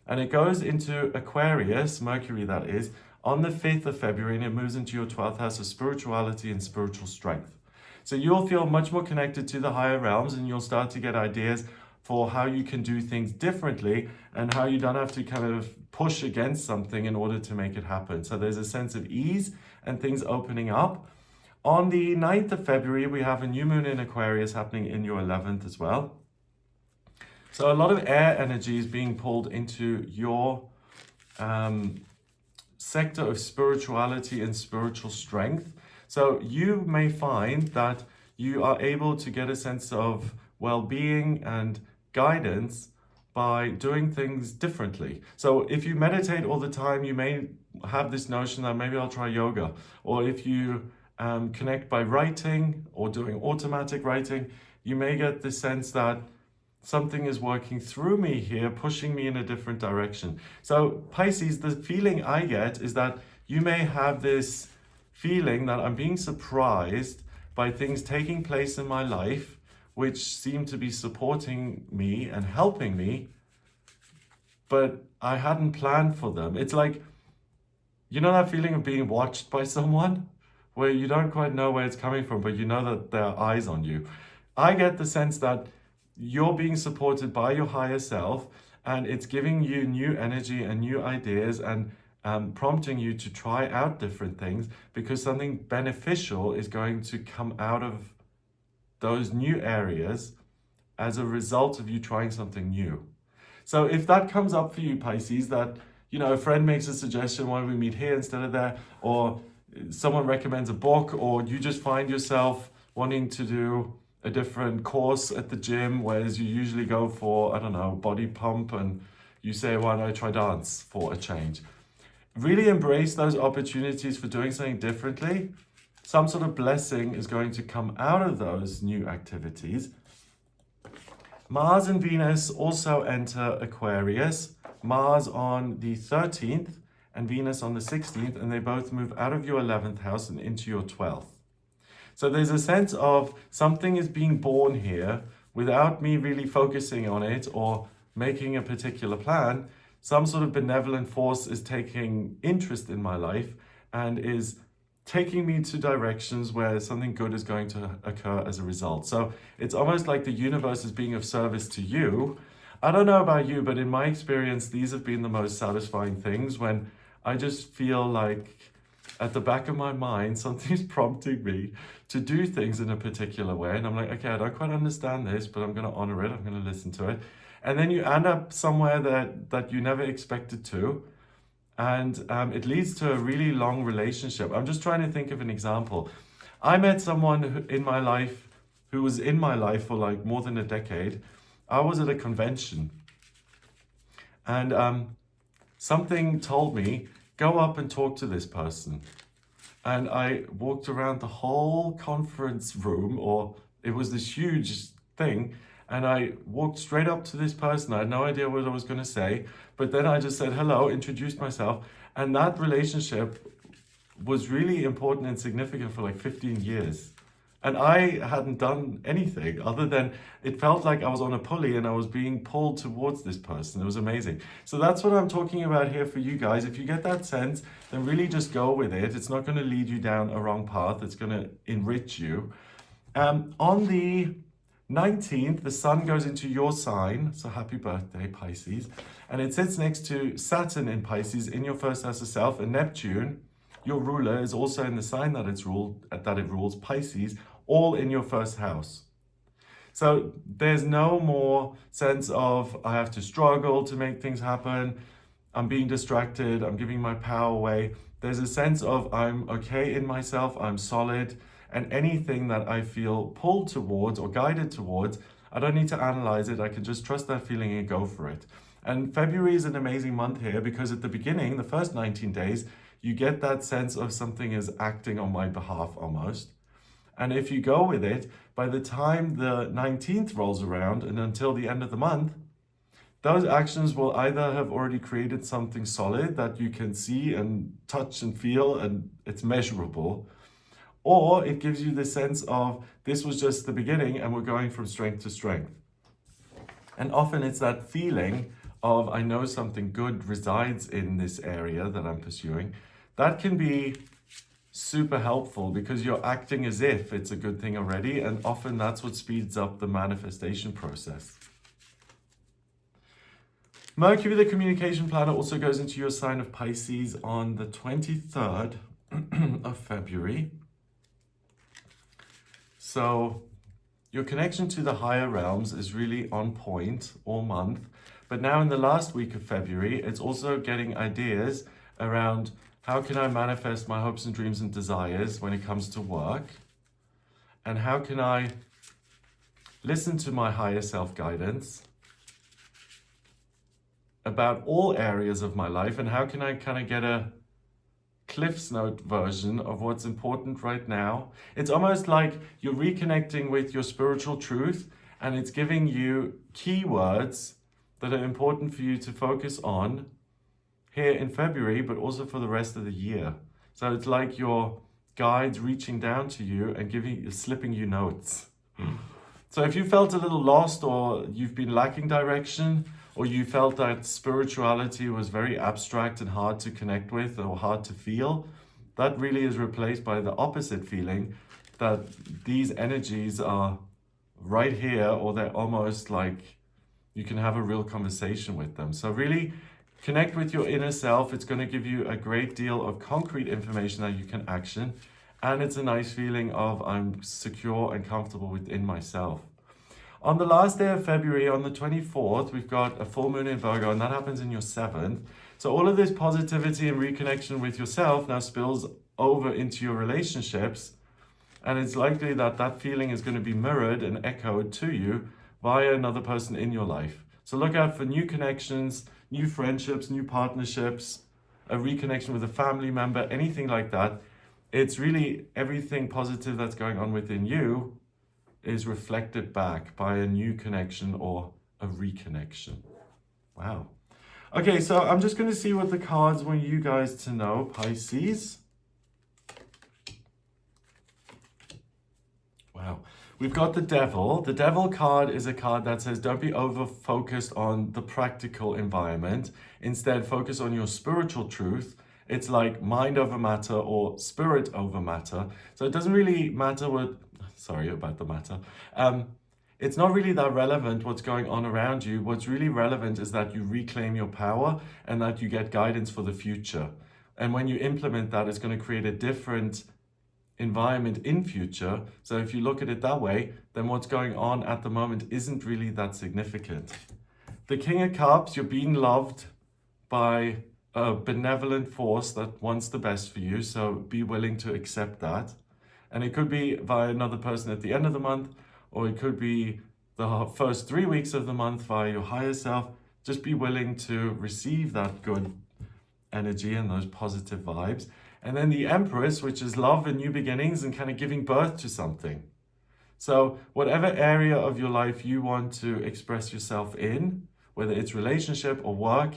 And it goes into Aquarius, Mercury that is, on the 5th of February, and it moves into your 12th house of spirituality and spiritual strength. So you'll feel much more connected to the higher realms, and you'll start to get ideas for how you can do things differently and how you don't have to kind of push against something in order to make it happen. So there's a sense of ease and things opening up. On the 9th of February, we have a new moon in Aquarius happening in your 11th as well. So a lot of air energy is being pulled into your sector of spirituality and spiritual strength. So you may find that you are able to get a sense of well-being and guidance by doing things differently. So if you meditate all the time, you may have this notion that maybe I'll try yoga. Or if you connect by writing or doing automatic writing, you may get the sense that something is working through me here, pushing me in a different direction. So Pisces, the feeling I get is that you may have this feeling that I'm being surprised by things taking place in my life, which seem to be supporting me and helping me, but I hadn't planned for them. It's like, you know that feeling of being watched by someone, where you don't quite know where it's coming from, but you know that there are eyes on you. I get the sense that you're being supported by your higher self, and it's giving you new energy and new ideas and prompting you to try out different things, because something beneficial is going to come out of those new areas as a result of you trying something new. So if that comes up for you, Pisces, that, you know, a friend makes a suggestion, why don't we meet here instead of there, or someone recommends a book, or you just find yourself wanting to do a different course at the gym, whereas you usually go for, I don't know, body pump, and you say, why don't I try dance for a change? Really embrace those opportunities for doing something differently. Some sort of blessing is going to come out of those new activities. Mars and Venus also enter Aquarius. Mars on the 13th and Venus on the 16th, and they both move out of your 11th house and into your 12th. So there's a sense of something is being born here without me really focusing on it or making a particular plan. Some sort of benevolent force is taking interest in my life and is taking me to directions where something good is going to occur as a result. So it's almost like the universe is being of service to you. I don't know about you, but in my experience, these have been the most satisfying things when I just feel like at the back of my mind, something's prompting me to do things in a particular way. And I'm like, okay, I don't quite understand this, but I'm going to honor it. I'm going to listen to it. And then you end up somewhere that you never expected to. And it leads to a really long relationship. I'm just trying to think of an example. I met someone in my life who was in my life for like more than a decade. I was at a convention and something told me, go up and talk to this person. And I walked around the whole conference room, or it was this huge thing, and I walked straight up to this person. I had no idea what I was going to say, but then I just said hello, introduced myself, and that relationship was really important and significant for like 15 years. And I hadn't done anything other than it felt like I was on a pulley and I was being pulled towards this person. It was amazing. So that's what I'm talking about here for you guys. If you get that sense, then really just go with it. It's not going to lead you down a wrong path. It's going to enrich you. On the 19th, the sun goes into your sign. So happy birthday, Pisces. And it sits next to Saturn in Pisces in your first house of self, and Neptune, your ruler, is also in the sign that it rules, Pisces, all in your first house. So there's no more sense of I have to struggle to make things happen. I'm being distracted. I'm giving my power away. There's a sense of I'm okay in myself. I'm solid. And anything that I feel pulled towards or guided towards, I don't need to analyze it. I can just trust that feeling and go for it. And February is an amazing month here because at the beginning, the first 19 days, you get that sense of something is acting on my behalf almost. And if you go with it, by the time the 19th rolls around and until the end of the month, those actions will either have already created something solid that you can see and touch and feel and it's measurable, or it gives you the sense of this was just the beginning and we're going from strength to strength. And often it's that feeling of I know something good resides in this area that I'm pursuing. That can be super helpful because you're acting as if it's a good thing already, and often that's what speeds up the manifestation process. Mercury, the communication planet, also goes into your sign of Pisces on the 23rd of February. So your connection to the higher realms is really on point all month. But now in the last week of February, it's also getting ideas around how can I manifest my hopes and dreams and desires when it comes to work? And how can I listen to my higher self-guidance about all areas of my life? And how can I kind of get a Cliff's Note version of what's important right now? It's almost like you're reconnecting with your spiritual truth, and it's giving you keywords that are important for you to focus on here in February, but also for the rest of the year. So it's like your guides reaching down to you and slipping you notes. So if you felt a little lost, or you've been lacking direction, or you felt that spirituality was very abstract and hard to connect with or hard to feel, that really is replaced by the opposite feeling that these energies are right here, or they're almost like you can have a real conversation with them. So really connect with your inner self. It's going to give you a great deal of concrete information that you can action. And it's a nice feeling of I'm secure and comfortable within myself. On the last day of February, on the 24th, we've got a full moon in Virgo, and that happens in your 7th. So all of this positivity and reconnection with yourself now spills over into your relationships. And it's likely that that feeling is going to be mirrored and echoed to you via another person in your life. So look out for new connections, new friendships, new partnerships, a reconnection with a family member, anything like that. It's really everything positive that's going on within you is reflected back by a new connection or a reconnection. Wow. Okay, so I'm just going to see what the cards want you guys to know, Pisces. Wow. We've got the Devil. The Devil card is a card that says don't be over-focused on the practical environment. Instead, focus on your spiritual truth. It's like mind over matter or spirit over matter. So it doesn't really matter what... Sorry about the matter. It's not really that relevant what's going on around you. What's really relevant is that you reclaim your power and that you get guidance for the future. And when you implement that, it's going to create a different environment in future. So if you look at it that way, then what's going on at the moment isn't really that significant. The King of Cups, you're being loved by a benevolent force that wants the best for you. So be willing to accept that. And it could be via another person at the end of the month, or it could be the first 3 weeks of the month via your higher self. Just be willing to receive that good energy and those positive vibes. And then the Empress, which is love and new beginnings and kind of giving birth to something. So whatever area of your life you want to express yourself in, whether it's relationship or work,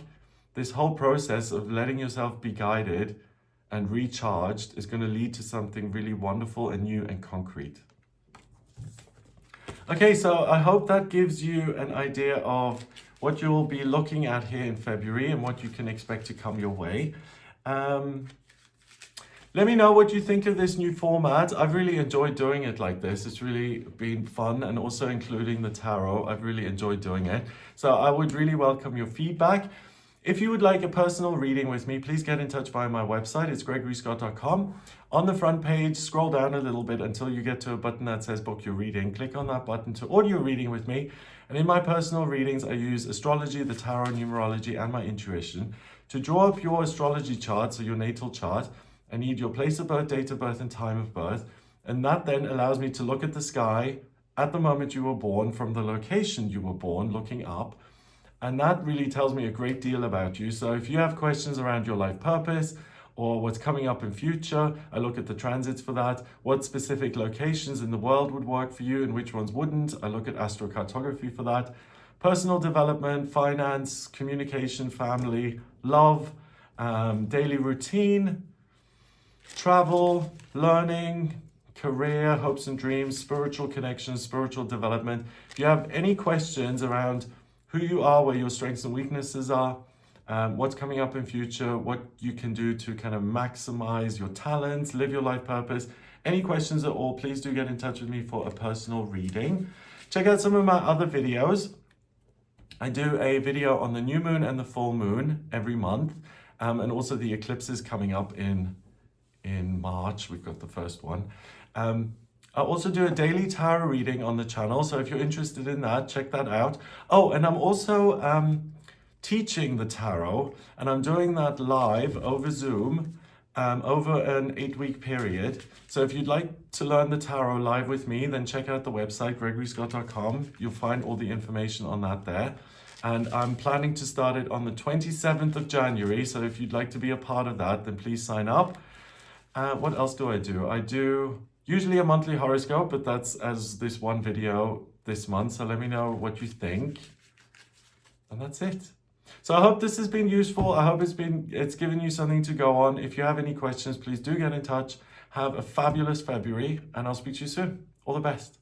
this whole process of letting yourself be guided and recharged is going to lead to something really wonderful and new and concrete. Okay, so I hope that gives you an idea of what you'll be looking at here in February and what you can expect to come your way. Let me know what you think of this new format. I've really enjoyed doing it like this. It's really been fun, and also including the tarot. I've really enjoyed doing it. So I would really welcome your feedback. If you would like a personal reading with me, please get in touch via my website. It's gregoryscott.com. On the front page, scroll down a little bit until you get to a button that says book your reading. Click on that button to order your reading with me. And in my personal readings, I use astrology, the tarot, numerology, and my intuition to draw up your astrology chart, so your natal chart. I need your place of birth, date of birth, and time of birth. And that then allows me to look at the sky at the moment you were born from the location you were born, looking up. And that really tells me a great deal about you. So if you have questions around your life purpose or what's coming up in future, I look at the transits for that. What specific locations in the world would work for you and which ones wouldn't? I look at astrocartography for that. Personal development, finance, communication, family, love, daily routine, travel, learning, career, hopes and dreams, spiritual connections, spiritual development. If you have any questions around who you are, where your strengths and weaknesses are, what's coming up in future, what you can do to kind of maximize your talents, live your life purpose, any questions at all, please do get in touch with me for a personal reading. Check out some of my other videos. I do a video on the new moon and the full moon every month, and also the eclipses coming up in March. We've got the first one. I also do a daily tarot reading on the channel, so if you're interested in that, check that out. Oh, and I'm also teaching the tarot, and I'm doing that live over Zoom over an 8-week period. So if you'd like to learn the tarot live with me, then check out the website, gregoryscott.com. You'll find all the information on that there. And I'm planning to start it on the 27th of January, so if you'd like to be a part of that, then please sign up. What else do? I do usually a monthly horoscope, but that's as this one video this month. So let me know what you think. And that's it. So I hope this has been useful. I hope it's given you something to go on. If you have any questions, please do get in touch. Have a fabulous February, and I'll speak to you soon. All the best.